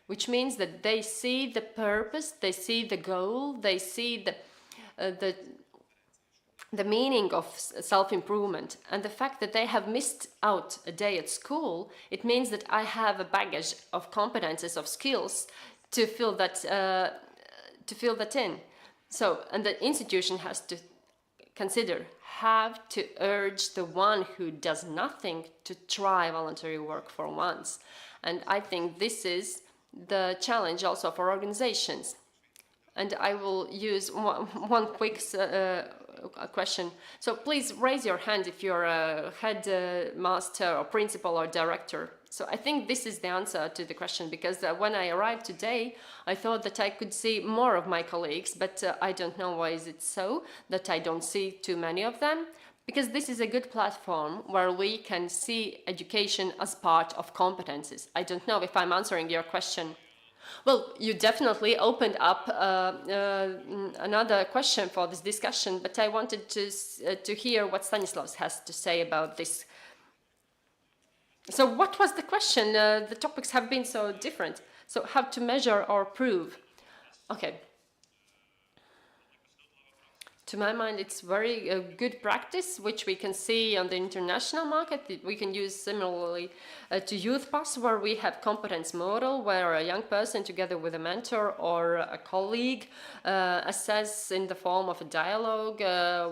which means that they see the purpose, they see the goal, they see the meaning of self-improvement. And the fact that they have missed out a day at school, it means that I have a baggage of competences, of skills to fill that in. So, and the institution has to consider, have to urge the one who does nothing to try voluntary work for once. And I think this is the challenge also for organizations. And I will use one quick question. So please raise your hand if you're a head master or principal or director. So I think this is the answer to the question, because when I arrived today, I thought that I could see more of my colleagues, but I don't know why is it so that I don't see too many of them. Because this is a good platform where we can see education as part of competences. I don't know if I'm answering your question. Well, you definitely opened up another question for this discussion, but I wanted to hear what Stanislavs has to say about this. So what was the question? The topics have been so different. So how to measure or prove? Okay. To my mind, it's very good practice, which we can see on the international market. We can use similarly to Youth Pass, where we have competence model, where a young person together with a mentor or a colleague assess in the form of a dialogue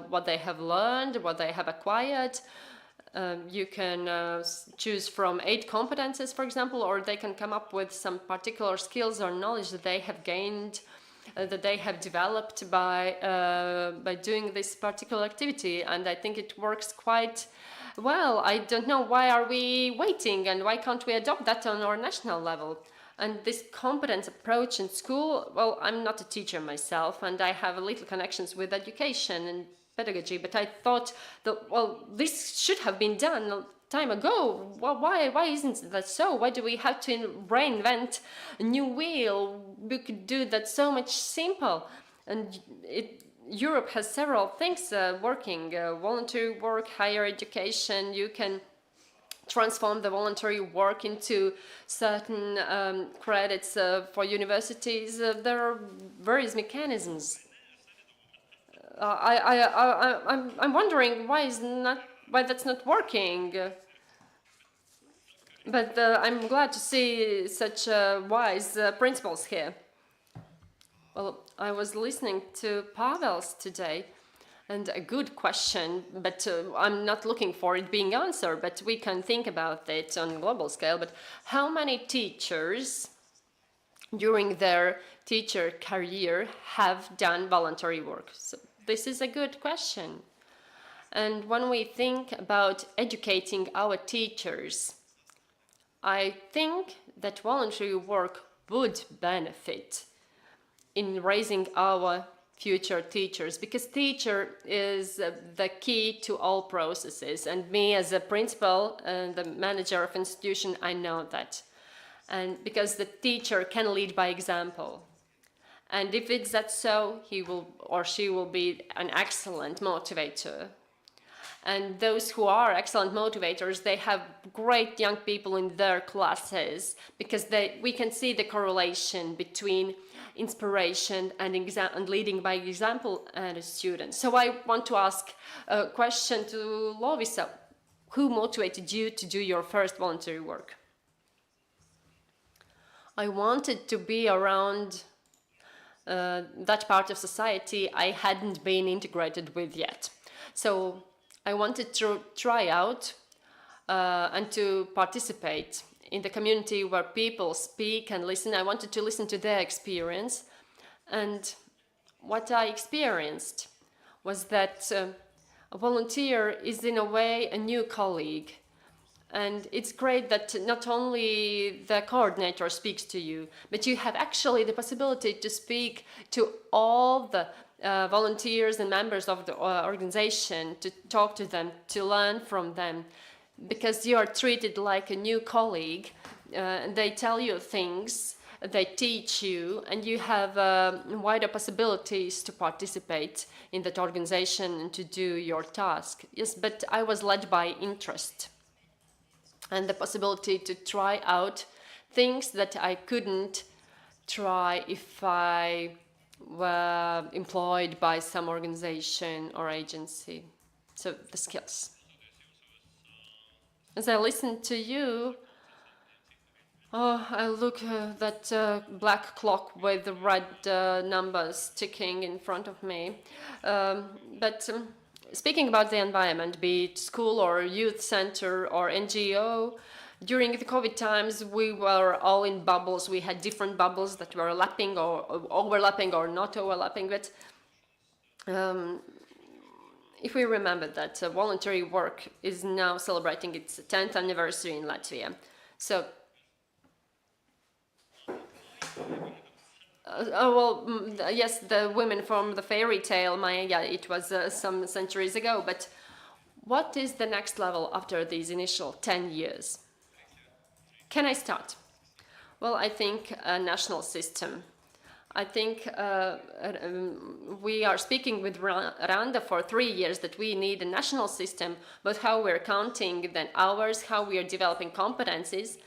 what they have learned, what they have acquired. You can choose from 8 competences, for example, or they can come up with some particular skills or knowledge that they have gained, that they have developed by doing this particular activity. And I think it works quite well. I don't know, why are we waiting and why can't we adopt that on our national level? And this competence approach in school, well, I'm not a teacher myself, and I have little connections with education and pedagogy, but I thought that, well, this should have been done a time ago. Well, why isn't that so? Why do we have to reinvent a new wheel? We could do that so much simple. And Europe has several things working, voluntary work, higher education. You can transform the voluntary work into certain credits for universities. There are various mechanisms. I'm wondering why that's not working. But I'm glad to see such wise principles here. Well, I was listening to Pavel's today, and a good question, but I'm not looking for it being answered, but we can think about it on a global scale. But how many teachers during their teacher career have done voluntary work? So this is a good question. And when we think about educating our teachers, I think that voluntary work would benefit in raising our future teachers, because teacher is the key to all processes. And me as a principal and the manager of institution, I know that. And because the teacher can lead by example. And if it's that so, he will or she will be an excellent motivator. And those who are excellent motivators, they have great young people in their classes, because we can see the correlation between inspiration and leading by example and a student. So I want to ask a question to Lovisa. Who motivated you to do your first voluntary work? I wanted to be around that part of society I hadn't been integrated with yet. So I wanted to try out and to participate in the community where people speak and listen. I wanted to listen to their experience. And what I experienced was that a volunteer is in a way a new colleague. And it's great that not only the coordinator speaks to you, but you have actually the possibility to speak to all the volunteers and members of the organization, to talk to them, to learn from them, because you are treated like a new colleague. They tell you things, they teach you, and you have wider possibilities to participate in that organization and to do your task. Yes, but I was led by interest and the possibility to try out things that I couldn't try if I were employed by some organization or agency. So the skills. As I listen to you, I look at that black clock with the red numbers ticking in front of me. Speaking about the environment, be it school or youth center or NGO, during the COVID times, we were all in bubbles. We had different bubbles that were lapping or overlapping or not overlapping. But if we remember that voluntary work is now celebrating its 10th anniversary in Latvia. So, yes, the women from the fairy tale, Maya, it was some centuries ago, but what is the next level after these initial 10 years? Can I start? Well, I think a national system. I think we are speaking with Randa for 3 years that we need a national system, but how we're counting the hours, how we are developing competencies.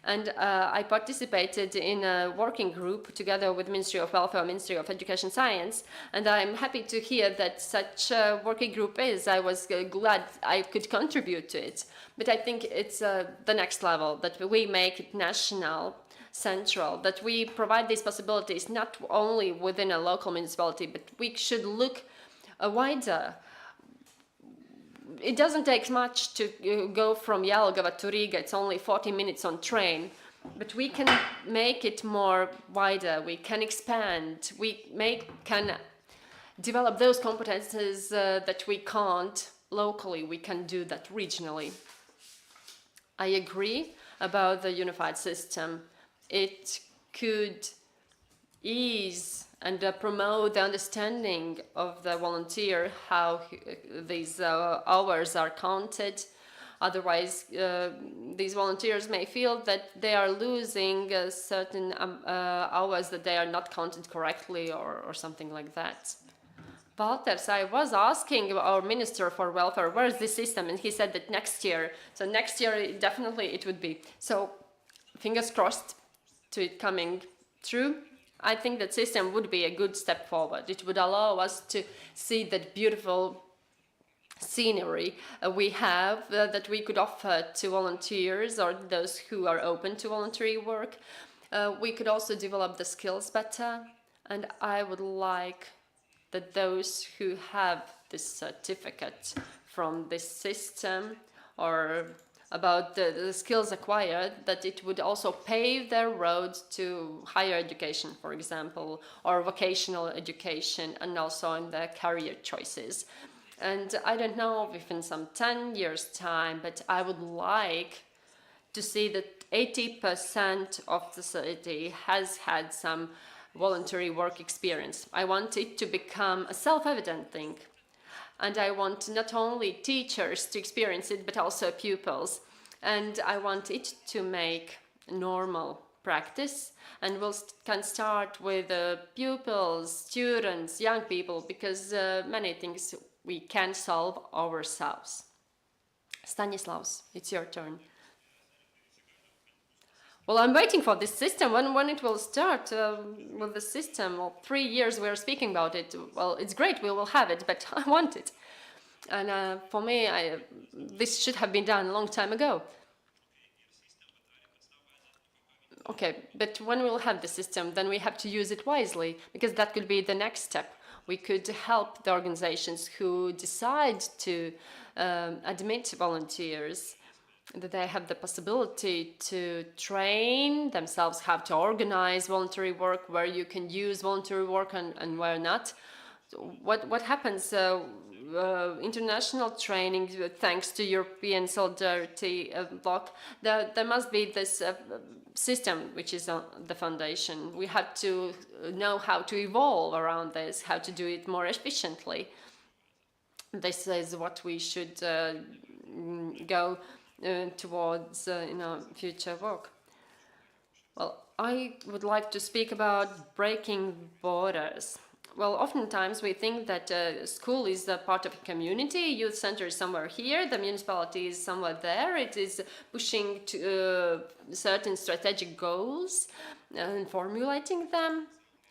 And I participated in a working group together with Ministry of Welfare, Ministry of Education Science, and I'm happy to hear that such a working group is. I was glad I could contribute to it. But I think it's the next level, that we make it national, central, that we provide these possibilities not only within a local municipality, but we should look wider. It doesn't take much to go from Jelgava to Riga. It's only 40 minutes on train, but we can make it more wider. We can expand. We can develop those competences that we can't locally. We can do that regionally. I agree about the unified system. It could ease and promote the understanding of the volunteer, how these hours are counted. Otherwise, these volunteers may feel that they are losing certain hours, that they are not counted correctly or something like that. Walters, I was asking our Minister for Welfare, where is this system? And he said that next year. So next year, definitely it would be. So fingers crossed to it coming true. I think that system would be a good step forward. It would allow us to see that beautiful scenery we have that we could offer to volunteers or those who are open to voluntary work. We could also develop the skills better, and I would like that those who have this certificate from this system or about the skills acquired, that it would also pave their road to higher education, for example, or vocational education, and also in the career choices. And I don't know if in some 10 years' time, but I would like to see that 80% of the society has had some voluntary work experience. I want it to become a self-evident thing. And I want not only teachers to experience it, but also pupils. And I want it to make normal practice. And can start with pupils, students, young people, because many things we can solve ourselves. Stanislavs, it's your turn. Well, I'm waiting for this system. When it will start with the system? Well, 3 years we're speaking about it. Well, it's great, we will have it, but I want it. And for me, this should have been done a long time ago. Okay, but when we'll have the system, then we have to use it wisely, because that could be the next step. We could help the organizations who decide to admit volunteers, that they have the possibility to train themselves how to organize voluntary work, where you can use voluntary work and where not. What happens international training, thanks to European Solidarity Bloc, there must be this system which is on the foundation. We have to know how to evolve around this, how to do it more efficiently. This is what we should go towards in our future work. Well, I would like to speak about breaking borders. Well, oftentimes we think that school is a part of a community, youth center is somewhere here, the municipality is somewhere there, it is pushing to certain strategic goals and formulating them.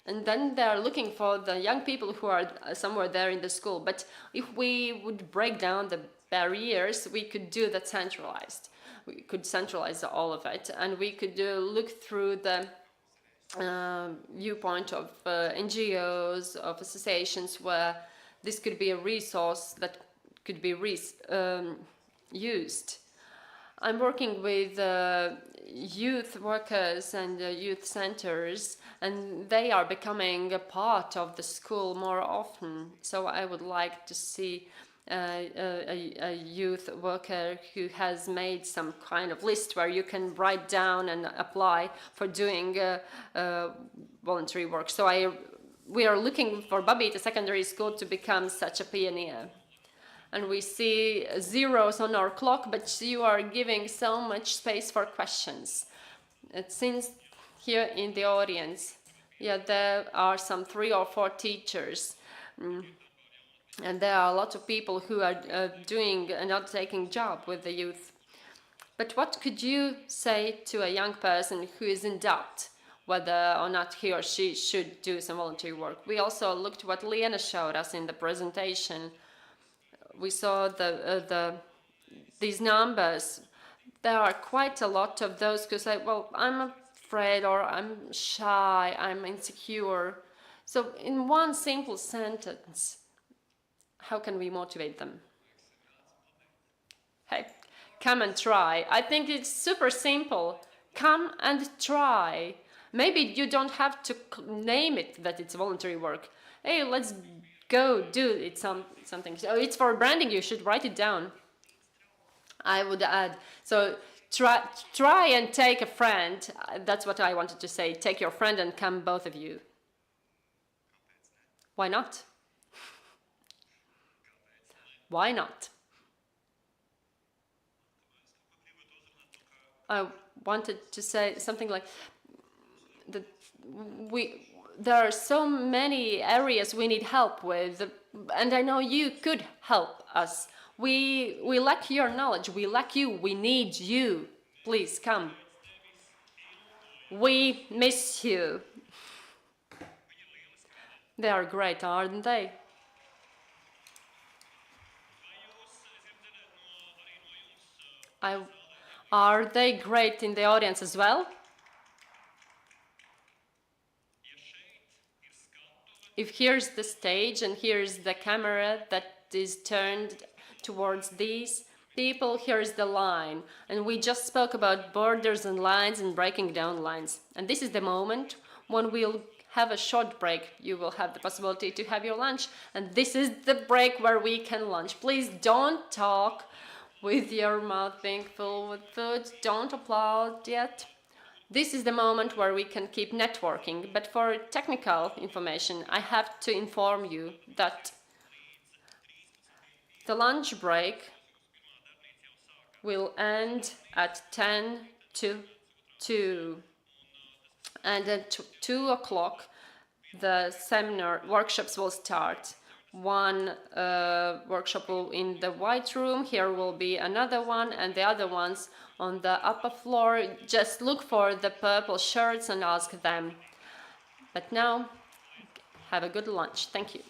And then they are looking for the young people who are somewhere there in the school. But if we would break down the barriers, we could do that centralized. We could centralize all of it, and we could look through the viewpoint of NGOs, of associations, where this could be a resource that could be used. I'm working with youth workers and youth centers, and they are becoming a part of the school more often. So I would like to see a youth worker who has made some kind of list where you can write down and apply for doing voluntary work. So we are looking for Babīta Secondary School to become such a pioneer. And we see zeros on our clock, but you are giving so much space for questions. It seems here in the audience, yeah, there are some 3 or 4 teachers. And there are a lot of people who are doing and undertaking job with the youth. But what could you say to a young person who is in doubt whether or not he or she should do some voluntary work? We also looked what Liena showed us in the presentation. We saw these numbers. There are quite a lot of those who say, well, I'm afraid, or I'm shy, I'm insecure. So in one simple sentence, how can we motivate them? Hey, come and try. I think it's super simple. Come and try. Maybe you don't have to name it that it's voluntary work. Hey, let's go do it something. So it's for branding, you should write it down. I would add, so try and take a friend. That's what I wanted to say. Take your friend and come, both of you. Why not? Why not? I wanted to say something like that there are so many areas we need help with, and I know you could help us. We lack your knowledge, we lack you, we need you. Please come. We miss you. They are great, aren't they? Are they great in the audience as well? If here's the stage and here's the camera that is turned towards these people, here's the line. And we just spoke about borders and lines and breaking down lines. And this is the moment when we'll have a short break. You will have the possibility to have your lunch. And this is the break where we can lunch. Please don't talk with your mouth being full with food. Don't applaud yet. This is the moment where we can keep networking, but for technical information, I have to inform you that the lunch break will end at 10 to 2. And at 2 o'clock, the seminar workshops will start. One workshop will in the white room, here will be another one, and the other ones on the upper floor. Just look for the purple shirts and ask them. But now, have a good lunch. Thank you.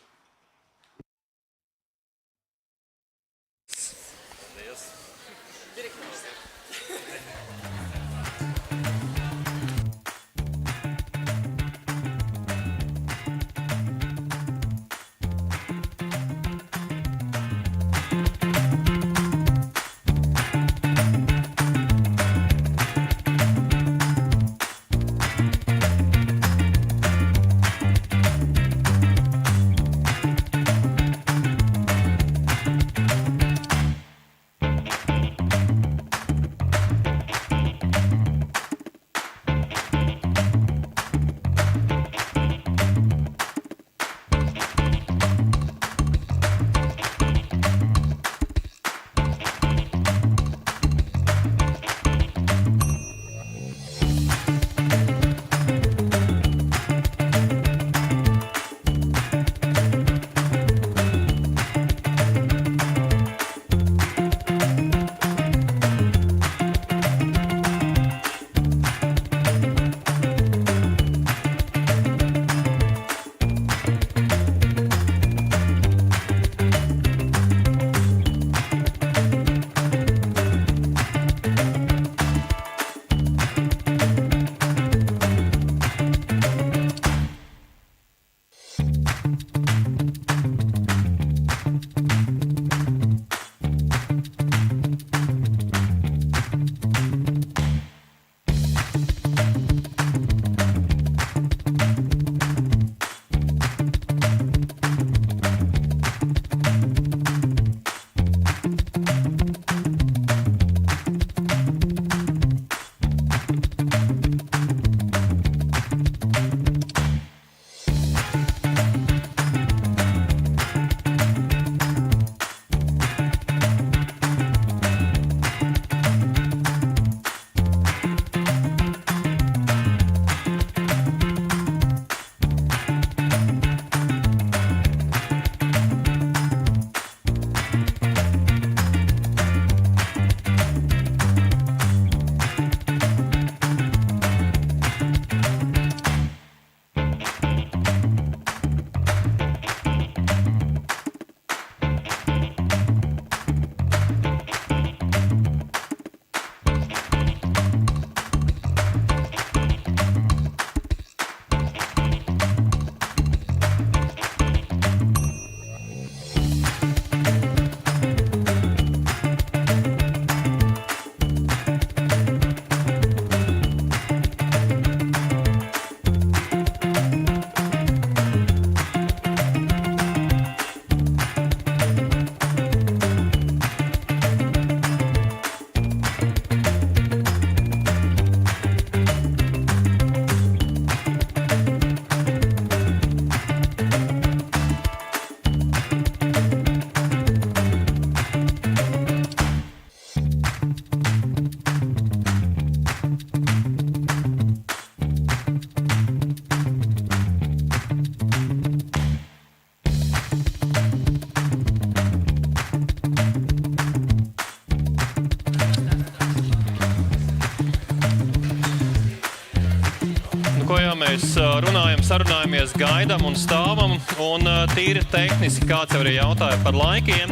sarunājamies gaidam un stāvam, un tīri tehniski kāds jau arī jautāja par laikiem,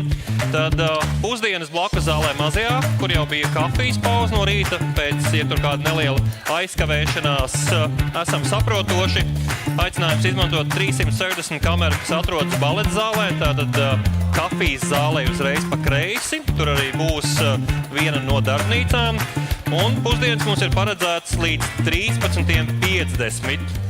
tad pusdienas bloka zālē mazajā, kur jau bija kafijas pauze no rīta, pēc, ja tur kāda neliela aizkavēšanās, esam saprotoši. Aicinājums izmantot 360 kameru, kas atrodas baleta zālē, tātad kafijas zālē uzreiz pa kreisi, tur arī būs viena no darbnīcām, un pusdienas mums ir paredzēts līdz 13:50.